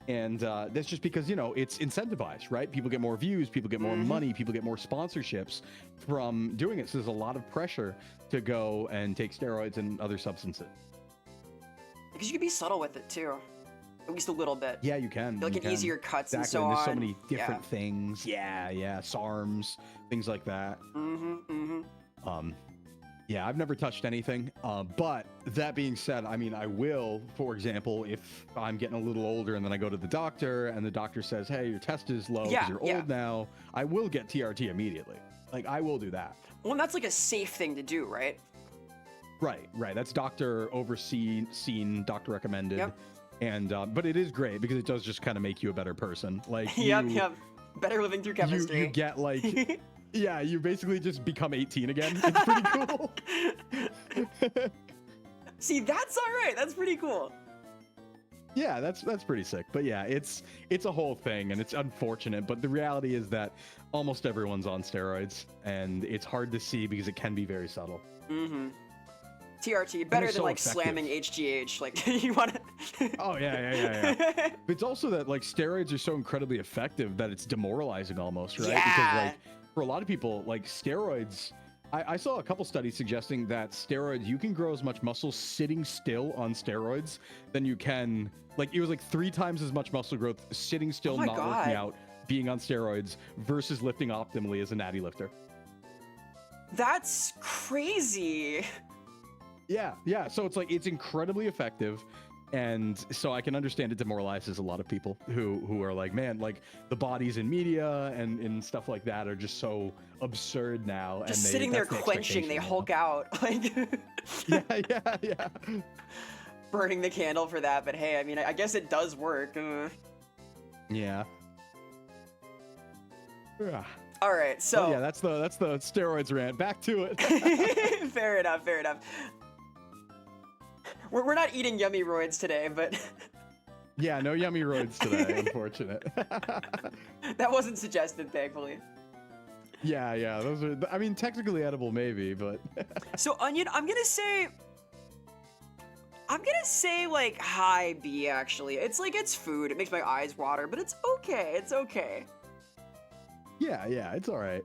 And that's just because, it's incentivized, right? People get more views, people get more money, people get more sponsorships from doing it. So there's a lot of pressure to go and take steroids and other substances. Because you can be subtle with it too. At least a little bit. Yeah, you can. Like an easier cuts and so on. There's so many different things. Yeah. SARMs, things like that. Yeah, I've never touched anything. But that being said, I mean, I will, for example, if I'm getting a little older and then I go to the doctor and the doctor says, hey, your test is low because you're old now, I will get TRT immediately. Like, I will do that. Well, and that's like a safe thing to do, right? Right. That's doctor seen, doctor recommended. Yep. And but it is great because it does just kind of make you a better person. Like yep. Better living through chemistry. You get like yeah, you basically just become 18 again. It's pretty cool. See, that's all right. That's pretty cool. Yeah, that's pretty sick. But yeah, it's a whole thing and it's unfortunate, but the reality is that almost everyone's on steroids and it's hard to see because it can be very subtle. TRT, better than like slamming HGH. Like you want to. Oh yeah. But it's also that like steroids are so incredibly effective that it's demoralizing almost, right? Yeah. Because like for a lot of people, like steroids, I saw a couple studies suggesting that steroids, you can grow as much muscle sitting still on steroids than you can. Like it was like 3 times as much muscle growth sitting still, not working out, being on steroids versus lifting optimally as a natty lifter. That's crazy. Yeah. So it's like, it's incredibly effective. And so I can understand it demoralizes a lot of people who are like, man, like the bodies in media and stuff like that are just so absurd now. Just and sitting there that's the quenching, they expectation, Hulk out, like yeah. burning the candle for that. But hey, I mean, I guess it does work. Yeah. All right, so yeah, that's the steroids rant. Back to it. fair enough. We're not eating yummy roids today, but Yeah, no yummy roids today, unfortunate. that wasn't suggested, thankfully. Yeah, those are, I mean, technically edible maybe, but So onion, I'm gonna say like high B actually. It's like it's food. It makes my eyes water, but it's okay. It's okay. yeah, it's all right.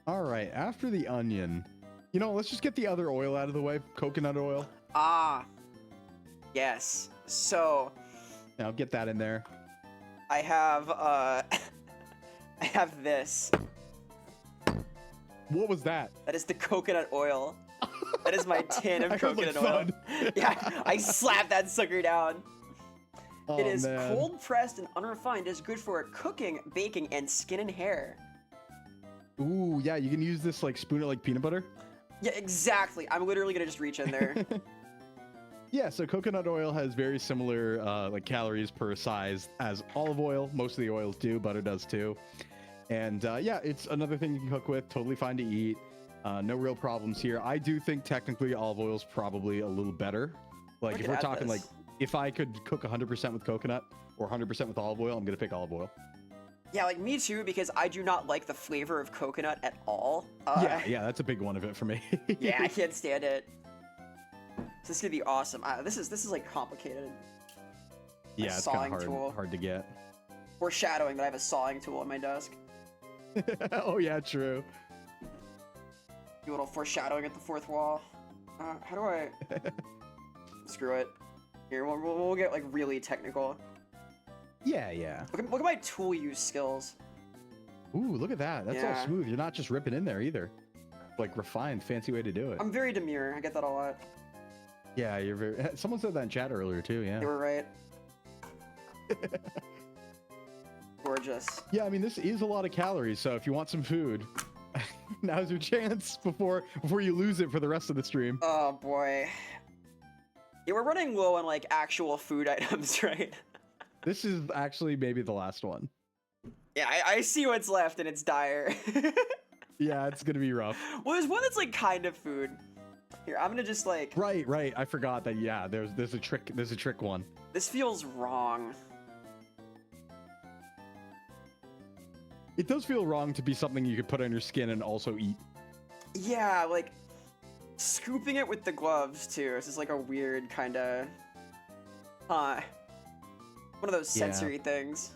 All right, after the onion, let's just get the other oil out of the way, coconut oil. Ah, yes. So I'll get that in there. I have I have this. What was that? That is the coconut oil. That is my tin of I heard, like, coconut oil. thud. Yeah, I slapped that sucker down. Oh, It is man. cold pressed and unrefined. It is good for cooking, baking, and skin and hair. Ooh, yeah, you can use this like spoon it like peanut butter. Yeah, exactly. I'm literally gonna just reach in there. Yeah, so coconut oil has very similar like calories per size as olive oil. Most of the oils do, butter does too. And yeah, it's another thing you can cook with. Totally fine to eat. No real problems here. I do think technically olive oil is probably a little better. Like if we're talking like if I could cook 100% with coconut or 100% with olive oil, I'm gonna pick olive oil. Yeah, like me too, because I do not like the flavor of coconut at all. Yeah, that's a big one of it for me. Yeah, I can't stand it. So this is gonna be awesome. This is like complicated. Yeah, it's kind of hard to get. Foreshadowing that I have a sawing tool on my desk. Oh yeah, true. Do a little foreshadowing at the fourth wall. How do I? Screw it. Here, we'll get like really technical. Yeah. Look at my tool use skills. Ooh, look at that. That's all Yeah. smooth. You're not just ripping in there either. Like refined, fancy way to do it. I'm very demure. I get that a lot. Yeah, you're very. Someone said that in chat earlier too. Yeah. You were right. Gorgeous. Yeah, I mean this is a lot of calories. So if you want some food, now's your chance before you lose it for the rest of the stream. Oh boy. Yeah, we're running low on like actual food items, right? This is actually maybe the last one. Yeah, I see what's left and it's dire. Yeah, it's gonna be rough. Well, there's one that's like kind of food. Here, I'm gonna just like. Right. I forgot that. Yeah, there's a trick. There's a trick one. This feels wrong. It does feel wrong to be something you could put on your skin and also eat. Yeah, like scooping it with the gloves too. This is like a weird kind of, one of those sensory things.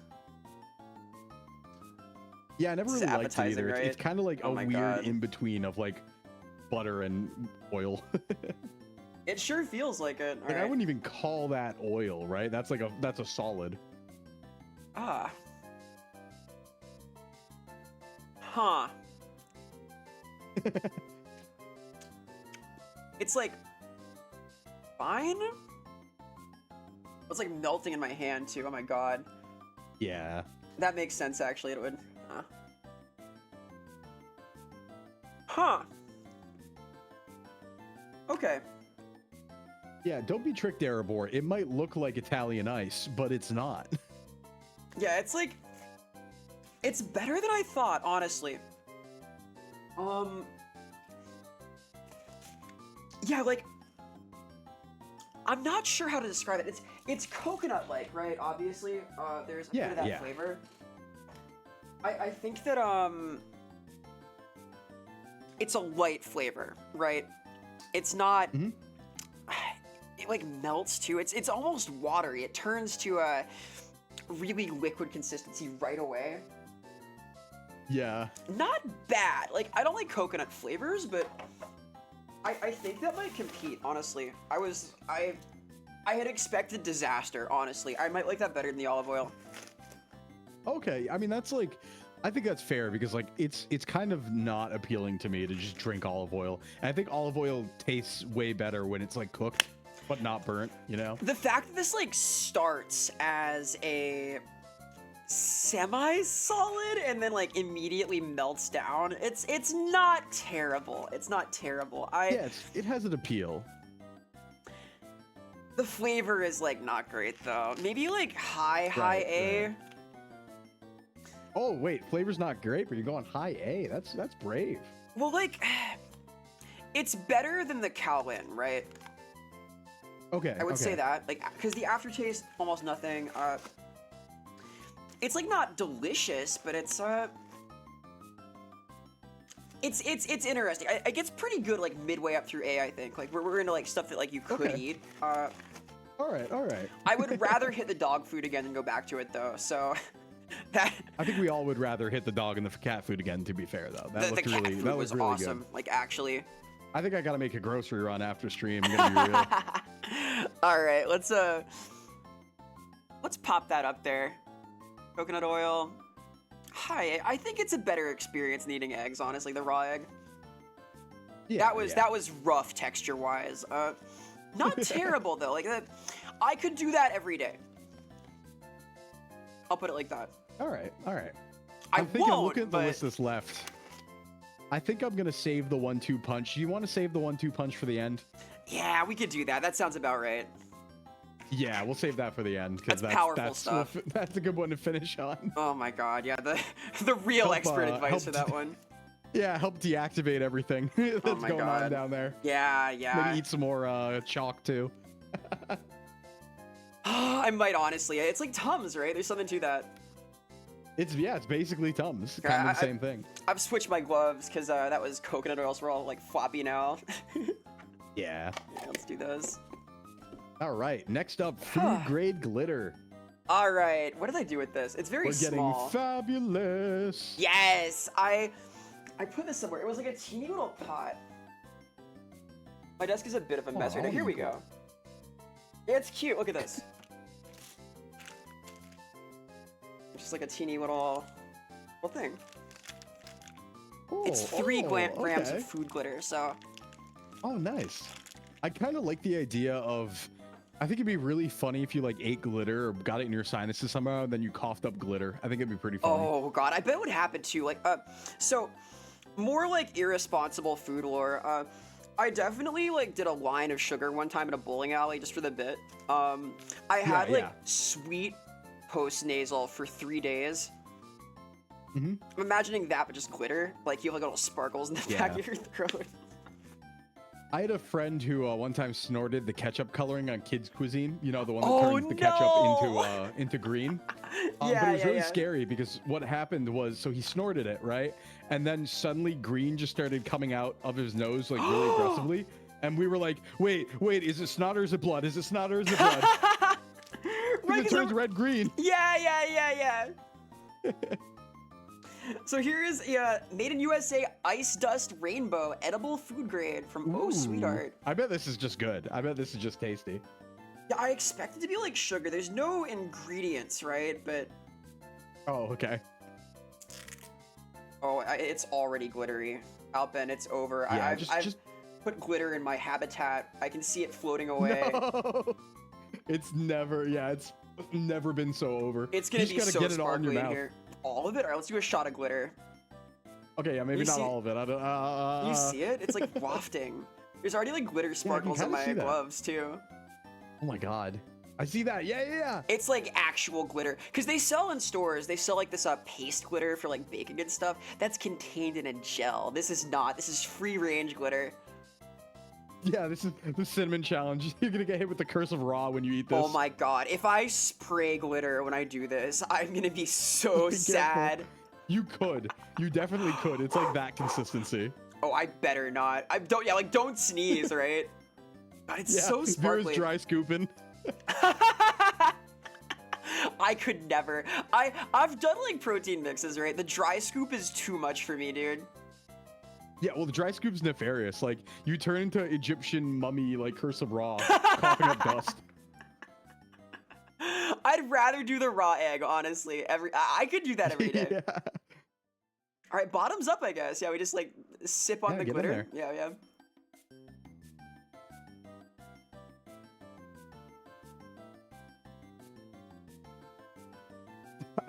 Yeah, I never This is really liked it appetizing, either. right? It's kind of like Oh a my weird God. in between of like butter and oil. It sure feels like it. Like, I wouldn't even call that oil, right? That's a solid. Ah. Huh. It's like fine. It's like melting in my hand too. Oh my god. Yeah. That makes sense actually. It would. Huh. Okay. Yeah, don't be tricked, Erebor. It might look like Italian ice, but it's not. Yeah, it's like it's better than I thought, honestly. Yeah, like I'm not sure how to describe it. It's coconut-like, right? Obviously, there's a bit of that flavor. I think that it's a light flavor, right? It's not. It like melts too. It's almost watery. It turns to a really liquid consistency right away. Yeah. Not bad. Like I don't like coconut flavors, but I think that might compete. Honestly, I had expected disaster. Honestly, I might like that better than the olive oil. Okay, I mean that's like I think that's fair because like it's kind of not appealing to me to just drink olive oil. And I think olive oil tastes way better when it's like cooked, but not burnt, you know? The fact that this like starts as a semi-solid and then like immediately melts down, it's not terrible. It's not terrible. Yeah, it has an appeal. The flavor is like not great though. Maybe like high A. Right. Oh wait, flavor's not great, but you're going high A. That's brave. Well, like, it's better than the Calvin, right? Okay. I would say that, like, because the aftertaste, almost nothing. It's like not delicious, but it's interesting. It gets pretty good like midway up through A, I think. Like we're into like stuff that like you could eat. All right. I would rather hit the dog food again than go back to it though. So. That I think we all would rather hit the dog and the cat food again. To be fair, though, that the cat food was really awesome. Good. Like actually, I think I gotta make a grocery run after stream. I'm gonna be real. All right, let's pop that up there. Coconut oil. Hi, I think it's a better experience than eating eggs. Honestly, the raw egg. Yeah, that was rough texture wise. Not terrible though. Like that, I could do that every day. I'll put it like that. All right. I won't, looking at the list that's left. I think I'm gonna save the 1-2 punch. Do you want to save the 1-2 punch for the end? Yeah, we could do that. That sounds about right. Yeah, we'll save that for the end because that's powerful stuff. That's a good one to finish on. Oh my god, yeah, the real expert advice for that one. Yeah, help deactivate everything that's going on down there. Yeah. Maybe eat some more chalk too. I might honestly. It's like Tums, right? There's something to that. It's basically Tums. Kind of the same thing. I've switched my gloves because that was coconut oils. We're all like floppy now. Yeah. Let's do those. All right. Next up, food grade glitter. All right. What did I do with this? It's very small. We're getting fabulous. Yes. I put this somewhere. It was like a teeny little pot. My desk is a bit of a mess right now. Here we go. It's cute. Look at this. Just like a teeny little thing. Ooh, it's 3 grams of food glitter, so. Oh, nice. I kind of like the idea of. I think it'd be really funny if you like ate glitter or got it in your sinuses somehow, and then you coughed up glitter. I think it'd be pretty funny. Oh god, I bet it would happen too. Like, so more like irresponsible food lore. I definitely like did a line of sugar one time in a bowling alley just for the bit. I had like sweet post-nasal for 3 days. I'm imagining that, but just glitter. Like you have like little sparkles in the back of your throat. I had a friend who one time snorted the ketchup coloring on kids' cuisine. You know, the one that turns the ketchup into green. But it was really scary because what happened was, so he snorted it, right? And then suddenly green just started coming out of his nose like really aggressively. And we were like, wait, is it snot or is it blood? Is it snot or is it blood? Right, it turns red-green. Yeah. So here is made in USA Ice Dust Rainbow edible food grade from Oh Sweetheart. I bet this is just good. I bet this is just tasty. Yeah, I expect it to be like sugar. There's no ingredients, right? But oh, okay. Oh, it's already glittery. Alpin, it's over. Yeah, I've put glitter in my habitat. I can see it floating away. No. It's never been so over. It's gonna be so sparkly in here. All of it? All right, let's do a shot of glitter. Okay, yeah, maybe not all of it. I don't. You see it? It's like wafting. There's already like glitter sparkles in my gloves too. Oh my god. I see that. Yeah. It's like actual glitter. Because they sell in stores, they sell like this paste glitter for like baking and stuff. That's contained in a gel. This is not. This is free range glitter. Yeah, this is the cinnamon challenge. You're gonna get hit with the curse of raw when you eat this. Oh my god. If I spray glitter when I do this, I'm gonna be so sad. You could. You definitely could. It's like that consistency. Oh, I better not. Don't sneeze, right? God, it's so sparkly. Vera's dry scooping. I could never. I've done like protein mixes, right? The dry scoop is too much for me, dude. Yeah, well, the dry scoop's nefarious. Like, you turn into Egyptian mummy, like Curse of Ra, coughing up dust. I'd rather do the raw egg, honestly. I could do that every day. Yeah. All right, bottoms up, I guess. Yeah, we just like sip on Yeah, the get in glitter. there. Yeah, yeah.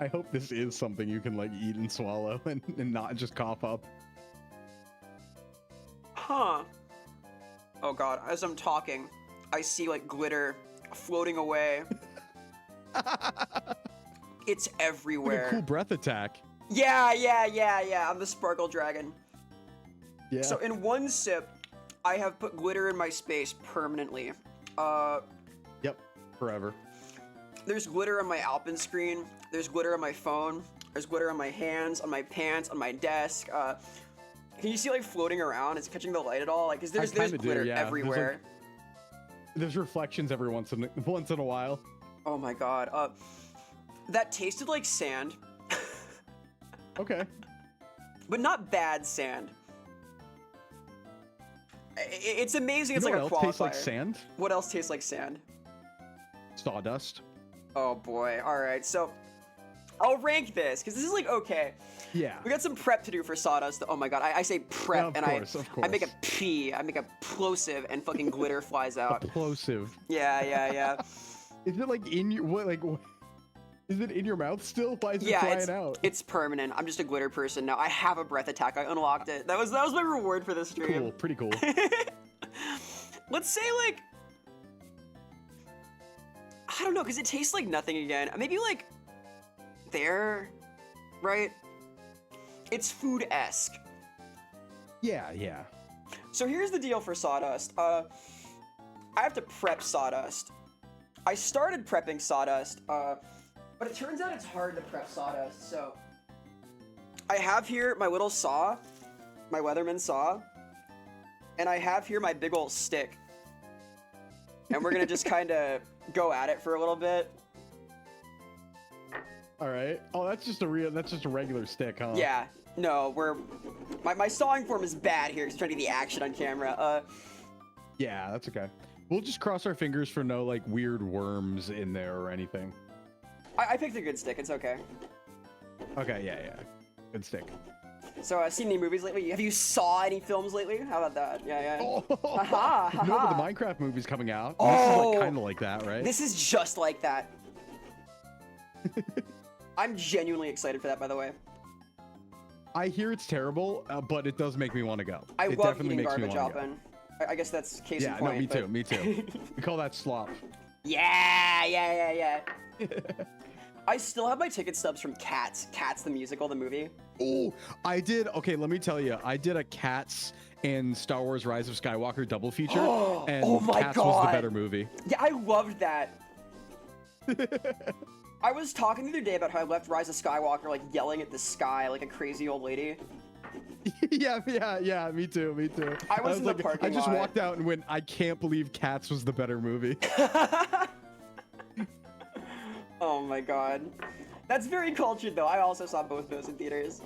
I hope this is something you can like eat and swallow and not just cough up. Huh. Oh god, as I'm talking, I see like glitter floating away. It's Like a everywhere. cool breath attack. Yeah. I'm the sparkle dragon. Yeah. So in one sip, I have put glitter in my space permanently. Yep. Forever. There's glitter on my Alpin screen. There's glitter on my phone. There's glitter on my hands, on my pants, on my desk. Can you see like floating around? It's catching the light at all? Like, 'cause there's kinda glitter do, yeah. everywhere. There's reflections every once in a while. Oh my god. That tasted like sand, Okay. but not bad sand. It's amazing. It's You know like a what qualifier. else tastes like sand? What else tastes like sand? Sawdust. Oh boy. All right. So I'll rank this because this is like okay. Yeah. We got some prep to do for sawdust. Oh my god. I say prep Of and course. I make a P. I make a plosive and fucking glitter flies out. Plosive. Yeah. Is it like in your what? Like, is it in your mouth still? Why is it Yeah, flying out? it's permanent. I'm just a glitter person now. I have a breath attack. I unlocked it. That was my reward for this stream. Cool. Pretty cool. Let's say like I don't know, because it tastes like nothing again. Maybe like there, right? It's food-esque. Yeah. So here's the deal for sawdust. I have to prep sawdust. I started prepping sawdust, but it turns out it's hard to prep sawdust. So I have here my little saw, my Weatherman saw, and I have here my big ol' stick. And we're gonna just kind of go at it for a little bit. All right. Oh, that's just a regular stick, huh? Yeah. No, my sawing form is bad here. 'Cause I'm trying to get the action on camera. Yeah, that's okay. We'll just cross our fingers for no like weird worms in there or anything. I picked a good stick. It's okay. Okay. Yeah. Good stick. So, seen any movies lately? Have you saw any films lately? How about that? Yeah. Oh, Haha, you know, haha. the Minecraft movie's coming out. Oh. This is like kind of like that, right? This is just like that. I'm genuinely excited for that, by the way. I hear it's terrible, but it does make me want to go. I It love definitely eating makes me garbage, wanna go. Alpin. I guess that's case Yeah, in point. no, me but- too. Me too. We call that slop. Yeah. I still have my ticket stubs from Cats. Cats the musical, the movie. Oh, I did. Okay, let me tell you. I did a Cats and Star Wars: Rise of Skywalker double feature, and Oh my Cats was God. the better movie. Yeah, I loved that. I was talking the other day about how I left Rise of Skywalker like yelling at the sky like a crazy old lady. yeah. Me too. I was in the like, parking I just lot. walked out and went, I can't believe Cats was the better movie. Oh my god. That's very cultured though. I also saw both those in theaters.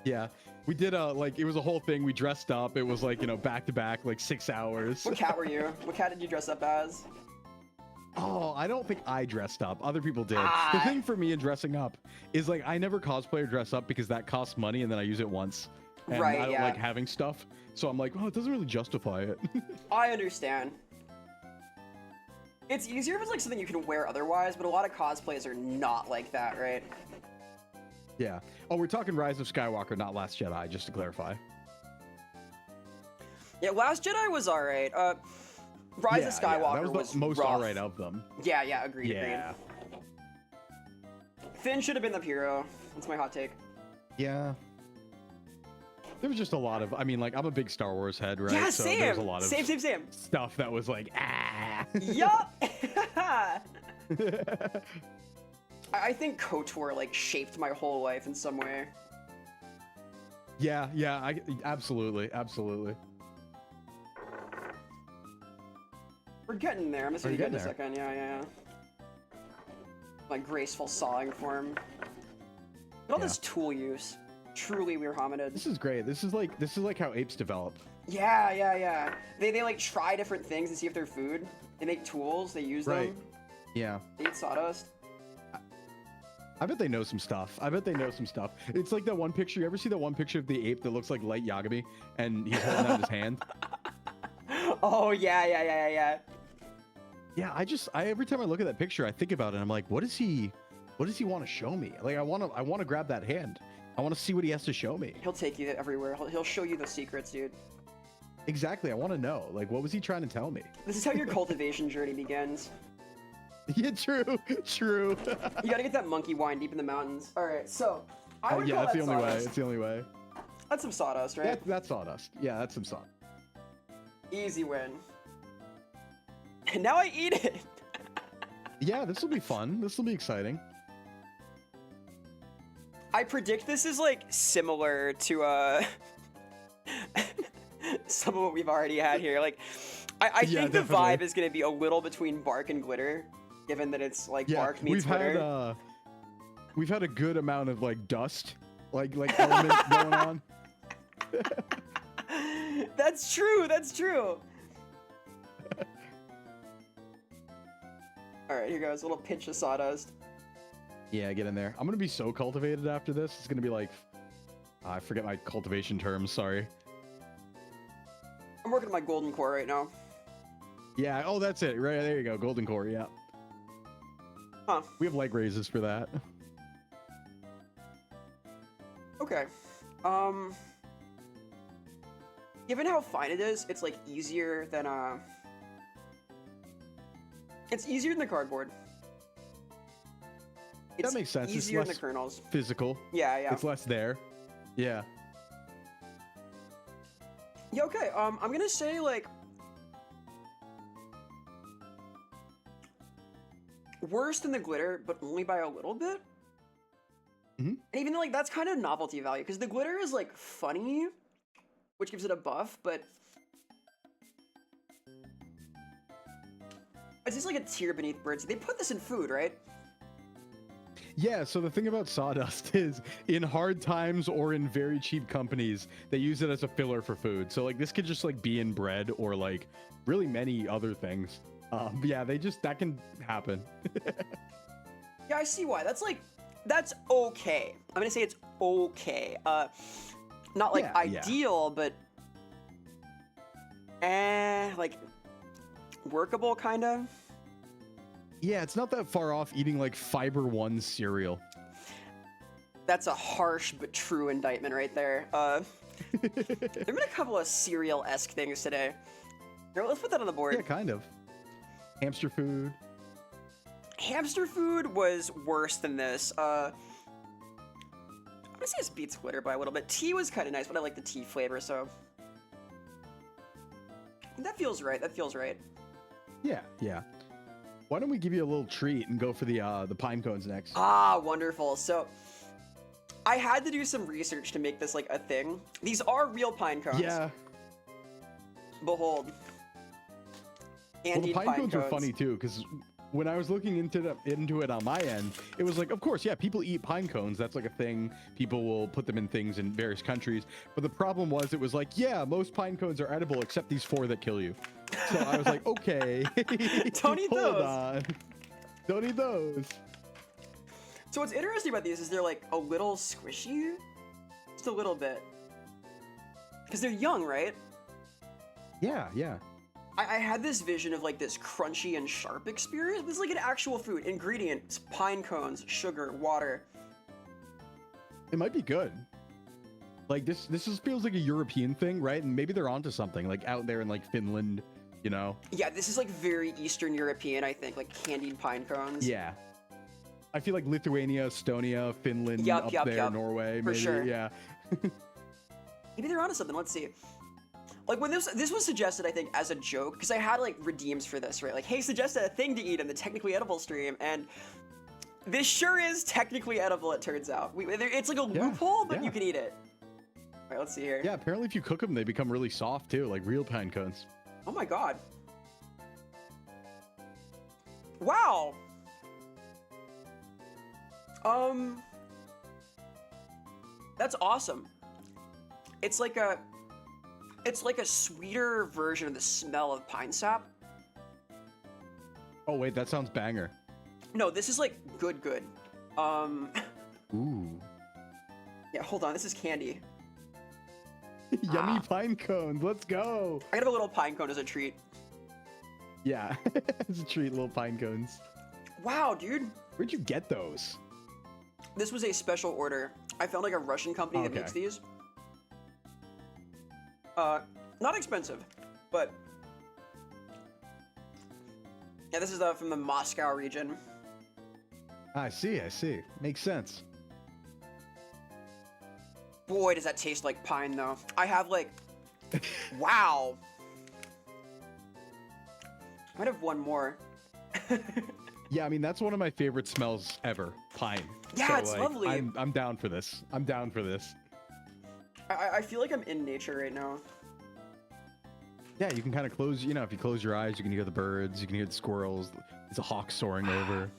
Yeah, we did like it was a whole thing. We dressed up. It was like, you know, back to back, like 6 hours. What cat were you? What cat did you dress up as? Oh, I don't think I dressed up. Other people did. Ah. The thing for me in dressing up is like I never cosplay or dress up because that costs money and then I use it once. And Right, I don't yeah. like having stuff. So I'm like, oh, it doesn't really justify it. I understand. It's easier if it's like something you can wear otherwise, but a lot of cosplays are not like that, right? Yeah. Oh, we're talking Rise of Skywalker, not Last Jedi, just to clarify. Yeah, Last Jedi was alright. Rise of Skywalker that was the most rough. alright of them. Yeah, agreed. Yeah. Finn should have been the hero. That's my hot take. Yeah. There was just a lot of, I mean, like, I'm a big Star Wars head, right? Yeah, so same. there's a lot of Same. stuff that was like, ah. Yup. I think KOTOR like shaped my whole life in some way. Yeah, absolutely. We're getting there. I'm just Are gonna you get in a getting second. Yeah. My graceful sawing form. Look at all this tool use. Truly, we're hominids. This is great. This is like how apes develop. Yeah. They like try different things and see if they're food. They make tools. They use Right. them. Yeah. They eat sawdust. I bet they know some stuff. I bet they know some stuff. It's like that one picture. You ever see that one picture of the ape that looks like Light Yagami, and he's holding out his hand? Oh yeah. Yeah, I every time I look at that picture, I think about it. And I'm like, what does he want to show me? Like, I want to grab that hand. I want to see what he has to show me. He'll take you everywhere. He'll show you the secrets, dude. Exactly. I want to know. Like, what was he trying to tell me? This is how your cultivation journey begins. Yeah, true. You gotta get that monkey wine deep in the mountains. All right, so I would call that's that the only way. sawdust. It's the only way. That's some sawdust, right? That's sawdust. Yeah, that's some sawdust. Easy win. And now I eat it. Yeah, this will be fun. This will be exciting. I predict this is like similar to some of what we've already had here. Like, I think the definitely. vibe is gonna be a little between bark and glitter, given that it's like bark meets glitter. We've had a good amount of like dust, like element going on. That's true. That's true. All right, here goes a little pinch of sawdust. Yeah, get in there. I'm gonna be so cultivated after this. It's gonna be like, I forget my cultivation terms. Sorry. I'm working on my golden core right now. Yeah. Oh, that's it. Right there you go. Golden core. Yeah. Huh. We have leg raises for that. Okay. Given how fine it is, it's like easier than it's easier than the cardboard. It's That makes sense. Easier It's than less the kernels. physical. Yeah. It's less there. Yeah. Yeah, okay. I'm gonna say like worse than the glitter, but only by a little bit. Mm-hmm. And even though like that's kind of novelty value, because the glitter is like funny, which gives it a buff, but it's just like a tier beneath birdseed. They put this in food, right? Yeah, so the thing about sawdust is in hard times or in very cheap companies, they use it as a filler for food. So like this could just like be in bread or like really many other things. Yeah, that can happen. Yeah, I see why. That's okay. I'm gonna say it's okay. Not like Yeah. ideal, but like workable kind of. Yeah, it's not that far off eating like Fiber One cereal. That's a harsh but true indictment right there. There've been a couple of cereal-esque things today. Here, let's put that on the board. Yeah, kind of. Hamster food. Hamster food was worse than this. I'm gonna say this beats glitter by a little bit. Tea was kind of nice, but I like the tea flavor, so that feels right. Yeah. Why don't we give you a little treat and go for the pine cones next? Ah, wonderful. So I had to do some research to make this like a thing. These are real pine cones. Yeah. Behold. Well, the Candied pine cones were funny too, because when I was looking into it on my end, it was like, of course, yeah, people eat pine cones. That's like a thing. People will put them in things in various countries. But the problem was, it was like, yeah, most pine cones are edible except these 4 that kill you. So I was like, okay. Don't eat Hold those. on. Don't eat those. So what's interesting about these is they're like a little squishy. Just a little bit. Because they're young, right? Yeah. I had this vision of like this crunchy and sharp experience. This is like an actual food. Ingredients, pine cones, sugar, water. It might be good. Like this feels like a European thing, right? And maybe they're onto something, like out there in like Finland, you know? Yeah, this is like very Eastern European, I think, like candied pine cones. Yeah. I feel like Lithuania, Estonia, Finland, Yup, Norway, for maybe. sure. Yeah. Maybe they're onto something. Let's see. Like when this was suggested, I think, as a joke, because I had like redeems for this, right? Like, hey, suggested a thing to eat in the technically edible stream, and this sure is technically edible. It turns out, it's like a loophole, but you can eat it. All right, let's see here. Yeah, apparently if you cook them, they become really soft too, like real pine cones. Oh my god. Wow. That's awesome. It's like a sweeter version of the smell of pine sap. Oh wait, that sounds banger. No, this is like good. Um, Ooh. yeah, hold on. This is candy. Yummy pine cones. Let's go. I got a little pine cone as a treat. Yeah. As a treat, little pine cones. Wow, dude. Where'd you get those? This was a special order. I found like a Russian company that makes these. Not expensive, but yeah, this is from the Moscow region. I see. Makes sense. Boy, does that taste like pine, though. I have like, wow. I might have one more. Yeah, I mean that's one of my favorite smells ever. Pine. Yeah, So, it's like, lovely. I'm down for this. I'm down for this. I feel like I'm in nature right now. Yeah, you can kind of close. You know, if you close your eyes, you can hear the birds. You can hear the squirrels. There's a hawk soaring over.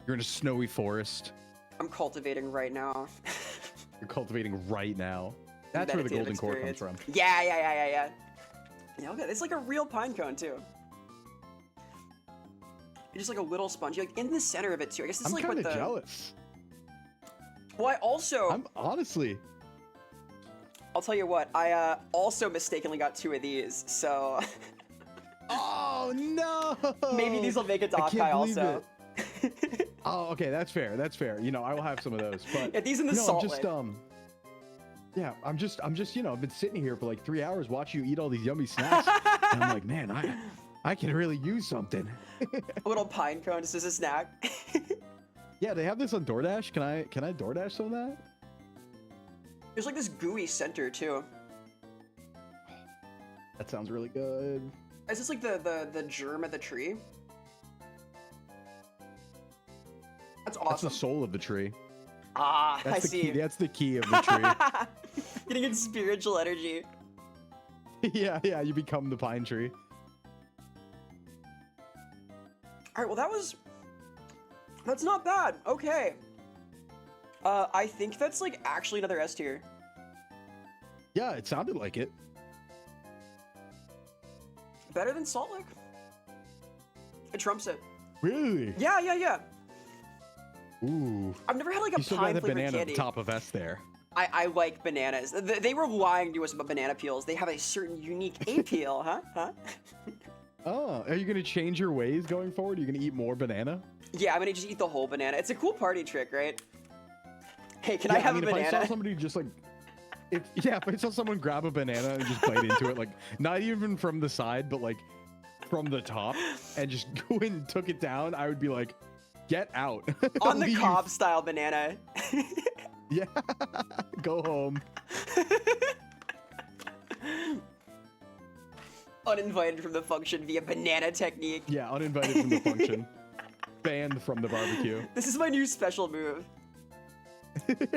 You're in a snowy forest. I'm cultivating right now. You're cultivating right now. That's where the golden core comes from. Yeah. Yeah, okay, it's like a real pine cone too. You're just like a little sponge, like in the center of it too. I guess this is like what the. I'm kind of jealous. Well, I also. I'm honestly. I'll tell you what. I also mistakenly got 2 of these, so. Oh no! Maybe these will make it to Okai also. Oh, okay, that's fair. That's fair. You know, I will have some of those. But yeah, these in the salt I'm just lake. Yeah, I'm just, you know, I've been sitting here for like 3 hours watching you eat all these yummy snacks. And I'm like, man, I can really use something. A little pine cone just as a snack. Yeah, they have this on DoorDash. Can I DoorDash some of that? There's like this gooey center too. That sounds really good. Is this like the germ of the tree? That's awesome. That's the soul of the tree. Ah, That's I the see. Key, that's the key of the tree. Getting in spiritual energy. Yeah, you become the pine tree. All right, well that's not bad. Okay. I think that's like actually another S tier. Yeah, it sounded like it. Better than Salt Lake. It trumps it. Really? Yeah. Ooh. I've never had like a You still got pine the flavored banana candy. at the top of S there. I like bananas. They were lying to us about banana peels. They have a certain unique appeal, huh? Oh, are you gonna change your ways going forward? Are you gonna eat more banana? Yeah, I'm gonna just eat the whole banana. It's a cool party trick, right? Hey, can I have a banana? If I saw somebody just like, if I saw someone grab a banana and just bite into it, like not even from the side, but like from the top, and just go in and took it down, I would be like, get out. On the Leave. Cobb style banana. Yeah, go home. Uninvited from the function via banana technique. Yeah, uninvited from the function. Banned from the barbecue. This is my new special move.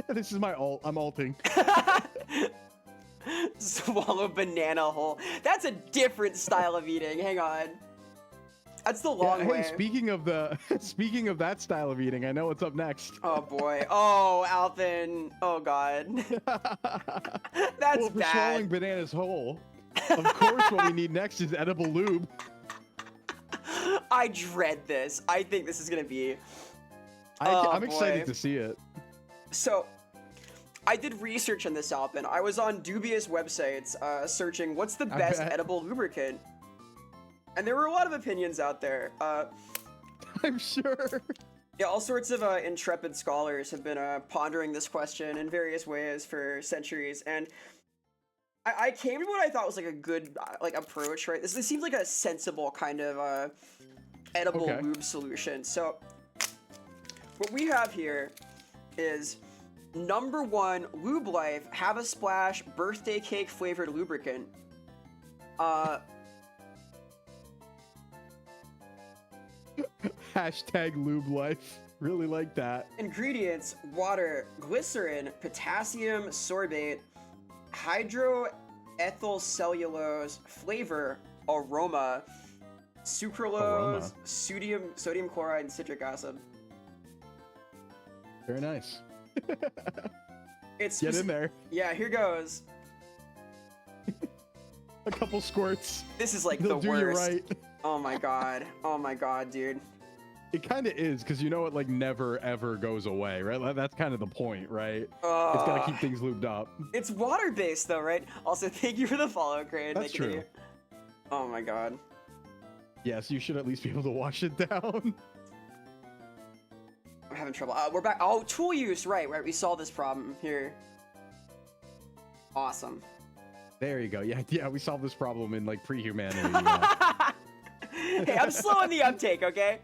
This is my alt. I'm alting. Swallow banana whole. That's a different style of eating. Hang on. That's the long way. Hey, speaking of that style of eating, I know what's up next. Oh boy. Oh, Alpin. Oh god. That's well, for bad. swallowing bananas whole, of course what we need next is edible lube. I dread this. I think this is gonna be. I'm excited to see it. So, I did research on this Alpin. I was on dubious websites searching what's the best edible lubricant. And there were a lot of opinions out there. I'm sure. Yeah, all sorts of intrepid scholars have been pondering this question in various ways for centuries. And I came to what I thought was like a good approach, right? This seems like a sensible kind of edible lube solution. So what we have here is #1 Lube Life Have a Splash birthday cake flavored lubricant. Hashtag lube life. Really like that. Ingredients: water, glycerin, potassium sorbate, hydroethyl cellulose, flavor, aroma, sucralose, sodium chloride, and citric acid. Very nice. It's Get in there. Yeah, here goes. A couple squirts. This is like They'll the do you worst. right. Oh my god, dude. It kind of is, because you know it like never ever goes away, right? Like, that's kind of the point, right? It's got to keep things lubed up. It's water-based though, right? Also, thank you for the follow, Crane. That's true. Oh my god. Yes, you should at least be able to wash it down. I'm having trouble. We're back. Oh, tool use. Right. We solved this problem here. Awesome. There you go. Yeah, we solved this problem in like pre-humanity. Hey, I'm slow in the uptake, okay?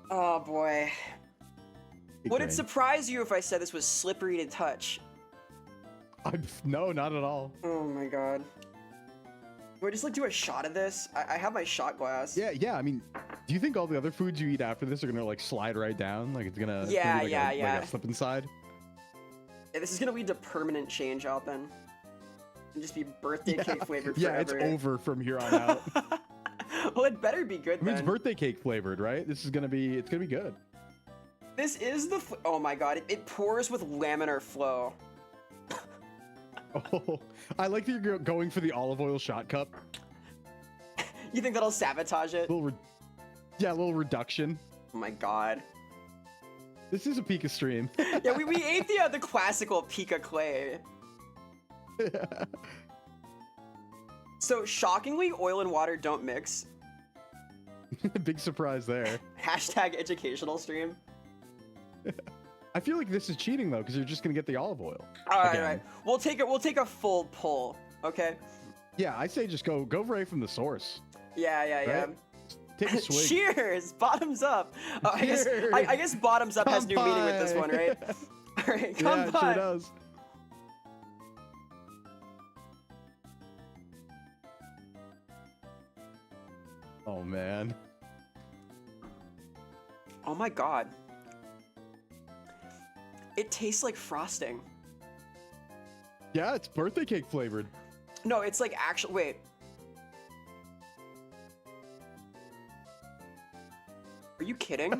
Oh boy. Would it surprise you if I said this was slippery to touch? No, not at all. Oh my god. Do I just like do a shot of this? I have my shot glass. Yeah. I mean, do you think all the other foods you eat after this are gonna like slide right down? Like it's gonna Yeah. like a slip inside? Yeah, this is gonna lead to permanent change, Alpin. And just be birthday cake flavored forever. Yeah, it's over from here on out. Well, it better be good. I mean, it's birthday cake flavored, right? It's gonna be good. This is the oh my god! It pours with laminar flow. Oh, I like that you're going for the olive oil shot cup. You think that'll sabotage it? A little reduction. Oh my god. This is a Pika stream. Yeah, we ate the classical Pika clay. So shockingly, oil and water don't mix. Big surprise there. Hashtag educational stream. I feel like this is cheating though, because you're just gonna get the olive oil. All right. We'll take a full pull. Okay. Yeah, I say just go right from the source. Yeah. Right? Take a swig. Cheers! Bottoms up. I guess bottoms up has new meaning with this one, right? All right, come yeah, it sure does. Oh man. Oh my god. It tastes like frosting. Yeah, it's birthday cake flavored. No, it's like actual. Wait. Are you kidding?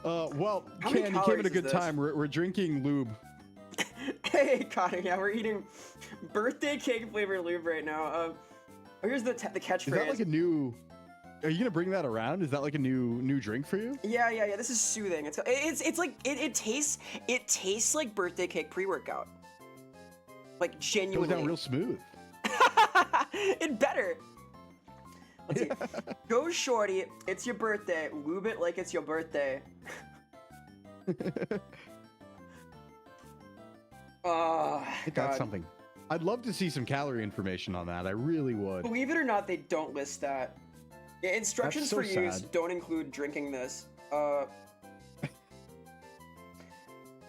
Well, Ken, you came at a good time. We're drinking lube. Hey, Connor, yeah, we're eating birthday cake flavored lube right now. Oh, here's the catchphrase. Is that like a new? Are you gonna bring that around? Is that like a new drink for you? Yeah. This is soothing. It's like it tastes like birthday cake pre-workout. Like genuinely. Goes down real smooth. It better. Let's see. Go shorty, it's your birthday. Lube it like it's your birthday. Oh, that's something. I'd love to see some calorie information on that. I really would. Believe it or not, they don't list that. Yeah, instructions for use don't include drinking this.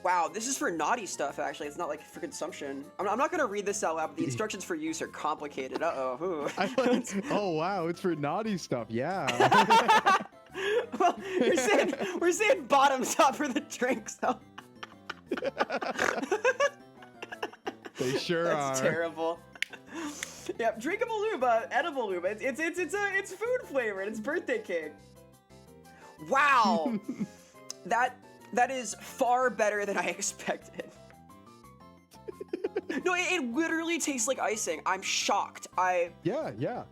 Wow, this is for naughty stuff, actually. It's not like for consumption. I'm not going to read this out loud, but the instructions for use are complicated. Uh-oh. Oh, wow, it's for naughty stuff. Yeah. Well, we're saying bottoms up for the drinks, though. They sure are. That's terrible. Yeah, drinkable lube, edible lube. It's food flavored. It's birthday cake. Wow. That is far better than I expected. No, it literally tastes like icing. I'm shocked. Yeah.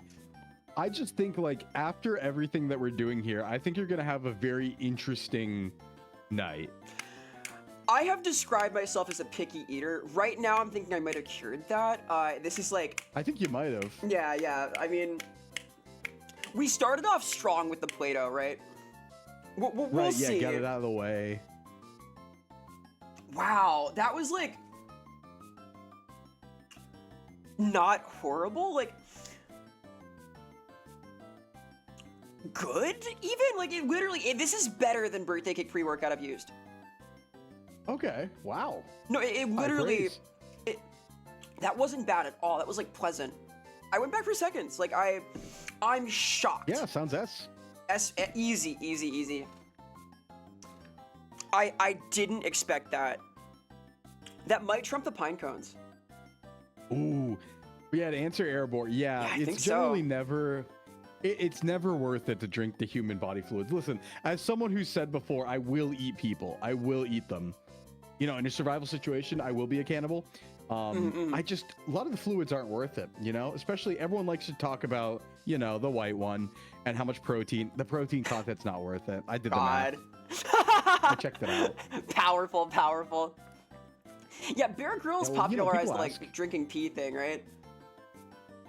I just think like after everything that we're doing here, I think you're gonna have a very interesting night. I have described myself as a picky eater. Right now, I'm thinking I might have cured that. This is like... I think you might have. Yeah. I mean, we started off strong with the Play-Doh, right? We'll see. Yeah, get it out of the way. Wow, that was like... not horrible? Like... good? Even? Like, it literally... this is better than birthday cake pre-workout I've used. Okay, wow. No, it literally... that wasn't bad at all. That was, like, pleasant. I went back for seconds. Like, I'm shocked. Yeah, sounds easy. I didn't expect that. That might trump the pine cones. Ooh. Yeah, to answer Airborne, yeah it's generally never... It's never worth it to drink the human body fluids. Listen, as someone who said before, I will eat people. I will eat them. You know, in a survival situation, I will be a cannibal. I just, a lot of the fluids aren't worth it, you know, especially everyone likes to talk about, you know, the white one and how much protein, the protein content's not worth it. I did the math. I checked it out. Powerful, powerful. Yeah, Bear Grylls Yeah, well, you know, popularized the people like ask. drinking pee thing, right?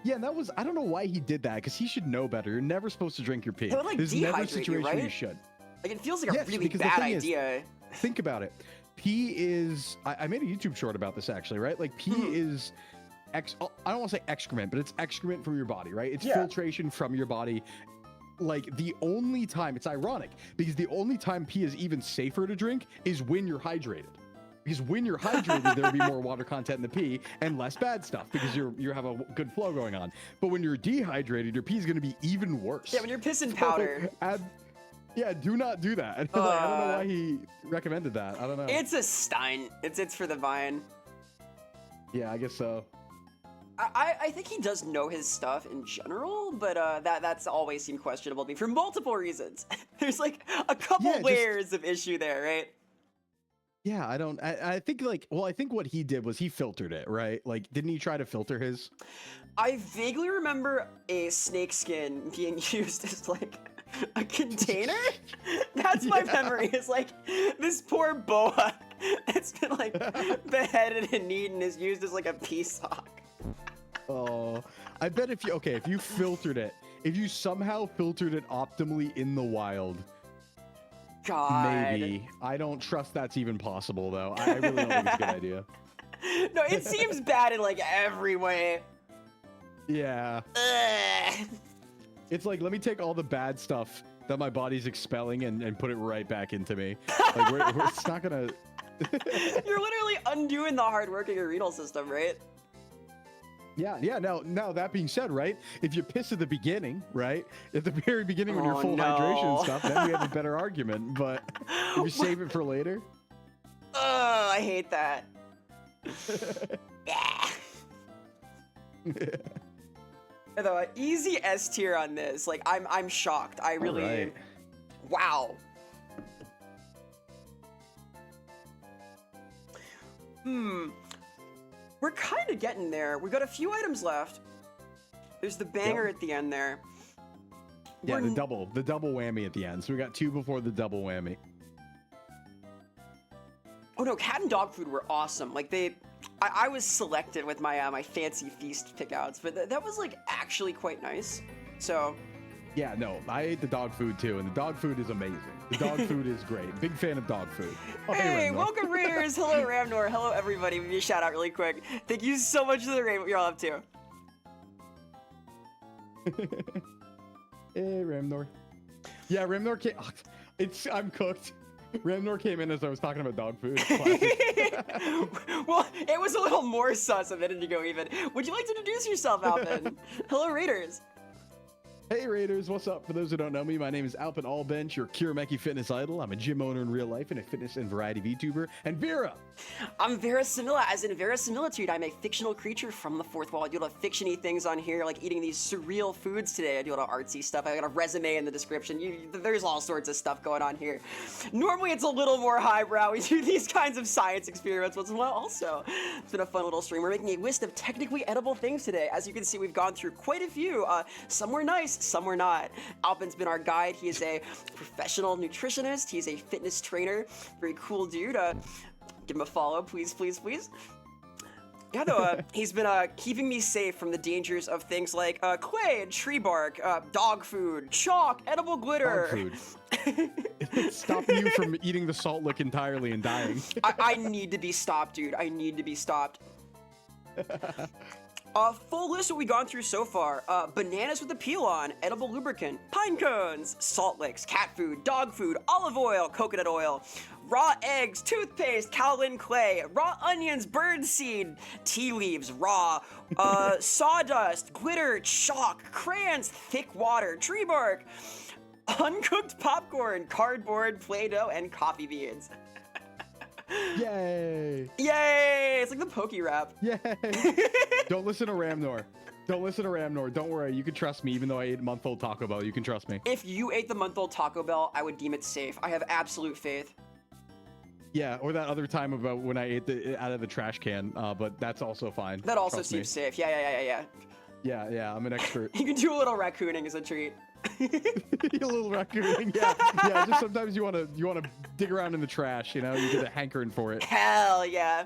Yeah, and that was, I don't know why he did that, because he should know better. You're never supposed to drink your pee. It would, like, There's never a dehydrate you, situation where you right? should. Like, it feels like a Yes, really because the bad thing is, idea. Think about it. Pee is, I made a YouTube short about this actually, right? Like pee is, I don't want to say excrement, but it's excrement from your body, right? It's filtration from your body. Like the only time, it's ironic, because the only time pee is even safer to drink is when you're hydrated. Because when you're hydrated, there'll be more water content in the pee and less bad stuff because you have a good flow going on. But when you're dehydrated, your pee is going to be even worse. Yeah, when you're pissing powder. Yeah, do not do that. Like, I don't know why he recommended that. I don't know. It's a stunt. It's for the vine. Yeah, I guess so. I think he does know his stuff in general, but that's always seemed questionable to me for multiple reasons. There's like a couple layers of issue there, right? Yeah, I think like, well, I think what he did was he filtered it, right? Like, didn't he try to filter his? I vaguely remember a snake skin being used as like a container. That's my memory. It's like this poor boa that's been like beheaded and eaten is used as like a pea sock. Oh, I bet if you filtered it, if you somehow filtered it optimally in the wild, God. maybe. I don't trust that's even possible though. I really don't think it's a good idea. No, it seems bad in like every way. Yeah. Ugh. It's like, let me take all the bad stuff that my body's expelling and put it right back into me. Like, it's not gonna... You're literally undoing the hard work of your renal system, right? Yeah. Now that being said, right? If you piss at the beginning, right? At the very beginning when you're full hydration and stuff, then we have a better argument. But if you save it for later... Oh, I hate that. Yeah. Though easy S tier on this. Like I'm shocked. I really wow. We're kind of getting there. We got a few items left. There's the banger at the end there. Yeah, the double whammy at the end. So we got two before the double whammy. Oh no, cat and dog food were awesome. Like I was selected with my my fancy feast pickouts, but that was like actually quite nice. So yeah, no, I ate the dog food too, and the dog food is amazing. The dog food is great. Big fan of dog food. Oh, hey, welcome Raiders. Hello Ramnor. Hello everybody. Give me a shout out really quick. Thank you so much for the raid. What you're all up to? Hey Ramnor. Yeah, Ramnor came. I'm cooked. Ramnor came in as I was talking about dog food. Well, it was a little more sus a minute ago even. Would you like to introduce yourself, Alpin? Hello, Raiders. Hey Raiders, what's up? For those who don't know me, my name is Alpin Allbench, your Kirameki fitness idol. I'm a gym owner in real life and a fitness and variety VTuber. And Vera! I'm Verisimila, as in verisimilitude. I'm a fictional creature from the fourth wall. I do a lot of fiction-y things on here, like eating these surreal foods today. I do a lot of artsy stuff. I got a resume in the description. There's all sorts of stuff going on here. Normally it's a little more highbrow. We do these kinds of science experiments once in a while also. It's been a fun little stream. We're making a list of technically edible things today. As you can see, we've gone through quite a few. Some were nice, some were not. Alpin's been our guide. He is a professional nutritionist. He's a fitness trainer. Very cool dude. Give him a follow, please, please, please. Yeah, though, he's been keeping me safe from the dangers of things like clay and tree bark, dog food, chalk, edible glitter. Dog food. Stop you from eating the salt lick entirely and dying. I need to be stopped, dude. I need to be stopped. Full list of what we've gone through so far. Bananas with a peel on, edible lubricant, pine cones, salt licks, cat food, dog food, olive oil, coconut oil, raw eggs, toothpaste, kaolin clay, raw onions, bird seed, tea leaves, raw, sawdust, glitter, chalk, crayons, thick water, tree bark, uncooked popcorn, cardboard, Play-Doh, and coffee beans. Yay! Yay! It's like the Poke Rap. Yay! Don't listen to Ramnor. Don't listen to Ramnor. Don't worry. You can trust me, even though I ate month-old Taco Bell. You can trust me. If you ate the month-old Taco Bell, I would deem it safe. I have absolute faith. Yeah, or that other time about when I ate the out of the trash can, but that's also fine. That also Trust me. seems safe. Yeah. Yeah, I'm an expert. You can do a little raccooning as a treat. A little raccooning, yeah. Just sometimes you wanna dig around in the trash, you know. You get a hankering for it. Hell yeah.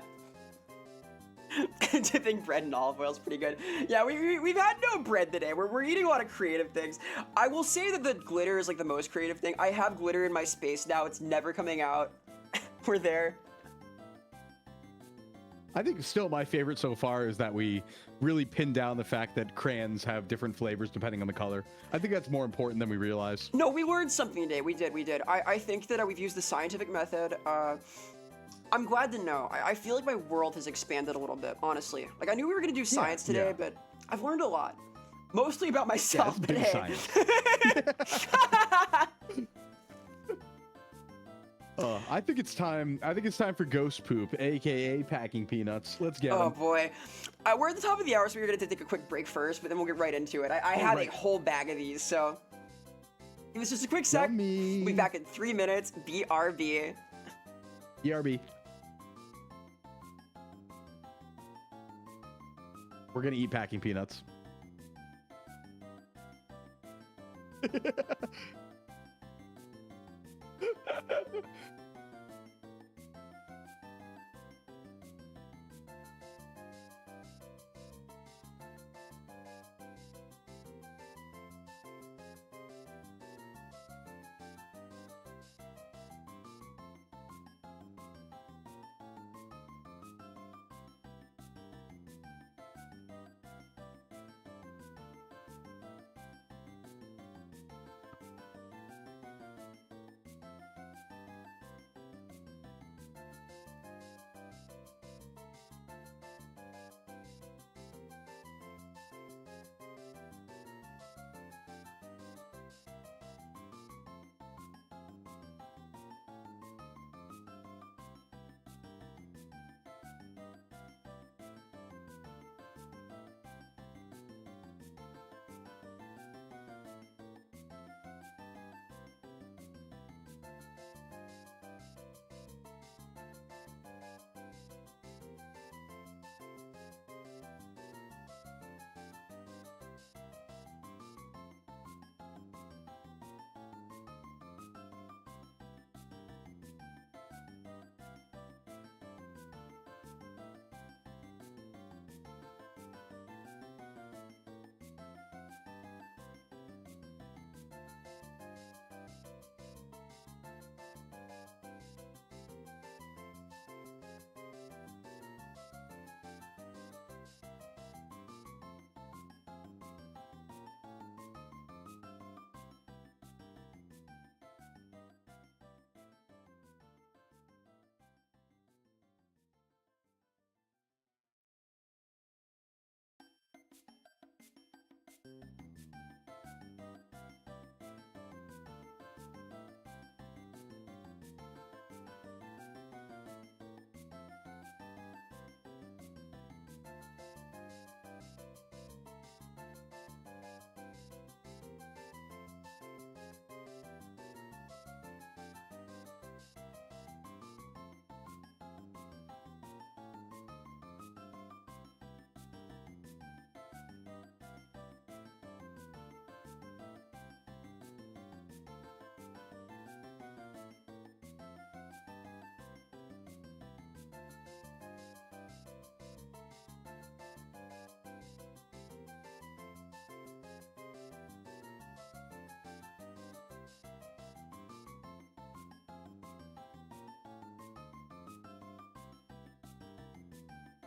Dipping bread in olive oil is pretty good. Yeah, we've had no bread today. We're eating a lot of creative things. I will say that the glitter is like the most creative thing. I have glitter in my space now. It's never coming out. We're there. I think still my favorite so far is that we really pinned down the fact that crayons have different flavors depending on the color. I think that's more important than we realize. No, we learned something today. We did. I think that we've used the scientific method. I'm glad to know. I feel like my world has expanded a little bit, honestly. Like, I knew we were going to do science today, but I've learned a lot. Mostly about myself, but hey. Science. I think it's time for ghost poop, aka packing peanuts. Let's get 'em. Oh boy. We're at the top of the hour, so we're going to take a quick break first, but then we'll get right into it. I had a whole bag of these, so it was just a quick sec. Yummy. We'll be back in 3 minutes. BRB. BRB. We're gonna eat packing peanuts.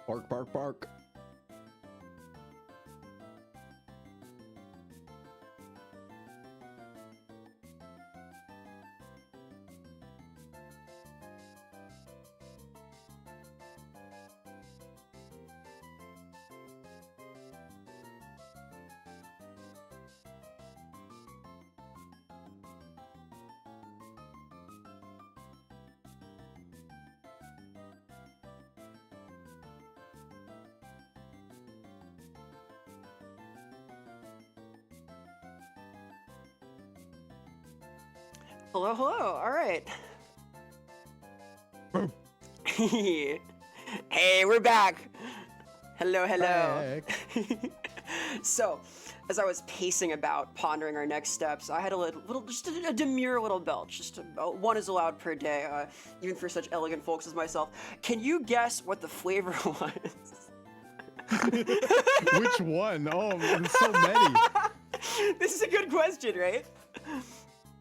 Bark, bark, bark. Hello. All right. Boom. Hey, we're back. Hello. Back. So, as I was pacing about, pondering our next steps, I had just a demure little belch. Just one is allowed per day, even for such elegant folks as myself. Can you guess what the flavor was? Which one? Oh, there's so many. This is a good question, right?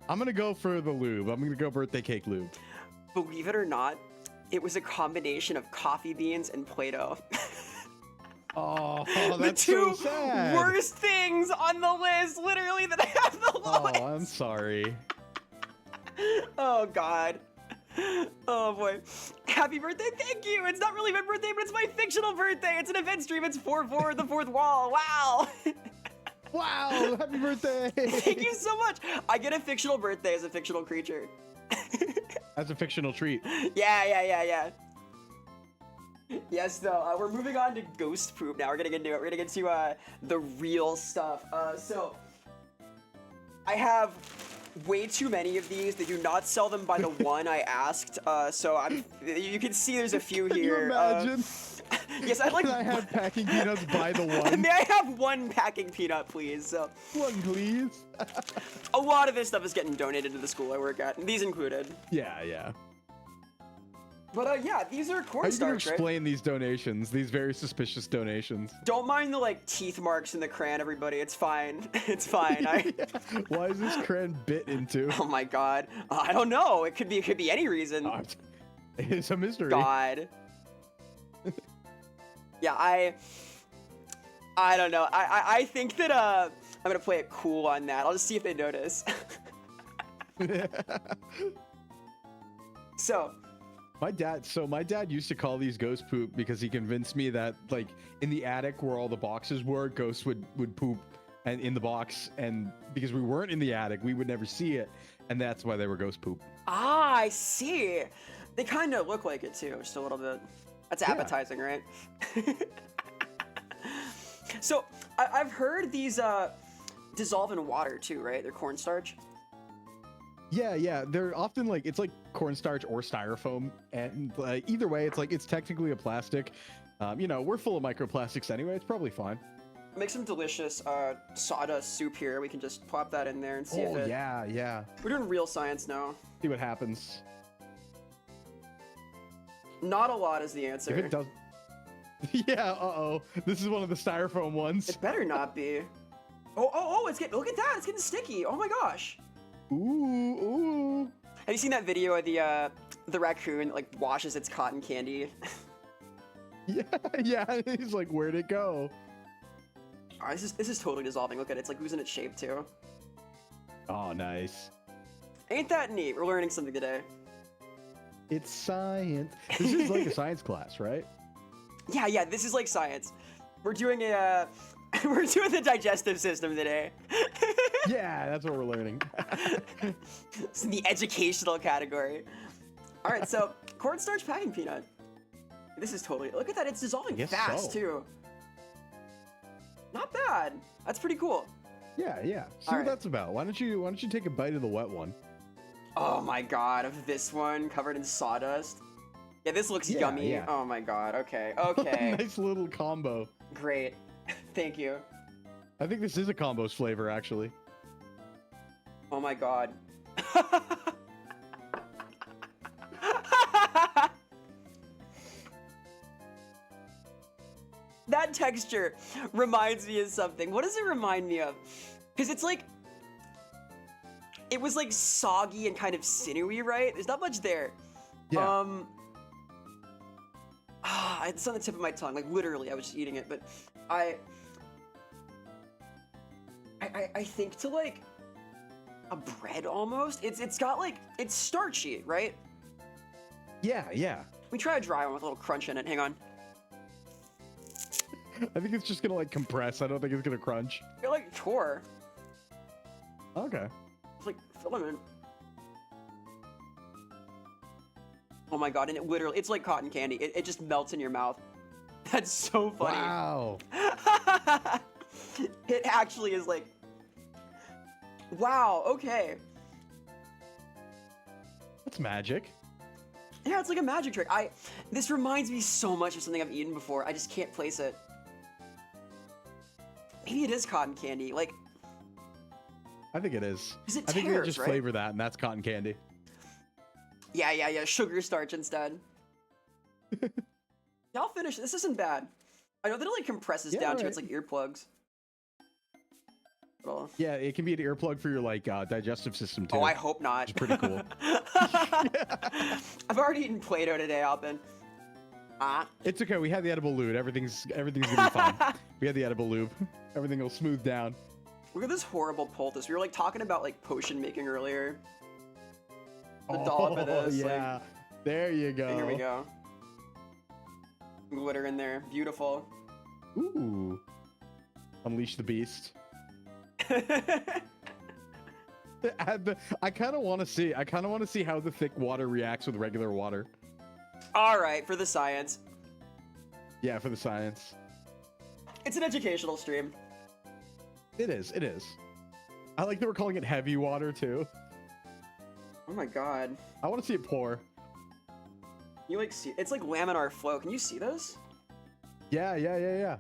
I'm gonna go for the lube. I'm gonna go birthday cake lube. Believe it or not, it was a combination of coffee beans and Play-Doh. Oh, The that's two so sad. worst things on the list, literally, that I have the lowest. Oh, I'm sorry. Oh, God. Oh, boy. Happy birthday, thank you. It's not really my birthday, but it's my fictional birthday. It's an event stream. It's 4-4, the fourth wall. Wow. Wow, happy birthday. Thank you so much. I get a fictional birthday as a fictional creature. That's a fictional treat. Yeah. Yes, though. We're moving on to ghost poop now. We're gonna get into it. We're gonna get to the real stuff. So I have way too many of these. They do not sell them by the one I asked. So you can see there's a few Can here. you imagine? Yes, I'd like. Can I have packing peanuts by the one? May I have one packing peanut, please? So One, please. a lot of this stuff is getting donated to the school I work at, these included. Yeah. But yeah, these are How are you gonna cornstarch, right? explain these donations? These very suspicious donations. Don't mind the like teeth marks in the crayon, everybody. It's fine. It's fine. Why is this crayon bit into? Oh my god. I don't know. It could be any reason. Oh, it's a mystery. God. Yeah, I don't know. I think that I'm gonna play it cool on that. I'll just see if they notice. So My dad used to call these ghost poop because he convinced me that like in the attic where all the boxes were, ghosts would poop and in the box, and because we weren't in the attic, we would never see it, and that's why they were ghost poop. I see. They kind of look like it too, just a little bit. That's appetizing, right? So I've heard these dissolve in water too, right? They're cornstarch. Yeah, they're often like it's like cornstarch or styrofoam, and either way, it's technically a plastic. We're full of microplastics anyway. It's probably fine. Make some delicious sawdust soup here. We can just plop that in there and see if it... yeah. We're doing real science now. See what happens. Not a lot is the answer. If it does. Yeah. This is one of the styrofoam ones. It better not be. Oh! It's getting. Look at that! It's getting sticky. Oh my gosh. Ooh. Have you seen that video of the raccoon that, like, washes its cotton candy? Yeah. He's like, where'd it go? Oh, this is totally dissolving. Look at it. It's like losing its shape too. Oh, nice. Ain't that neat? We're learning something today. It's science. This is like a science class, right? Yeah. This is like science. We're doing we're doing the digestive system today. Yeah, that's what we're learning. It's in the educational category. All right, so cornstarch packing peanut. This is totally. Look at that. It's dissolving fast too. Not bad. That's pretty cool. Yeah. See All what right. that's about. Why don't you take a bite of the wet one? Oh my god, of this one covered in sawdust. Yeah, this looks Yeah, yummy. yeah. Oh my god. Okay. Nice little combo. Great. Thank you. I think this is a combo's flavor, actually. Oh my god. That texture reminds me of something. What does it remind me of? Because it's like... It was like soggy and kind of sinewy, right? There's not much there. Yeah. It's on the tip of my tongue. Like, literally, I was just eating it. But I think to, like, a bread almost. It's got, like... It's starchy, right? Yeah. We try a dry one with a little crunch in it. Hang on. I think it's just gonna like compress. I don't think it's gonna crunch. I feel like chore. Okay. It's like filament. Oh my god, and it literally, it's like cotton candy. It just melts in your mouth. That's so funny. Wow. It actually is like, wow, okay. That's magic. Yeah, it's like a magic trick. This reminds me so much of something I've eaten before. I just can't place it. Maybe it is cotton candy. Like, I think it is. Because it I think they tears, just right? flavor that, and that's cotton candy. Yeah. Sugar starch instead. Yeah, I'll finish. This isn't bad. I know that it like compresses down to its like earplugs. But, Yeah, it can be an earplug for your like digestive system too. oh, I hope not. It's pretty cool. I've already eaten Play-Doh today, Alpin. It's okay. We had the edible lube. Everything's gonna be fine. We had the edible lube. Everything will smooth down. Look at this horrible poultice. We were like talking about like potion making earlier. The dollop of this. Yeah. Like, there you go. here we go. Glitter in there. Beautiful. Ooh. Unleash the beast. I kind of want to see. I kind of want to see how the thick water reacts with regular water. All right, for the science. Yeah, for the science. It's an educational stream. It is. It is. I like that we're calling it heavy water too. Oh my god. I want to see it pour. You like see? It's like laminar flow. Can you see this? Yeah.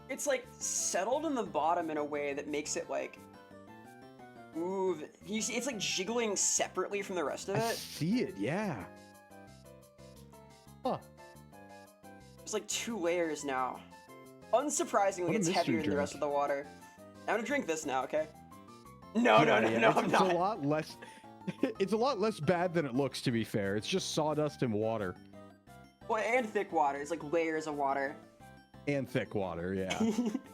It's like settled in the bottom in a way that makes it like move. You see, it's like jiggling separately from the rest of I it. see it. Yeah. Huh. There's like 2 layers now. Unsurprisingly, What a it's mystery heavier than the drink. rest of the water. I'm gonna drink this now, okay? No, Yeah, I'm it's not. a lot less. It's a lot less bad than it looks. To be fair, it's just sawdust and water. Well, and thick water. It's like layers of water. And thick water, yeah.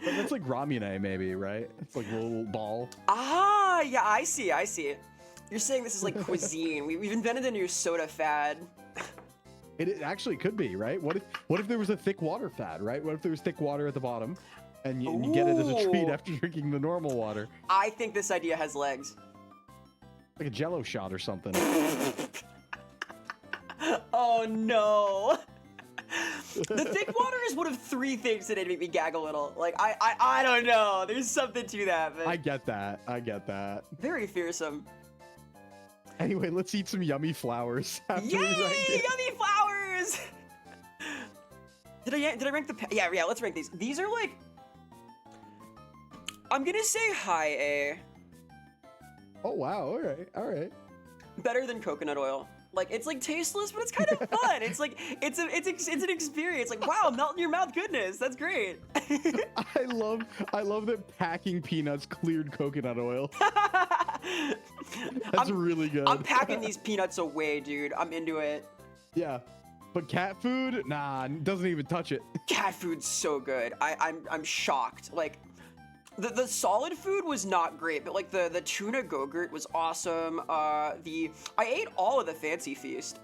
But that's like ramune, maybe, right? It's like a little ball. Ah, yeah, I see. You're saying this is like cuisine. We've invented a new soda fad. It actually could be, right? What if there was a thick water fad, right? What if there was thick water at the bottom, and you get it as a treat Ooh. after drinking the normal water, I think this idea has legs. like a Jello shot or something? Oh no. The thick water is one of 3 things today to make me gag a little. Like, I don't know. There's something to that, but I get that. very fearsome. Anyway, let's eat some yummy flowers. After Yay! we rank it. Yummy flowers! Did I rank the... Yeah, let's rank these. These are like... I'm gonna say high A. Oh wow! All right. Better than coconut oil. Like, it's like tasteless, but it's kind of fun. It's like, it's an experience. Like, wow, melt in your mouth goodness. That's great. I love that packing peanuts cleared coconut oil. That's really good. I'm packing these peanuts away, dude. I'm into it. Yeah, but cat food, nah, doesn't even touch it. Cat food's so good. I'm shocked. Like, the solid food was not great, but like the tuna go-gurt was awesome. I ate all of the fancy feast.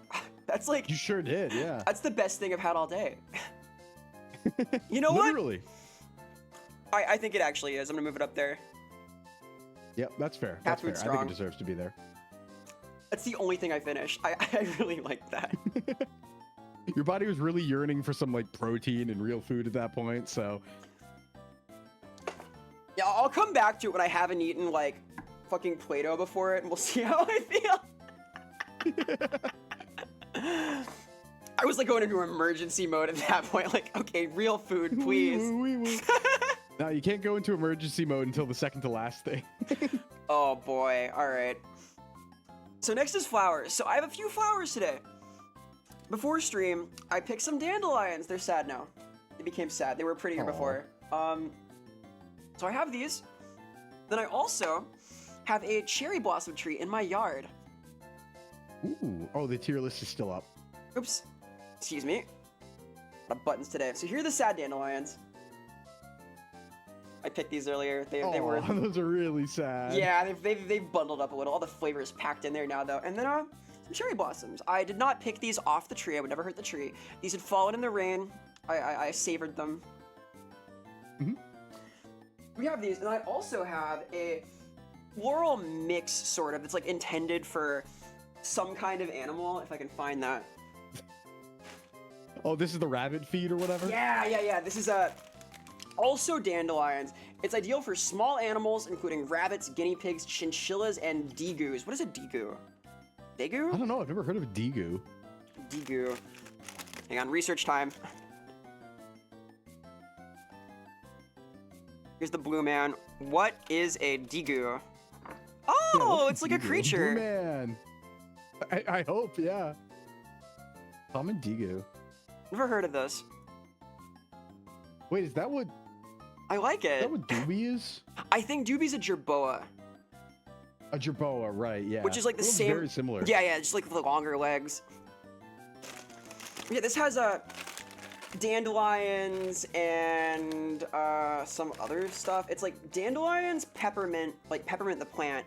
That's like, You sure did, yeah. that's the best thing I've had all day. You know Literally. what? I think it actually is. I'm gonna move it up there. Yep, that's fair. Cat That's fair. food's I think strong. it deserves to be there. That's the only thing I finished. I really like that. Your body was really yearning for some like protein and real food at that point, so Yeah, I'll come back to it when I haven't eaten like fucking Play-Doh before it, and we'll see how I feel. I was like going into emergency mode at that point. Like, okay, real food, please. No, you can't go into emergency mode until the second to last thing. Oh boy, all right. So next is flowers. So I have a few flowers today. Before stream, I picked some dandelions. They're sad now. They became sad. They were prettier Aw. before. So I have these. Then I also have a cherry blossom tree in my yard. Ooh. Oh, the tier list is still up. Oops. Excuse me. A lot of buttons today. So here are the sad dandelions. I picked these earlier. They were. Those are really sad. Yeah, they've bundled up a little. All the flavors packed in there now, though. And then some cherry blossoms. I did not pick these off the tree. I would never hurt the tree. These had fallen in the rain. I savored them. Mhm. We have these, and I also have a floral mix, sort of. It's like intended for some kind of animal, if I can find that. Oh, this is the rabbit feed or whatever? Yeah. This is also dandelions. It's ideal for small animals, including rabbits, guinea pigs, chinchillas, and degus. What is a degu? I Daegu? don't know. I've never heard of Daegu. Daegu. Hang on, research time. Here's the blue man. What is a Daegu? Oh, it's like a creature. Blue man. I hope, yeah. Common Daegu. Never heard of this. Wait, is that what? I like Is that it. what Doobie is? I think Doobie's a jerboa. A jerboa, right? Yeah. Which is like the It looks same. Very similar. Yeah, just like the longer legs. Yeah, this has dandelions and some other stuff. It's like dandelions, peppermint, like peppermint the plant,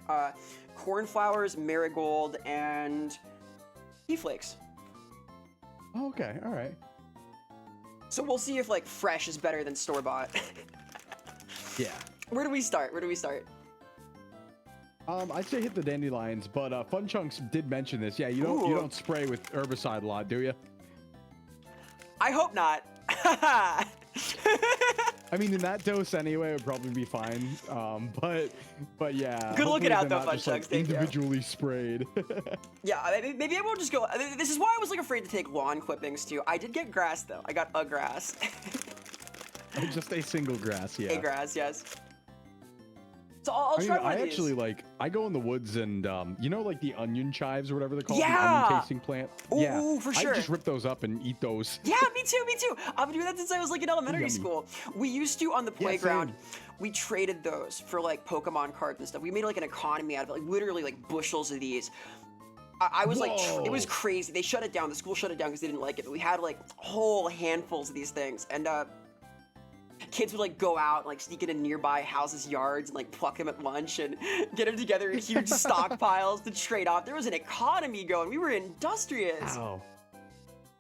cornflowers, marigold, and pea flakes. Oh, okay. All right. So we'll see if like fresh is better than store bought. Yeah. Where do we start? I'd say hit the dandelions, but Fun Chunks did mention this. Yeah, you Ooh. don't spray with herbicide a lot, do you? I hope not. I mean, in that dose anyway, it would probably be fine. But yeah. Good looking hopefully out they're though, not Fun just, like, Chunks, thank you. individually sprayed. Yeah, maybe I won't just go. This is why I was like afraid to take lawn clippings too. I did get grass though. I got a grass. Just a single grass, yeah. A grass, yes. So I'll try one I of these. actually I go in the woods and you know, like the onion chives or whatever they're called, Yeah! the onion tasting plant. Yeah, Ooh, for sure. I just rip those up and eat those. Yeah, me too. I've been doing that since I was like in elementary Yummy. school. We used to on the playground. same. We traded those for like Pokemon cards and stuff. We made like an economy out of it, like literally like bushels of these. I was like, it was Whoa. crazy. They shut it down. The school shut it down because they didn't like it. But we had like whole handfuls of these things, and kids would like go out and like sneak into nearby houses' yards and like pluck them at lunch and get them together in huge stockpiles to trade off. There was an economy going. We were industrious. Wow.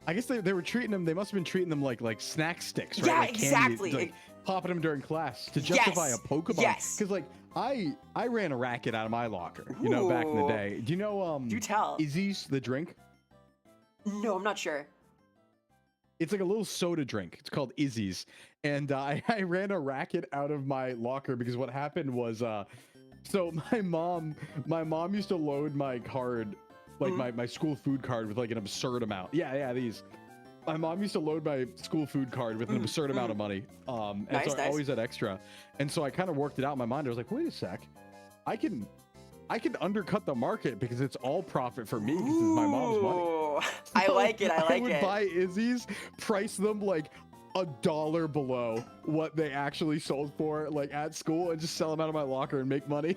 I guess they were treating them. They must have been treating them like snack sticks, right? Yeah, like candy, exactly. like popping them during class to justify Yes, a Pokemon. yes. Because like I ran a racket out of my locker, you know, back in the Ooh. day. Do you know Do tell. Izzy's the drink? No, I'm not sure. It's like a little soda drink. It's called Izzy's. And I ran a racket out of my locker because what happened was, so my mom used to load my card, like my school food card with like an absurd amount. Yeah, these. My mom used to load my school food card with an absurd amount of money. And Nice, so I nice. always had extra. And so I kind of worked it out in my mind. I was like, wait a sec. I can undercut the market because it's all profit for me because it's my mom's money. Ooh, I like it. I like would it. buy Izzy's, price them like $1 below what they actually sold for, like at school, and just sell them out of my locker and make money.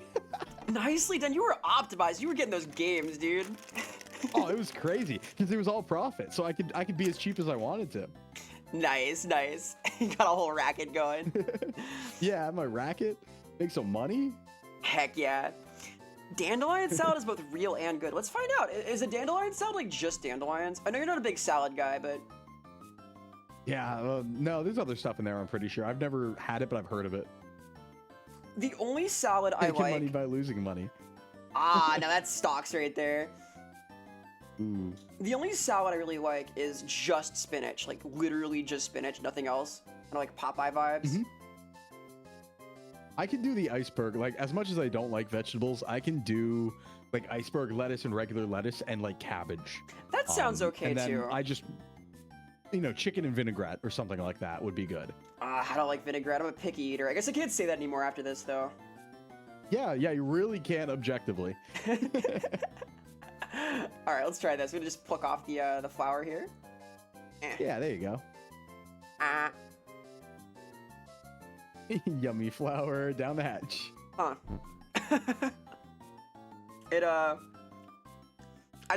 Nicely done. You were optimized. You were getting those games, dude. Oh, it was crazy because it was all profit, so I could be as cheap as I wanted to. Nice. You got a whole racket going. Yeah, I have my racket, make some money. Heck yeah. Dandelion salad is both real and good. Let's find out. Is a dandelion salad like just dandelions? I know you're not a big salad guy, but Yeah, no, there's other stuff in there. I'm pretty sure. I've never had it, but I've heard of it. the only salad I Making money like. by losing money. Now that's stocks right there. Ooh. The only salad I really like is just spinach, like literally just spinach, nothing else. Kind of like Popeye vibes. Mhm. I can do the iceberg. Like, as much as I don't like vegetables, I can do like iceberg lettuce and regular lettuce and like cabbage. That sounds okay and then too. I just, chicken and vinaigrette or something like that would be good. I don't like vinaigrette. I'm a picky eater. I guess I can't say that anymore after this, though. Yeah, you really can't objectively. All right, let's try this. We're gonna just pluck off the flour here. Yeah, there you go. Ah, Yummy flour down the hatch. huh. It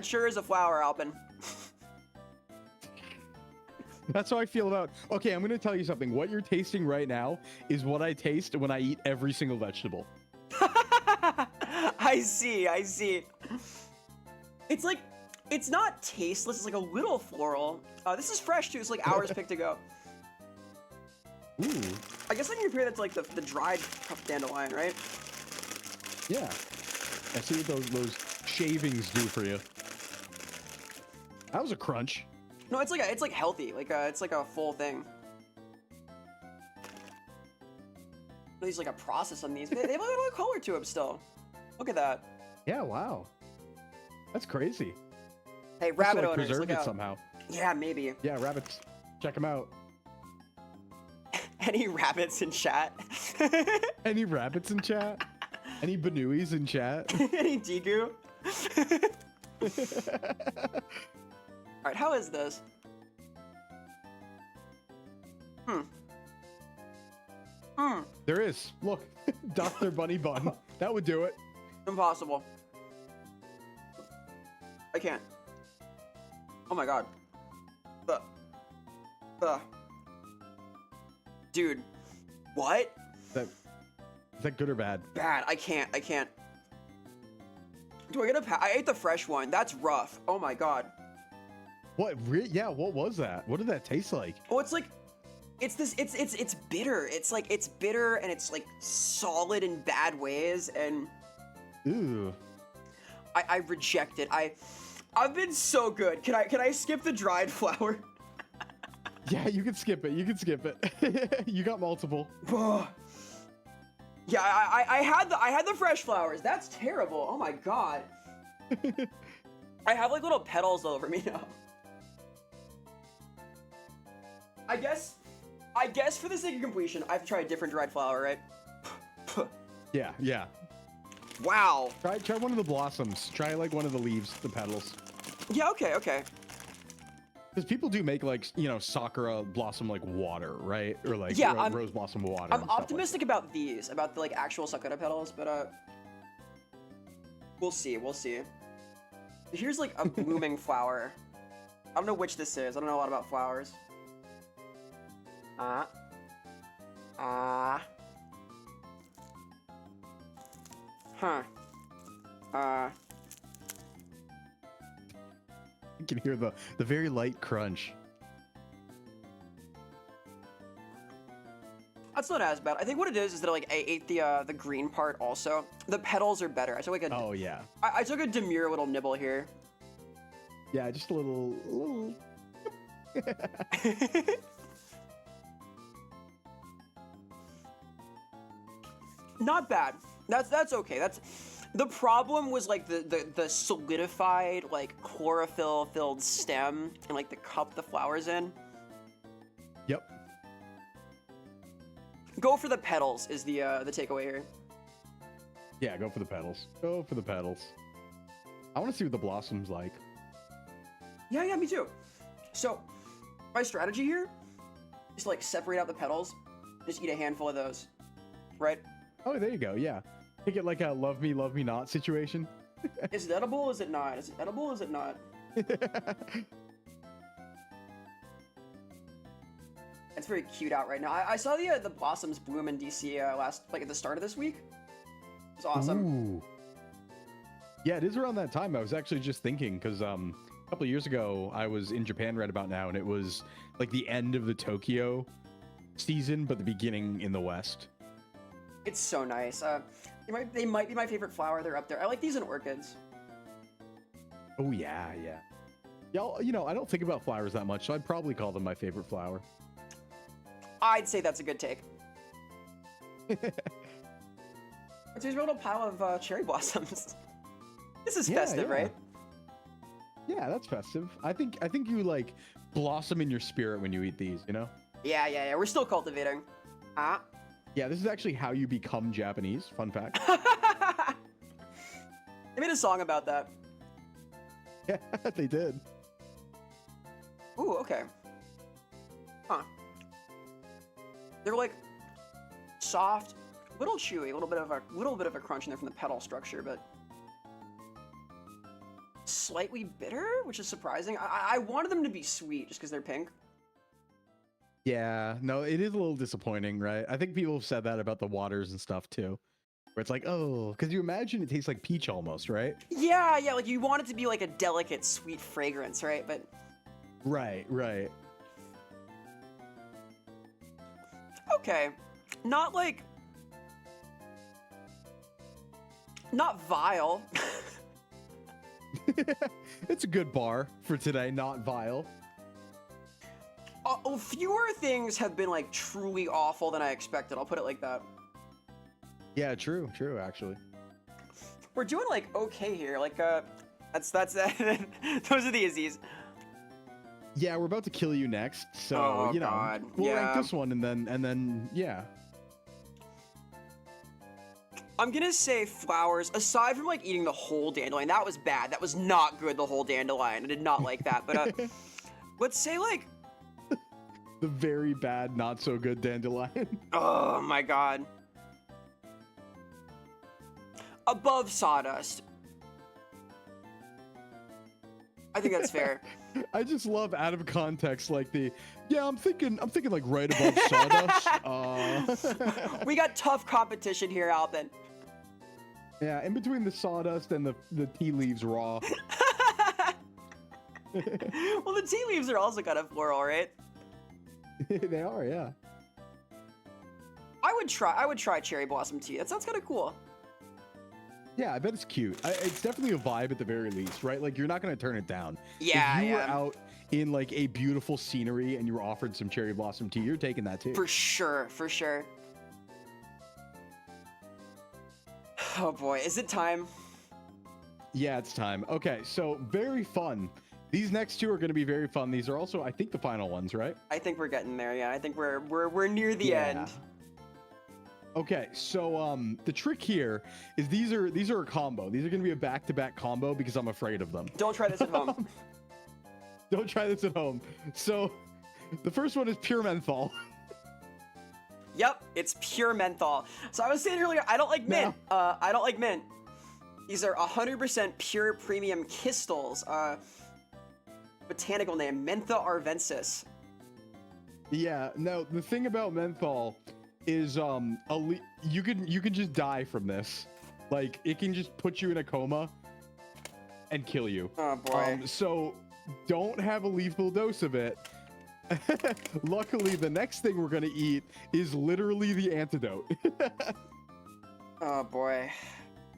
sure is a flower, Alpin. That's how I feel about. Okay, I'm gonna tell you something. What you're tasting right now is what I taste when I eat every single vegetable. I see. It's like, it's not tasteless. It's like a little floral. This is fresh too. It's like hours picked to go. Ooh. I guess I can compare that to like the dried dandelion, right? Yeah. I see what those shavings do for you. That was a crunch. No, it's like healthy. It's like a full thing. There's like a process on these. They have a little color to them still. Look at that. Yeah, wow. That's crazy. Hey, Must have, rabbit like, owners, preserved look it out. somehow. Yeah, maybe. Yeah, rabbits. Check them out. Any rabbits in chat? Any rabbits in chat? Any Banuis in chat? Any Deku? Alright, how is this? There is. Look, Dr. Bunny Bun. That would do it. Impossible. I can't. Oh my god. Dude. What? Is that good or bad? Bad. I can't. Do I get a I ate the fresh one. That's rough. Oh my god. What? Yeah, what was that? What did that taste like? Oh, it's like, it's bitter. It's bitter and it's like solid in bad ways, and Ooh. I reject it. I've been so good. Can I skip the dried flour? Yeah, you can skip it. You can skip it. You got multiple. Yeah, I had the fresh flowers. That's terrible. Oh my god. I have like little petals all over me now. I guess for the sake of completion, I have to try a different dried flower, right? Yeah. Wow. Try one of the blossoms. Try like one of the leaves, the petals. Yeah, okay. Because people do make like, sakura blossom like water, right? Or like Yeah, rose blossom water. I'm optimistic about these, about the like actual sakura petals, but we'll see. Here's like a blooming flower. I don't know which this is. I don't know a lot about flowers. You can hear the very light crunch. That's not as bad. I think what it is that like I ate the green part also. The petals are better. I took like a Oh yeah. I took a demure little nibble here. Yeah, just a little. Not bad. That's okay. That's the problem was like the solidified like chlorophyll filled stem and like the cup the flower's in. Yep. Go for the petals is the takeaway here. Yeah, go for the petals. Go for the petals. I want to see what the blossom's like. Yeah, me too. So my strategy here is to like separate out the petals, just eat a handful of those, right? Oh, there you go. Yeah. Make it like a love me not situation. Is it edible? Is it not? Is it edible? Is it not? It's very cute out right now. I saw the blossoms bloom in DC at the start of this week. It was awesome. Ooh. Yeah, it is around that time. I was actually just thinking because a couple of years ago I was in Japan right about now, and it was like the end of the Tokyo season, but the beginning in the West. It's so nice. They might be my favorite flower. They're up there. I like these in orchids. Oh yeah. Yeah, I don't think about flowers that much, so I'd probably call them my favorite flower. I'd say that's a good take. There's a little pile of cherry blossoms. This is festive, right? Yeah, that's festive. I think you like blossom in your spirit when you eat these, Yeah. We're still cultivating. Yeah, this is actually how you become Japanese. Fun fact. They made a song about that. Yeah, they did. Ooh, okay. Huh. They're like soft, little chewy, a little bit of a crunch in there from the petal structure, but slightly bitter, which is surprising. I wanted them to be sweet just because they're pink. Yeah, no, it is a little disappointing, right? I think people have said that about the waters and stuff too, where it's like, oh, because you imagine it tastes like peach almost, right? Yeah, like you want it to be like a delicate, sweet fragrance, right? But right. Okay, not vile. It's a good bar for today, not vile. Fewer things have been like truly awful than I expected. I'll put it like that. Yeah, true, actually. We're doing like okay here. Like That's those are the Izzies. Yeah, we're about to kill you next, so Oh, you know God. we'll Yeah. rank this one and then yeah. I'm gonna say flowers. Aside from like eating the whole dandelion, that was bad. That was not good. The whole dandelion. I did not like that. But let's say like, The very bad, not so good dandelion. oh my god. Above sawdust. I think that's fair. I just love out of context like yeah, I'm thinking like right above sawdust. We got tough competition here, Alpin. Yeah, in between the sawdust and the tea leaves raw. Well, the tea leaves are also kind of floral, right? They are, yeah. I would try cherry blossom tea. That sounds kind of cool. Yeah, I bet it's cute. It's definitely a vibe at the very least, right? Like, you're not going to turn it down. Yeah, If you were yeah. out in, like, a beautiful scenery and you were offered some cherry blossom tea, you're taking that, too. For sure, for sure. Oh boy, is it time? Yeah, it's time. Okay, so very fun. These next two are going to be very fun. These are also, I think, the final ones, right? I think we're getting there. Yeah, I think we're near the end. Okay, so the trick here is these are a combo. These are going to be a back-to-back combo because I'm afraid of them. Don't try this at home. Don't try this at home. So the first one is pure menthol. Yep, it's pure menthol. So I was saying earlier, I don't like mint. I don't like mint. These are 100% pure premium crystals. Botanical name, Mentha arvensis. Yeah, no, the thing about menthol is you can just die from this. Like, it can just put you in a coma and kill you. Oh boy. So don't have a lethal dose of it. Luckily, the next thing we're gonna eat is literally the antidote. Oh boy.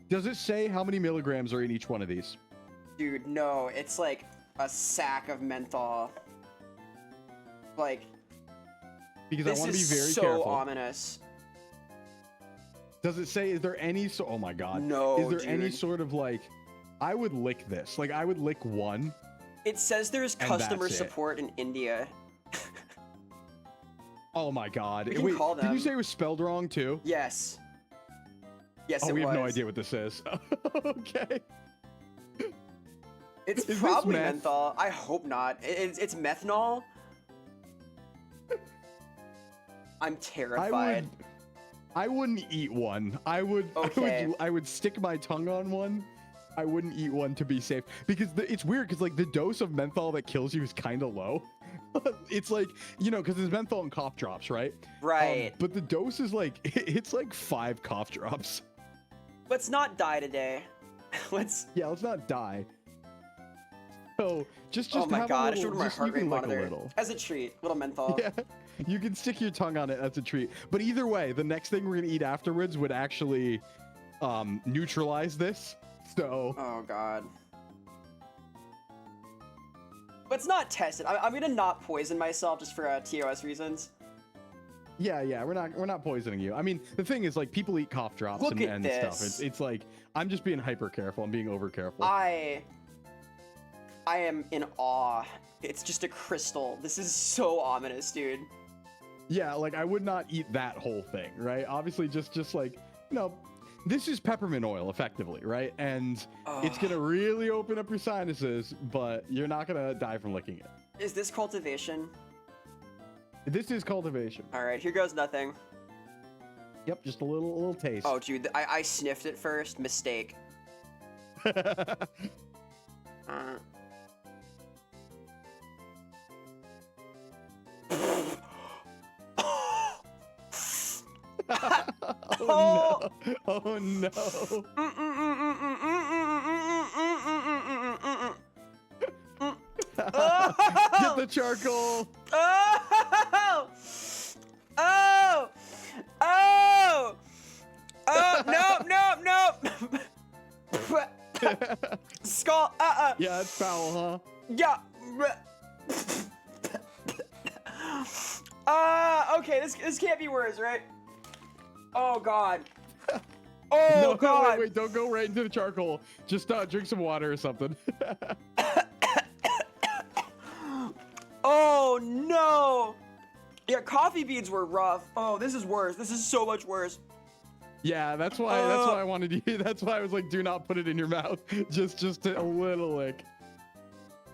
Does it say how many milligrams are in each one of these? Dude, no, it's like a sack of menthol. Like, Because I this want to be is very so careful. ominous. Does it say, is there any, oh my god. No, Is there any dude. sort of like, I would lick this. Like, I would lick one. It says there's And customer that's it. support in India. Oh my god. We can Wait, call did you them. say it was spelled wrong too? Yes. Yes, Oh, it we was. have no idea what this is. Okay. It's Is this probably meth? menthol. I hope not. It's methanol. I'm terrified. I wouldn't eat one. I would Okay. I would stick my tongue on one. I wouldn't eat one to be safe because it's weird because like the dose of menthol that kills you is kind of low. It's like, you know, because there's menthol and cough drops, right? Right. But the dose is like it's like 5 cough drops. Let's not die today. Let's. Yeah, let's not die. So just Oh my have god! a I little, showed my just, heart you rate can lick a monitor little. as a treat. Little menthol. Yeah, you can stick your tongue on it as a treat. But either way, the next thing we're gonna eat afterwards would actually neutralize this. So Oh god. Let's not test it. I'm gonna not poison myself just for TOS reasons. yeah, we're not poisoning you. I mean, the thing is, like, people eat cough drops Look at and stuff. this. It's like I'm just being hyper careful. I'm being over careful. I am in awe. It's just a crystal. This is so ominous, dude. Yeah, like I would not eat that whole thing, right? Obviously, just like, you know, this is peppermint oil, effectively, right? And it's gonna really open up your sinuses, but you're not gonna die from licking it. Is this cultivation? This is cultivation. All right, here goes nothing. Yep, just a little taste. Oh, dude, I sniffed it first. Mistake. Uh. Oh no! Oh no! Get the charcoal! Oh! Oh! Oh! Oh! No! Skull! Yeah, it's foul, huh? Yeah. Okay, this can't be worse, right? Oh god. Oh No, God! wait, don't go right into the charcoal. Just drink some water or something. Oh no! Yeah, coffee beans were rough. Oh, this is worse. This is so much worse. Yeah, that's why I wanted you. That's why I was like, do not put it in your mouth. Just a little lick.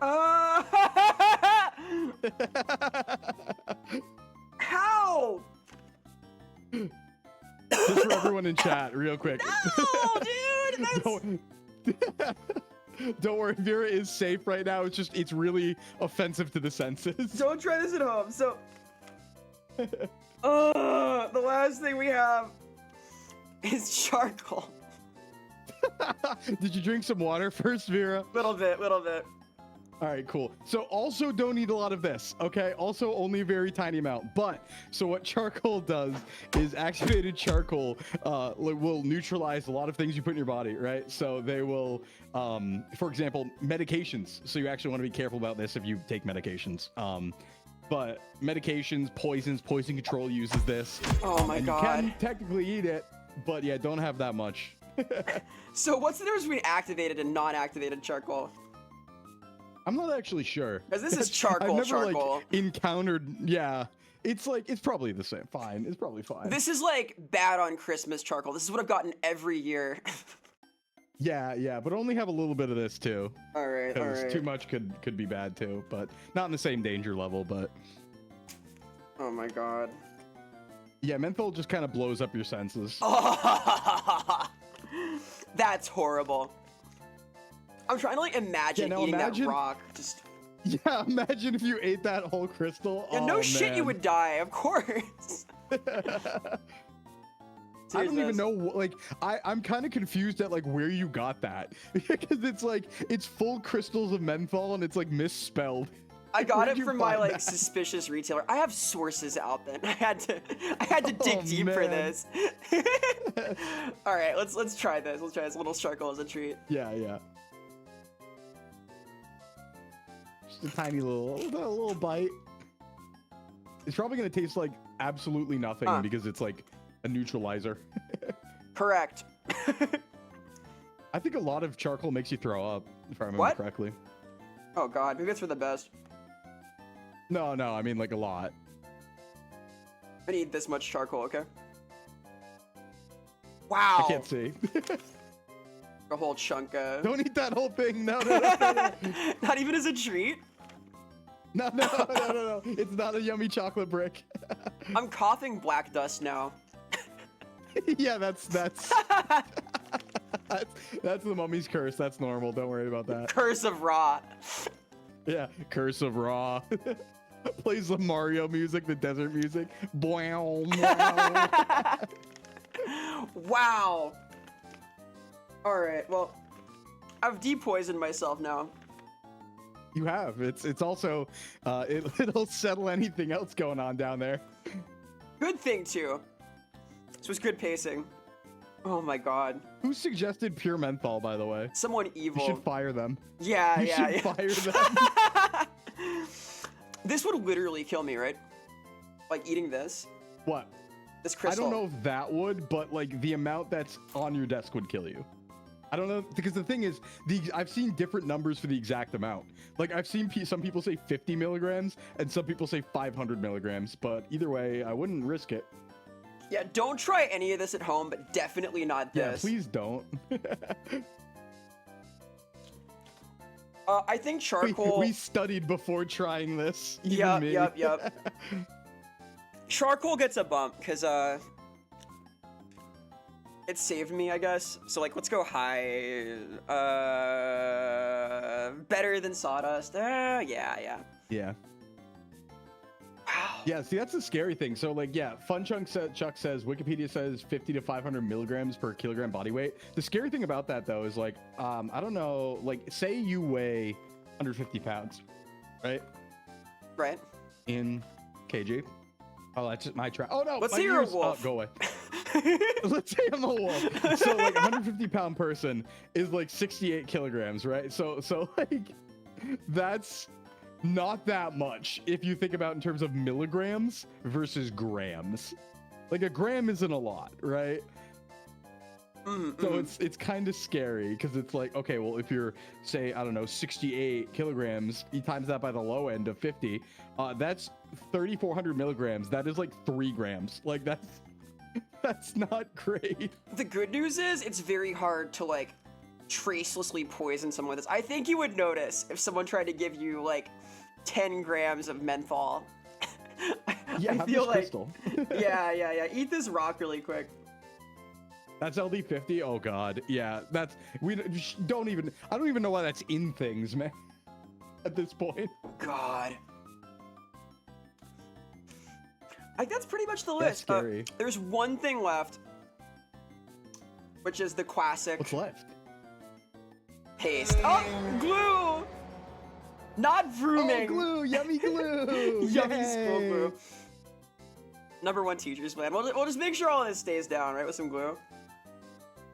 How? Just for everyone in chat, real quick. No, dude. That's... Don't worry, Vera is safe right now. It's really offensive to the senses. Don't try this at home. So, the last thing we have is charcoal. Did you drink some water first, Vera? Little bit. All right, cool. So also don't eat a lot of this, okay? Also only a very tiny amount. But so what charcoal does is activated charcoal will neutralize a lot of things you put in your body, right? So they will, for example, medications. So you actually want to be careful about this if you take medications. But medications, poison control uses this. Oh my God. You can technically eat it, but yeah, don't have that much. So what's the difference between activated and non-activated charcoal? I'm not actually sure. Because this is charcoal. I've never like encountered. Yeah, it's probably the same. Fine, it's probably fine. This is like bad on Christmas charcoal. This is what I've gotten every year. Yeah, but only have a little bit of this too. All right. Too much could be bad too, but not in the same danger level. But oh my God. Yeah, menthol just kind of blows up your senses. That's horrible. I'm trying to like imagine eating that rock. Just yeah, imagine if you ate that whole crystal. Yeah, no shit, you would die, of course. I don't even know. Like, I'm kind of confused at like where you got that because it's full crystals of menthol and it's like misspelled. I got it from my like suspicious retailer. I have sources, Alpin. I had to dig deep for this. All right, let's try this. Let's try this little charcoal as a treat. Yeah. Just a tiny little bite. It's probably gonna taste like absolutely nothing because it's like a neutralizer. Correct. I think a lot of charcoal makes you throw up, if I remember correctly. Oh God, maybe it's for the best. No, I mean like a lot. I need this much charcoal, okay? Wow. I can't see. A whole chunk of... Don't eat that whole thing. No. Not even as a treat? No. It's not a yummy chocolate brick. I'm coughing black dust now. Yeah, that's the mummy's curse. That's normal. Don't worry about that. Curse of Ra. Yeah, curse of Ra. Plays the Mario music, the desert music. Wow. Wow. All right. Well, I've depoisoned myself now. You have. It's also it'll settle anything else going on down there. Good thing too. This was good pacing. Oh my God. Who suggested pure menthol, by the way? Someone evil. You should fire them. Yeah. You should fire them. This would literally kill me, right? Like eating this. What? This crystal. I don't know if that would, but like the amount that's on your desk would kill you. I don't know, because the thing is, I've seen different numbers for the exact amount. Like I've seen some people say 50 milligrams and some people say 500 milligrams, but either way, I wouldn't risk it. Yeah, don't try any of this at home, but definitely not this. Yeah, please don't. I think charcoal... We studied before trying this. Yep. Charcoal gets a bump, because, it saved me, I guess. So, like, let's go high. Better than sawdust. Yeah. Yeah. Wow. Yeah, see, that's the scary thing. So, like, yeah, Chuck says, Wikipedia says 50 to 500 milligrams per kilogram body weight. The scary thing about that, though, is, like, I don't know, like, say you weigh 150 pounds, right? Right. In kg. Oh, that's just my trap. Oh, no. Let's say you're a wolf. Go away. Let's say I'm a wolf. So, like, a 150-pound person is, like, 68 kilograms, right? So, like, that's... not that much if you think about in terms of milligrams versus grams. Like a gram isn't a lot, right? So it's kind of scary because it's like, okay, well, if you're, say, I don't know, 68 kilograms, you times that by the low end of 50, that's 3,400 milligrams. That is like 3 grams. Like that's not great. The good news is it's very hard to like tracelessly poison someone with this. I think you would notice if someone tried to give you like 10 grams of menthol. Yeah, I feel like, crystal. yeah. Eat this rock really quick. That's LD50. Oh God, yeah. That's I don't even know why that's in things, man. At this point. God. Like that's pretty much the That's list. scary. There's one thing left, which is the classic What's left? paste. Oh, glue. Not vrooming. Oh, glue, yummy glue. Yummy Yay. school glue. #1 teacher's plan. We'll just make sure all of this stays down, right, with some glue.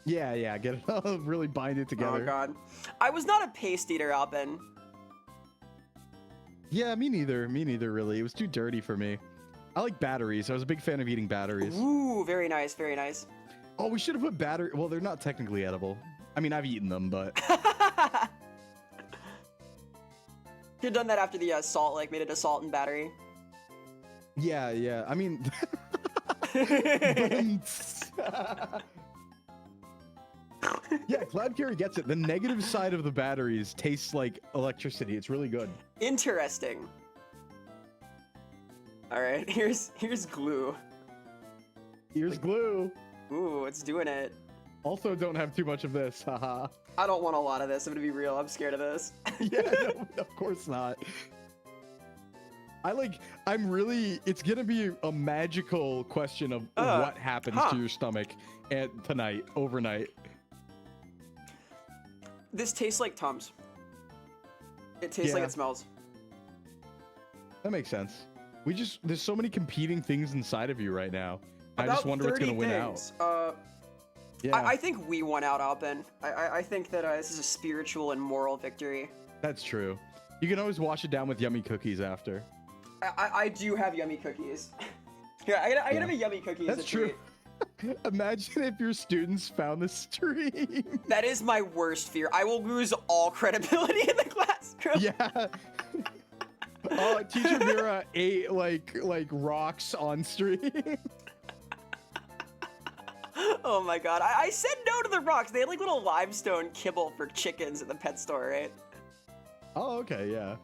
Yeah. Get it. Really bind it together. Oh God. I was not a paste eater, Alpin. Yeah, me neither. Really, it was too dirty for me. I like batteries. I was a big fan of eating batteries. Ooh, very nice, very nice. Oh, we should have put battery. Well, they're not technically edible. I mean, I've eaten them, but Could've done that after the salt, like made it a salt and battery. yeah. I mean, yeah, Cloud Carry gets it. The negative side of the batteries tastes like electricity. It's really good. Interesting. All right, here's glue. Here's glue. Ooh, it's doing it. Also, don't have too much of this. Haha. I don't want a lot of this. I'm gonna be real. I'm scared of this. Yeah, no, of course not. It's gonna be a magical question of what happens to your stomach overnight. This tastes like Tums. It tastes like Yeah. it smells. That makes sense. There's so many competing things inside of you right now. I About just wonder what's 30 gonna win things. Yeah, I think we won out, Alpin. I think that this is a spiritual and moral victory. that's true. You can always wash it down with yummy cookies after. I do have yummy cookies. Here, I gotta have a yummy cookie as That's a true. treat. Imagine if your students found the stream. That is my worst fear. I will lose all credibility in the classroom. Yeah. Oh, Teacher Vera ate like rocks on stream. Oh my god. I said no to the rocks. They had like little limestone kibble for chickens at the pet store, right? Oh, okay, yeah.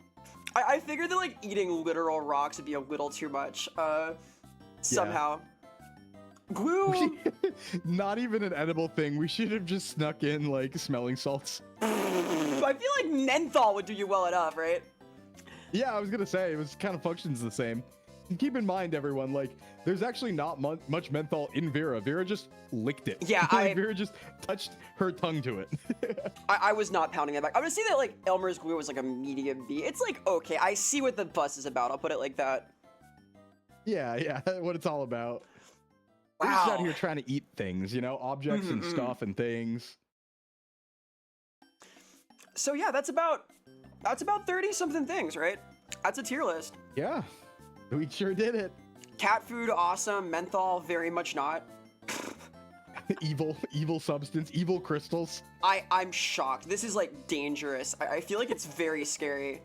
I figured that like eating literal rocks would be a little too much. Somehow. Glue. Not even an edible thing. We should have just snuck in like smelling salts. I feel like menthol would do you well enough, right? Yeah, I was gonna say it kind of functions the same. And keep in mind, everyone, like there's actually not much menthol in Vera. Vera just licked it. Yeah, Vera just touched her tongue to it. I was not pounding it back. I'm gonna say that like Elmer's glue was like a medium B. It's like okay, I see what the fuss is about. I'll put it like that. Yeah, what it's all about. We're just out here trying to eat things, objects and stuff and things. So yeah, that's about 30 something things, right? That's a tier list. Yeah, we sure did it. Cat food, awesome. Menthol, very much not. evil substance, evil crystals. I'm shocked. This is like dangerous. I feel like it's very scary.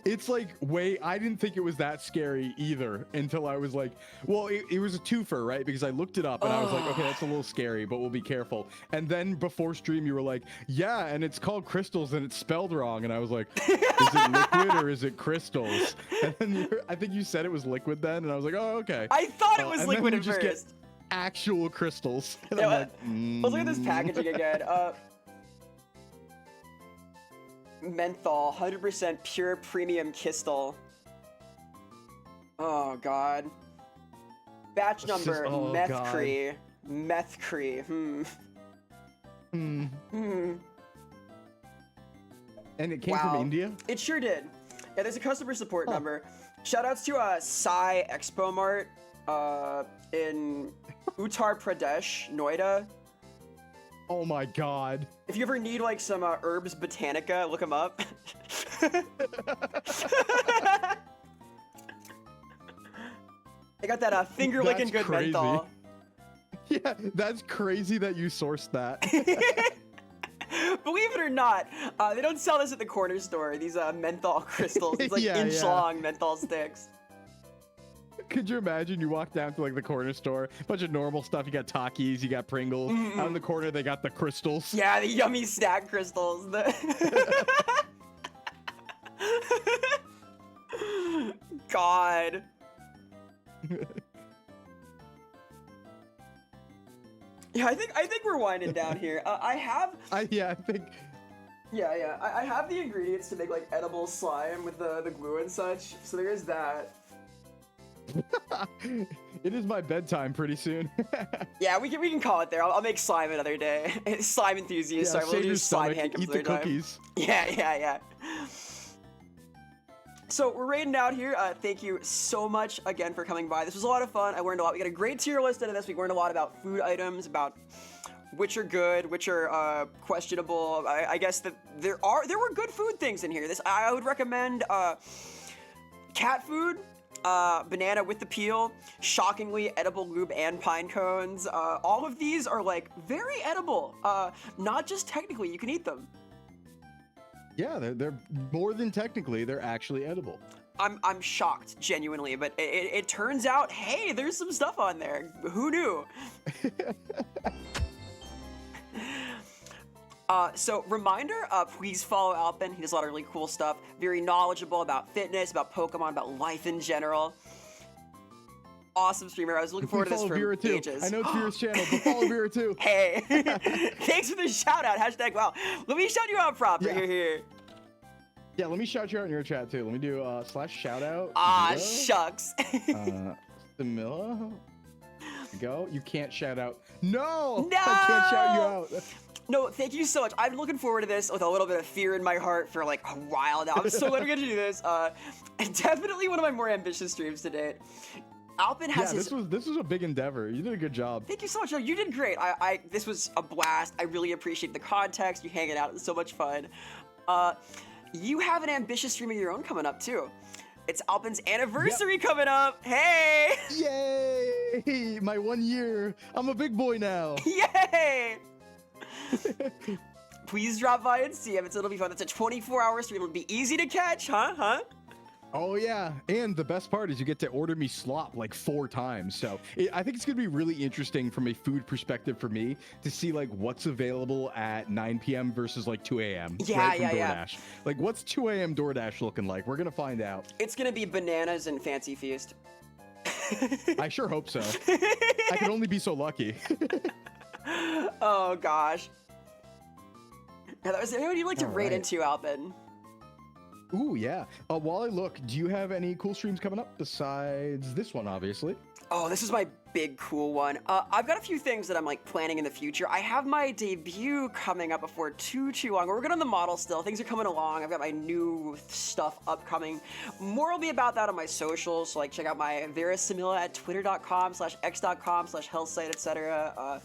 It's like I didn't think it was that scary either until I was like, well, it was a twofer, right? Because I looked it up and I was like, okay, that's a little scary, but we'll be careful. And then before stream, you were like, yeah, and it's called crystals and it's spelled wrong. And I was like, is it liquid or is it crystals? And then I think you said it was liquid then, and I was like, oh, okay. I thought it was and liquid then at we just first. get actual crystals. And Yeah, I'm like, let's look at this packaging again. Menthol, 100% pure premium crystal. Oh god. Batch number, meth-cree. Meth-cree, And it came from India? It sure did. Yeah, there's a customer support number. Shoutouts to Sai Expo Mart in Uttar Pradesh, Noida. Oh my god. If you ever need like some herbs botanica, look them up. They got that finger licking good crazy. menthol. Yeah, that's crazy that you sourced that. Believe it or not, they don't sell this at the corner store. These menthol crystals, these like Yeah, yeah. inch-long menthol sticks. Could you imagine you walk down to like the corner store, bunch of normal stuff. You got Takis, you got Pringles. Out in the corner, they got the crystals. Yeah, the yummy snack crystals. God. Yeah, I think we're winding down here. I think. Yeah. I have the ingredients to make like edible slime with the glue and such. So there is that. It is my bedtime pretty soon. Yeah, we can call it there. I'll make slime another day. Slime enthusiast. Yeah, Sorry, we'll save do your slime stomach, handcuffs eat the another time. cookies. Yeah. So we're raiding out here. Thank you so much again for coming by. This was a lot of fun. I learned a lot. We got a great tier list out of this. We learned a lot about food items, about which are good, which are questionable. I guess that there were good food things in here. I would recommend cat food, banana with the peel, shockingly edible lube and pine cones. All of these are like very edible. Not just technically, you can eat them. Yeah, they're more than technically, they're actually edible. I'm shocked, genuinely, but it turns out, hey, there's some stuff on there. Who knew? So reminder, please follow Alpin. He does a lot of really cool stuff. Very knowledgeable about fitness, about Pokemon, about life in general. Awesome streamer. I was looking forward to this for ages. I know it's Vera's channel, but follow Vera too. Hey, thanks for the shout out. Hashtag wow. Let me shout you out proper. Yeah. Here. Yeah, let me shout you out in your chat too. Let me do / shout out. Shucks. Stamilla. Go. You can't shout out. No! No! I can't shout you out. No, thank you so much. I've been looking forward to this with a little bit of fear in my heart for like a while now. I'm so glad we get to do this. Definitely one of my more ambitious streams to date. Alpin has his... this was a big endeavor. You did a good job. Thank you so much. No, you did great. This was a blast. I really appreciate the context. You hanging out. It was so much fun. You have an ambitious stream of your own coming up too. It's Alpin's anniversary coming up. Hey! Yay! My 1 year. I'm a big boy now. Yay! Please drop by and see him. It'll be fun. It's a 24-hour stream. It'll be easy to catch, huh? Oh yeah, and the best part is you get to order me slop like 4 times. So I think it's gonna be really interesting from a food perspective for me to see like what's available at 9 p.m. versus like 2 a.m. Yeah. DoorDash. Like what's 2 a.m. DoorDash looking like? We're gonna find out. It's gonna be bananas and Fancy Feast. I sure hope so. I can only be so lucky. Oh gosh. Is there anyone you'd like to raid into, Alpin? Ooh, yeah. While I look, do you have any cool streams coming up besides this one, obviously? Oh, this is my big cool one. I've got a few things that I'm like planning in the future. I have my debut coming up before too long. We're good on the model still. Things are coming along. I've got my new stuff upcoming. More will be about that on my socials. So like check out my Verasimilla at twitter.com/x.com/hellsite, etc.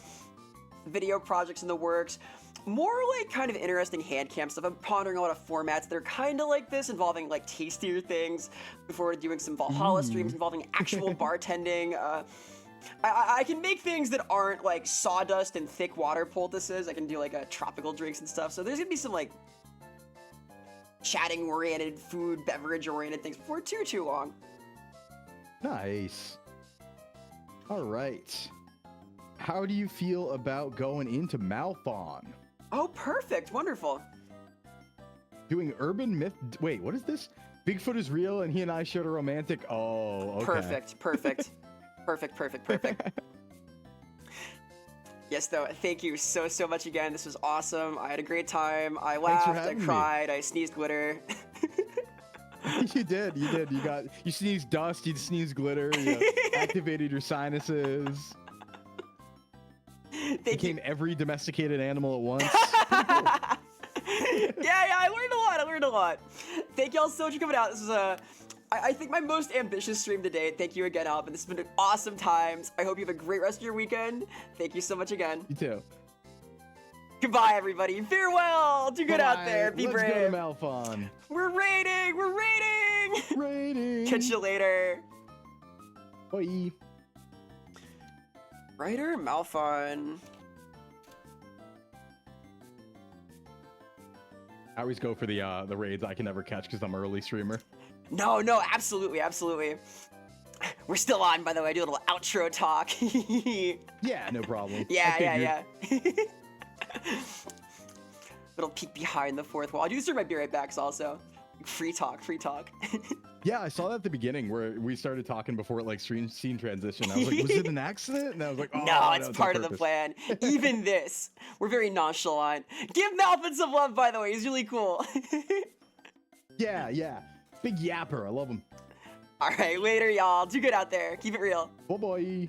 Video projects in the works. More like kind of interesting hand cam stuff. I'm pondering a lot of formats that are kind of like this, involving like tastier things. Before we're doing some Valhalla streams involving actual bartending. I can make things that aren't like sawdust and thick water poultices. I can do like tropical drinks and stuff. So there's gonna be some like chatting oriented, food, beverage oriented things before too long. Nice. All right. How do you feel about going into Malphon? Oh, perfect. Wonderful. Doing urban myth. Wait, what is this? Bigfoot is real and he and I shared a romantic. Oh, okay. Perfect. Yes, though. Thank you so much again. This was awesome. I had a great time. I laughed. I cried. I sneezed glitter. You did. You sneezed dust. You sneezed glitter. You activated your sinuses. Became every domesticated animal at once. Yeah, I learned a lot. Thank y'all so much for coming out. This was I think my most ambitious stream to date. Thank you again, Alpin. This has been awesome times. I hope you have a great rest of your weekend. Thank you so much again. You too. Goodbye, everybody. Farewell. Do good out there. Be brave. Let's go to Malphon. We're raiding. Raiding. Catch you later. Bye. Writer, Malphon. I always go for the raids I can never catch because I'm an early streamer. No, absolutely, absolutely. We're still on, by the way. I do a little outro talk. Yeah, no problem. Yeah. Little peek behind the fourth wall. I'll do this during my beer right backs also. Free talk. Yeah, I saw that at the beginning where we started talking before like scene transition. I was like, was it an accident? And I was like, oh, no, it's on part of the purpose. plan. Even this, we're very nonchalant. Give Malphon some love, by the way. He's really cool. Yeah. Big yapper. I love him. All right, later, y'all. Do good out there. Keep it real. Bye-bye.